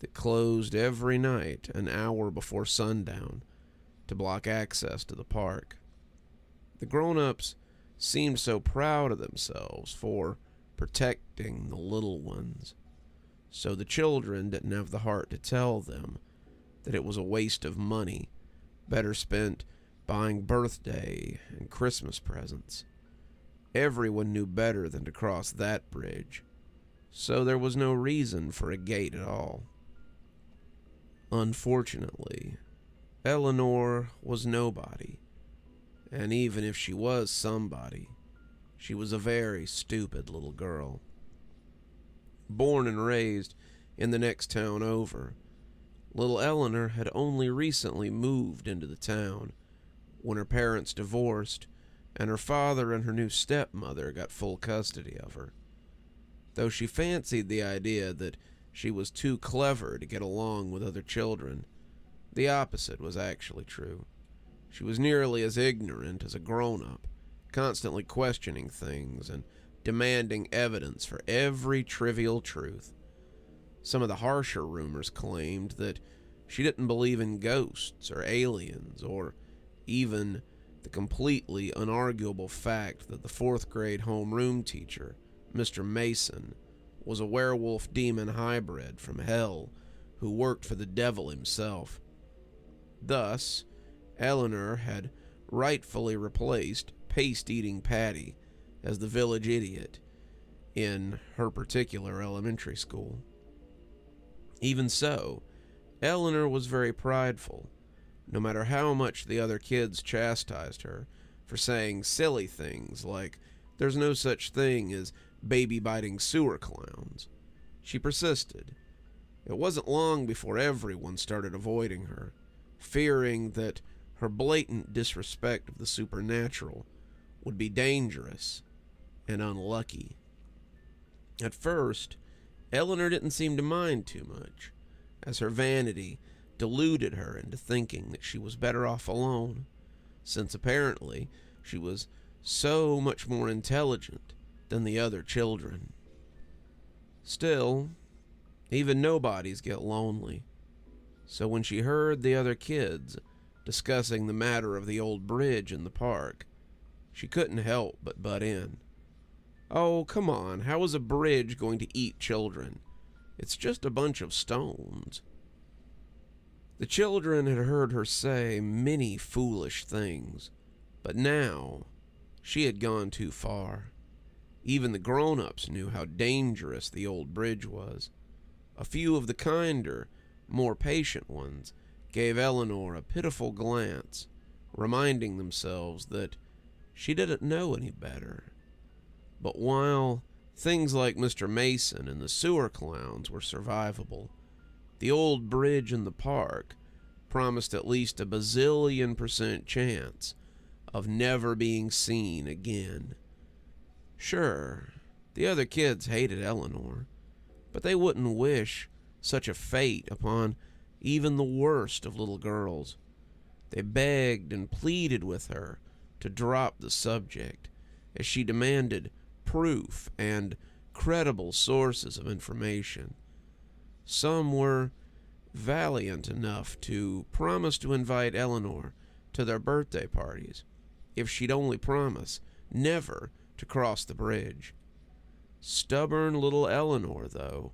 that closed every night an hour before sundown to block access to the park. The grown-ups seemed so proud of themselves for protecting the little ones, so the children didn't have the heart to tell them that it was a waste of money, better spent
buying birthday and Christmas presents. Everyone knew better than to cross that bridge, so there was no reason for a gate at all. Unfortunately, Eleanor was nobody, and even if she was somebody, she was a very stupid little girl. Born and raised in the next town over, little Eleanor had only recently moved into the town when her parents divorced and her father and her new stepmother got full custody of her. Though she fancied the idea that she was too clever to get along with other children, the opposite was actually true. She was nearly as ignorant as a grown-up, constantly questioning things and demanding evidence for every trivial truth. Some of the harsher rumors claimed that she didn't believe in ghosts or aliens, or even the completely unarguable fact that the 4th grade homeroom teacher, Mr. Mason, was a werewolf demon hybrid from hell who worked for the devil himself. Thus, Eleanor had rightfully replaced paste-eating Patty as the village idiot in her particular elementary school. Even so, Eleanor was very prideful, no matter how much the other kids chastised her for saying silly things like, "There's no such thing as baby-biting sewer clowns." She persisted. It wasn't long before everyone started avoiding her, fearing that her blatant disrespect of the supernatural would be dangerous and unlucky. At first, Eleanor didn't seem to mind too much, as her vanity deluded her into thinking that she was better off alone, since apparently she was so much more intelligent than the other children. Still, even nobodies get lonely, so when she heard the other kids discussing the matter of the old bridge in the park, she couldn't help but butt in. "Oh, come on, how is a bridge going to eat children? It's just a bunch of stones." The children had heard her say many foolish things, but now she had gone too far. Even the grown-ups knew how dangerous the old bridge was. A few of the kinder, more patient ones gave Eleanor a pitiful glance, reminding themselves that she didn't know any better. But while things like Mr. Mason and the sewer clowns were survivable, the old bridge in the park promised at least a bazillion% chance of never being seen again. Sure, the other kids hated Eleanor, but they wouldn't wish such a fate upon even the worst of little girls. They begged and pleaded with her to drop the subject, as she demanded proof and credible sources of information. Some were valiant enough to promise to invite Eleanor to their birthday parties if she'd only promise never to cross the bridge. Stubborn little Eleanor, though,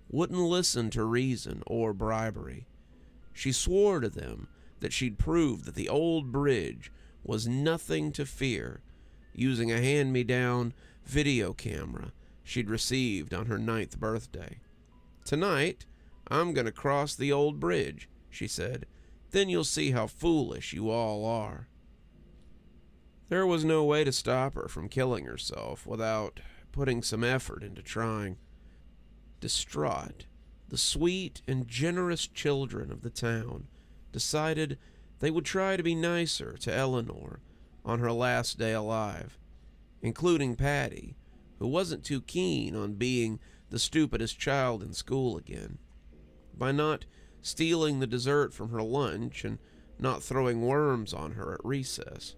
wouldn't listen to reason or bribery. She swore to them that she'd prove that the old bridge was nothing to fear, using a hand-me-down video camera she'd received on her 9th birthday. "Tonight, I'm going to cross the old bridge," she said. "Then you'll see how foolish you all are." There was no way to stop her from killing herself without putting some effort into trying. Distraught, the sweet and generous children of the town decided they would try to be nicer to Eleanor on her last day alive, including Patty, who wasn't too keen on being the stupidest child in school again. By not stealing the dessert from her lunch and not throwing worms on her at recess,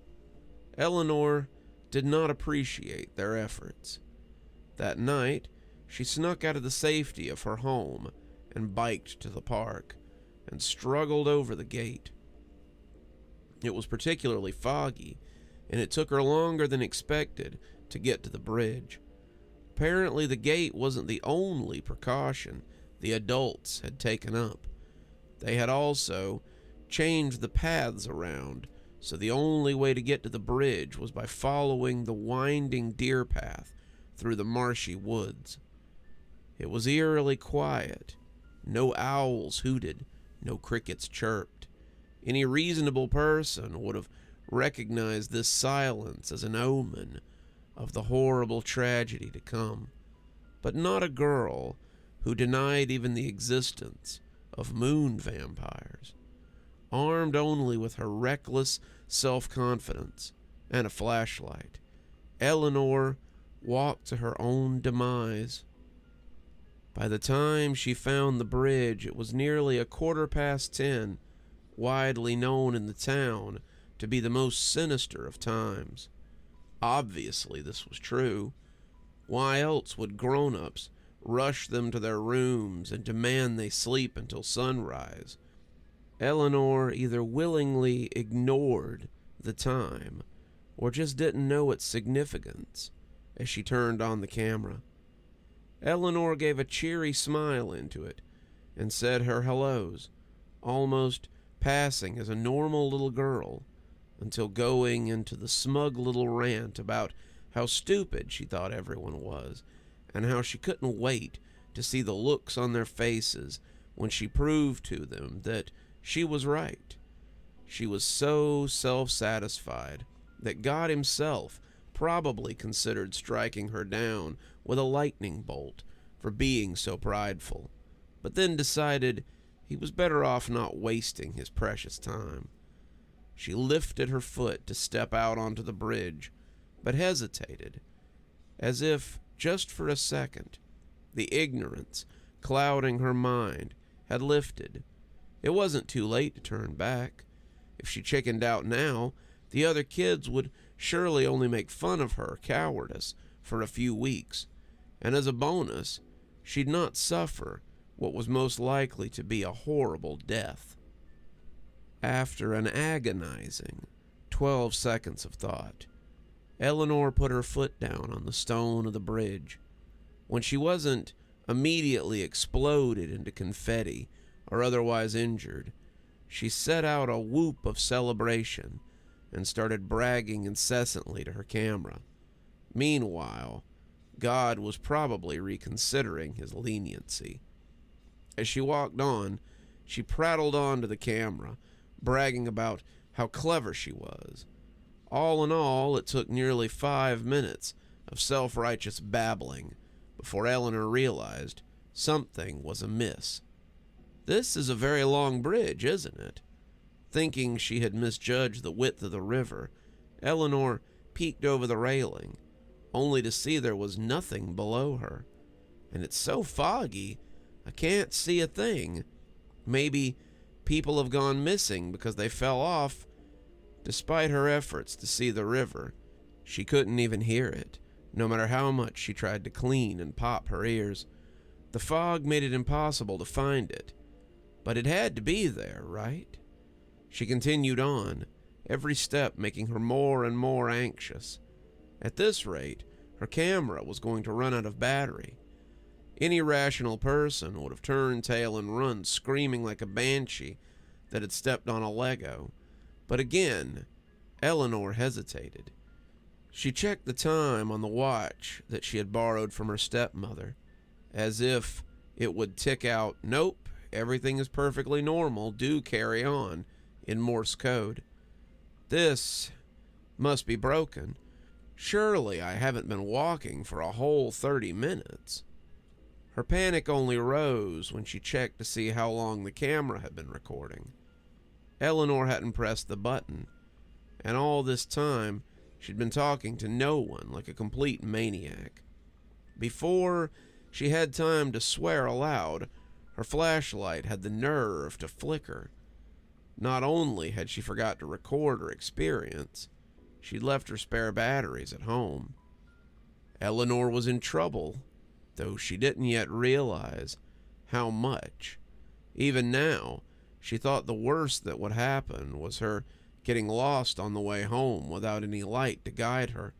Eleanor did not appreciate their efforts. That night, she snuck out of the safety of her home and biked to the park and struggled over the gate. It was particularly foggy, and it took her longer than expected to get to the bridge. Apparently, the gate wasn't the only precaution the adults had taken up. They had also changed the paths around so the only way to get to the bridge was by following the winding deer path through the marshy woods. It was eerily quiet. No owls hooted, no crickets chirped. Any reasonable person would have recognized this silence as an omen of the horrible tragedy to come, but not a girl who denied even the existence of moon vampires. Armed only with her reckless self-confidence and a flashlight, Eleanor walked to her own demise. By the time she found the bridge, it was nearly 10:15, widely known in the town to be the most sinister of times. Obviously, this was true. Why else would grown-ups rush them to their rooms and demand they sleep until sunrise? Eleanor either willingly ignored the time or just didn't know its significance as she turned on the camera. Eleanor gave a cheery smile into it and said her hellos, almost passing as a normal little girl, until going into the smug little rant about how stupid she thought everyone was, and how she couldn't wait to see the looks on their faces when she proved to them that she was right. She was so self-satisfied that God himself probably considered striking her down with a lightning bolt for being so prideful, but then decided he was better off not wasting his precious time. She lifted her foot to step out onto the bridge, but hesitated, as if, just for a second, the ignorance clouding her mind had lifted. It wasn't too late to turn back. If she chickened out now, the other kids would surely only make fun of her cowardice for a few weeks, and as a bonus, she'd not suffer what was most likely to be a horrible death. After an agonizing 12 seconds of thought, Eleanor put her foot down on the stone of the bridge. When she wasn't immediately exploded into confetti or otherwise injured, she set out a whoop of celebration and started bragging incessantly to her camera. Meanwhile, God was probably reconsidering his leniency. As she walked on, she prattled on to the camera, bragging about how clever she was. All in all, it took nearly 5 minutes of self-righteous babbling before Eleanor realized something was amiss. This is a very long bridge, isn't it? Thinking she had misjudged the width of the river, Eleanor peeked over the railing, only to see there was nothing below her. And it's so foggy, I can't see a thing. Maybe people have gone missing because they fell off. Despite her efforts to see the river, she couldn't even hear it, no matter how much she tried to clean and pop her ears. The fog made it impossible to find it, but it had to be there, right? She continued on, every step making her more and more anxious. At this rate, her camera was going to run out of battery. Any rational person would have turned tail and run, screaming like a banshee that had stepped on a Lego. But again, Eleanor hesitated. She checked the time on the watch that she had borrowed from her stepmother, as if it would tick out, "Nope, everything is perfectly normal, do carry on," in Morse code. This must be broken. Surely I haven't been walking for a whole 30 minutes. Her panic only rose when she checked to see how long the camera had been recording. Eleanor hadn't pressed the button, and all this time she'd been talking to no one like a complete maniac. Before she had time to swear aloud, her flashlight had the nerve to flicker. Not only had she forgot to record her experience, she'd left her spare batteries at home. Eleanor was in trouble, though she didn't yet realize how much. Even now, she thought the worst that would happen was her getting lost on the way home without any light to guide her.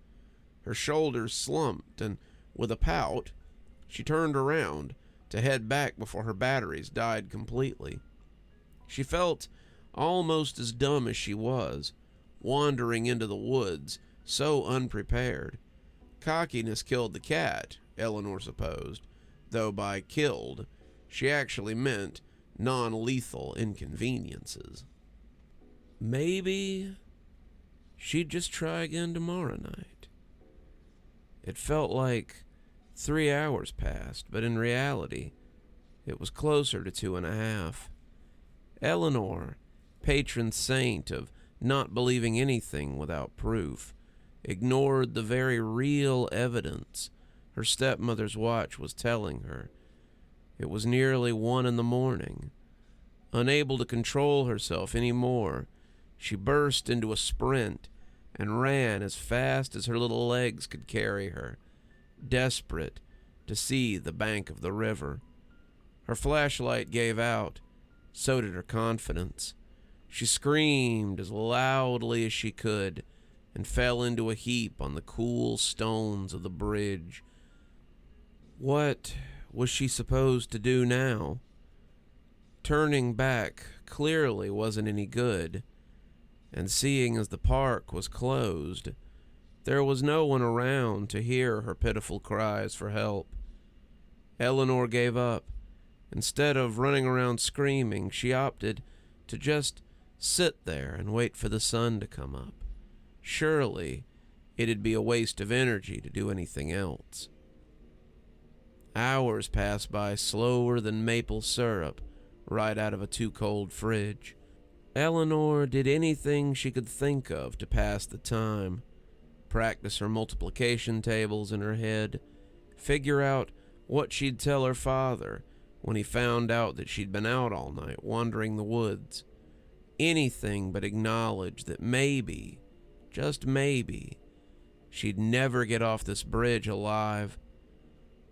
Her shoulders slumped, and with a pout, she turned around to head back before her batteries died completely. She felt almost as dumb as she was, wandering into the woods so unprepared. Cockiness killed the cat, Eleanor supposed, though by killed, she actually meant non-lethal inconveniences. Maybe she'd just try again tomorrow night. It felt like 3 hours passed, but in reality, it was closer to 2.5. Eleanor, patron saint of not believing anything without proof, ignored the very real evidence her stepmother's watch was telling her. It was nearly 1 a.m. Unable to control herself any more, she burst into a sprint and ran as fast as her little legs could carry her, desperate to see the bank of the river. Her flashlight gave out, so did her confidence. She screamed as loudly as she could and fell into a heap on the cool stones of the bridge. What was she supposed to do now? Turning back clearly wasn't any good, and seeing as the park was closed, there was no one around to hear her pitiful cries for help. Eleanor gave up. Instead of running around screaming, she opted to just sit there and wait for the sun to come up. Surely it'd be a waste of energy to do anything else. Hours passed by slower than maple syrup right out of a too-cold fridge. Eleanor did anything she could think of to pass the time. Practice her multiplication tables in her head. Figure out what she'd tell her father when he found out that she'd been out all night wandering the woods. Anything but acknowledge that maybe, just maybe, she'd never get off this bridge alive.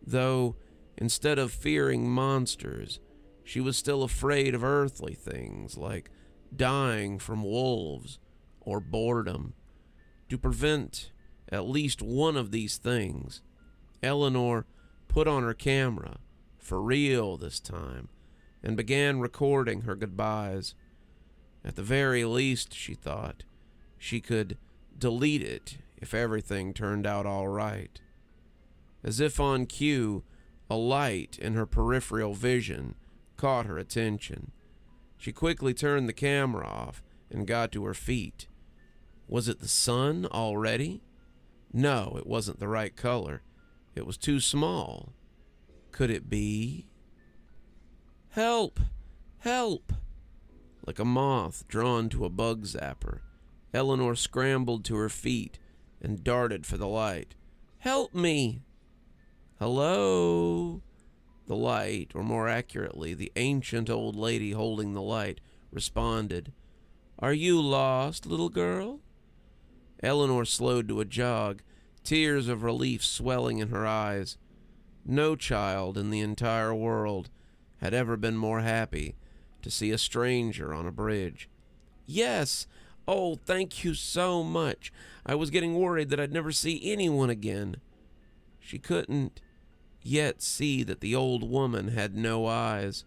Though, instead of fearing monsters, she was still afraid of earthly things like dying from wolves or boredom. To prevent at least one of these things, Eleanor put on her camera, for real this time, and began recording her goodbyes. At the very least, she thought, she could delete it if everything turned out all right. As if on cue, a light in her peripheral vision caught her attention. She quickly turned the camera off and got to her feet. Was it the sun already? No, it wasn't the right color. It was too small. Could it be? Help! Help! Like a moth drawn to a bug zapper, Eleanor scrambled to her feet and darted for the light. Help me! Hello? The light, or more accurately, the ancient old lady holding the light, responded. Are you lost, little girl? Eleanor slowed to a jog, tears of relief swelling in her eyes. No child in the entire world had ever been more happy to see a stranger on a bridge. Yes! Oh, thank you so much. I was getting worried that I'd never see anyone again. She couldn't yet see that the old woman had no eyes,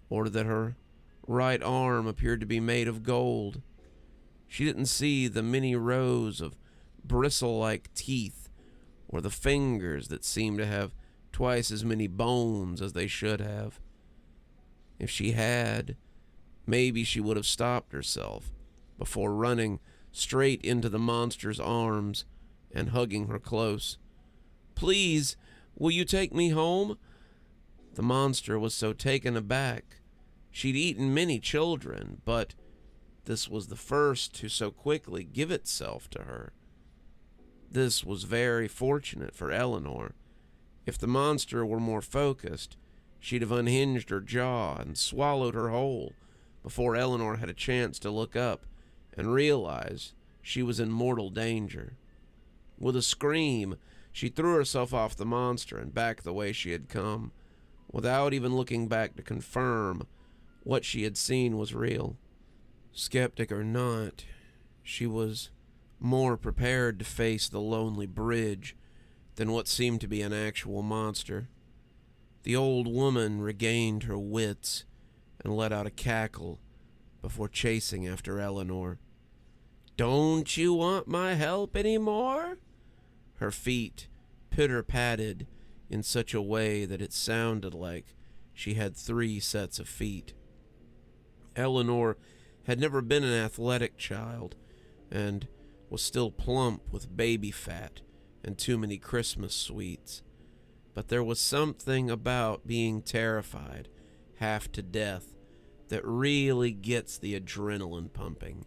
or that her right arm appeared to be made of gold. She didn't see the many rows of bristle-like teeth, or the fingers that seemed to have twice as many bones as they should have. If she had, maybe she would have stopped herself before running straight into the monster's arms and hugging her close. Please, will you take me home? The monster was so taken aback. She'd eaten many children, but this was the first to so quickly give itself to her. This was very fortunate for Eleanor. If the monster were more focused, she'd have unhinged her jaw and swallowed her whole before Eleanor had a chance to look up and realize she was in mortal danger. With a scream, she threw herself off the monster and back the way she had come, without even looking back to confirm what she had seen was real. Skeptic or not, she was more prepared to face the lonely bridge than what seemed to be an actual monster. The old woman regained her wits and let out a cackle before chasing after Eleanor. Don't you want my help anymore? Her feet pitter-patted in such a way that it sounded like she had 3 sets of feet. Eleanor had never been an athletic child and was still plump with baby fat and too many Christmas sweets. But there was something about being terrified half to death that really gets the adrenaline pumping.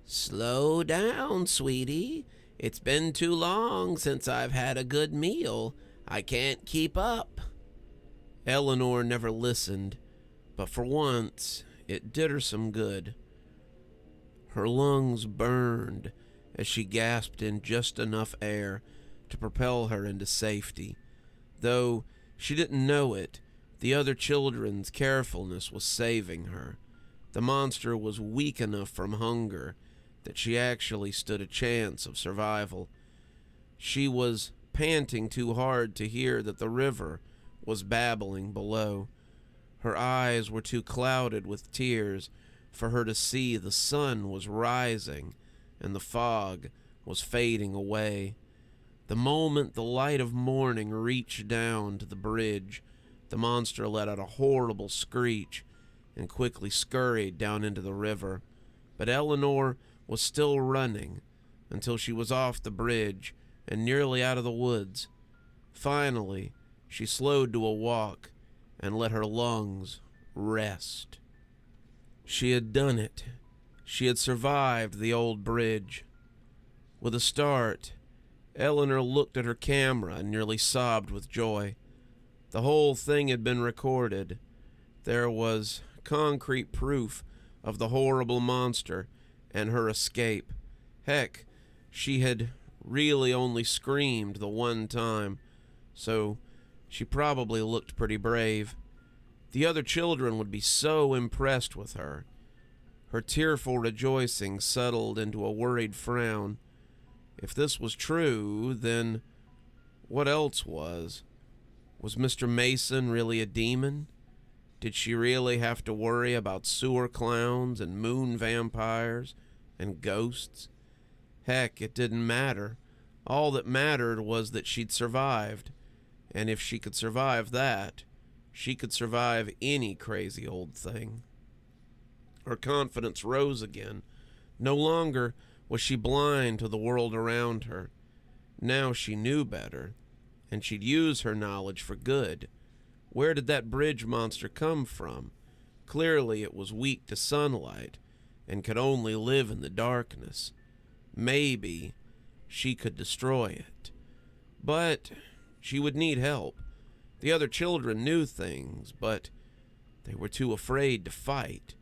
Slow down, sweetie. It's been too long since I've had a good meal. I can't keep up. Eleanor never listened, but for once it did her some good. Her lungs burned as she gasped in just enough air to propel her into safety. Though she didn't know it, the other children's carefulness was saving her. The monster was weak enough from hunger that she actually stood a chance of survival. She was panting too hard to hear that the river was babbling below. Her eyes were too clouded with tears for her to see the sun was rising and the fog was fading away. The moment the light of morning reached down to the bridge, the monster let out a horrible screech and quickly scurried down into the river. But Eleanor was still running until she was off the bridge and nearly out of the woods. Finally, she slowed to a walk and let her lungs rest. She had done it. She had survived the old bridge. With a start, Eleanor looked at her camera and nearly sobbed with joy. The whole thing had been recorded. There was concrete proof of the horrible monster and her escape. Heck, she had really only screamed the one time, so she probably looked pretty brave. The other children would be so impressed with her. Her tearful rejoicing settled into a worried frown. If this was true, then what else was? Was Mr. Mason really a demon? Did she really have to worry about sewer clowns and moon vampires and ghosts? Heck, it didn't matter. All that mattered was that she'd survived. And if she could survive that, she could survive any crazy old thing. Her confidence rose again. No longer was she blind to the world around her. Now she knew better, and she'd use her knowledge for good. Where did that bridge monster come from? Clearly it was weak to sunlight and could only live in the darkness. Maybe she could destroy it. But she would need help. The other children knew things, but they were too afraid to fight.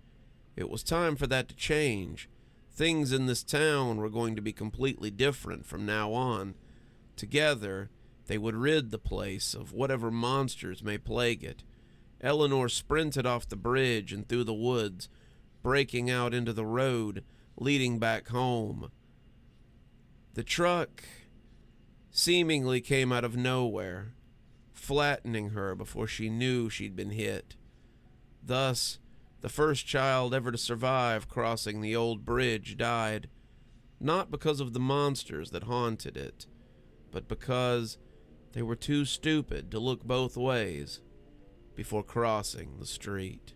It was time for that to change. Things in this town were going to be completely different from now on. Together, they would rid the place of whatever monsters may plague it. Eleanor sprinted off the bridge and through the woods, breaking out into the road leading back home. The truck seemingly came out of nowhere, flattening her before she knew she'd been hit. Thus, the first child ever to survive crossing the old bridge died, not because of the monsters that haunted it, but because they were too stupid to look both ways before crossing the street.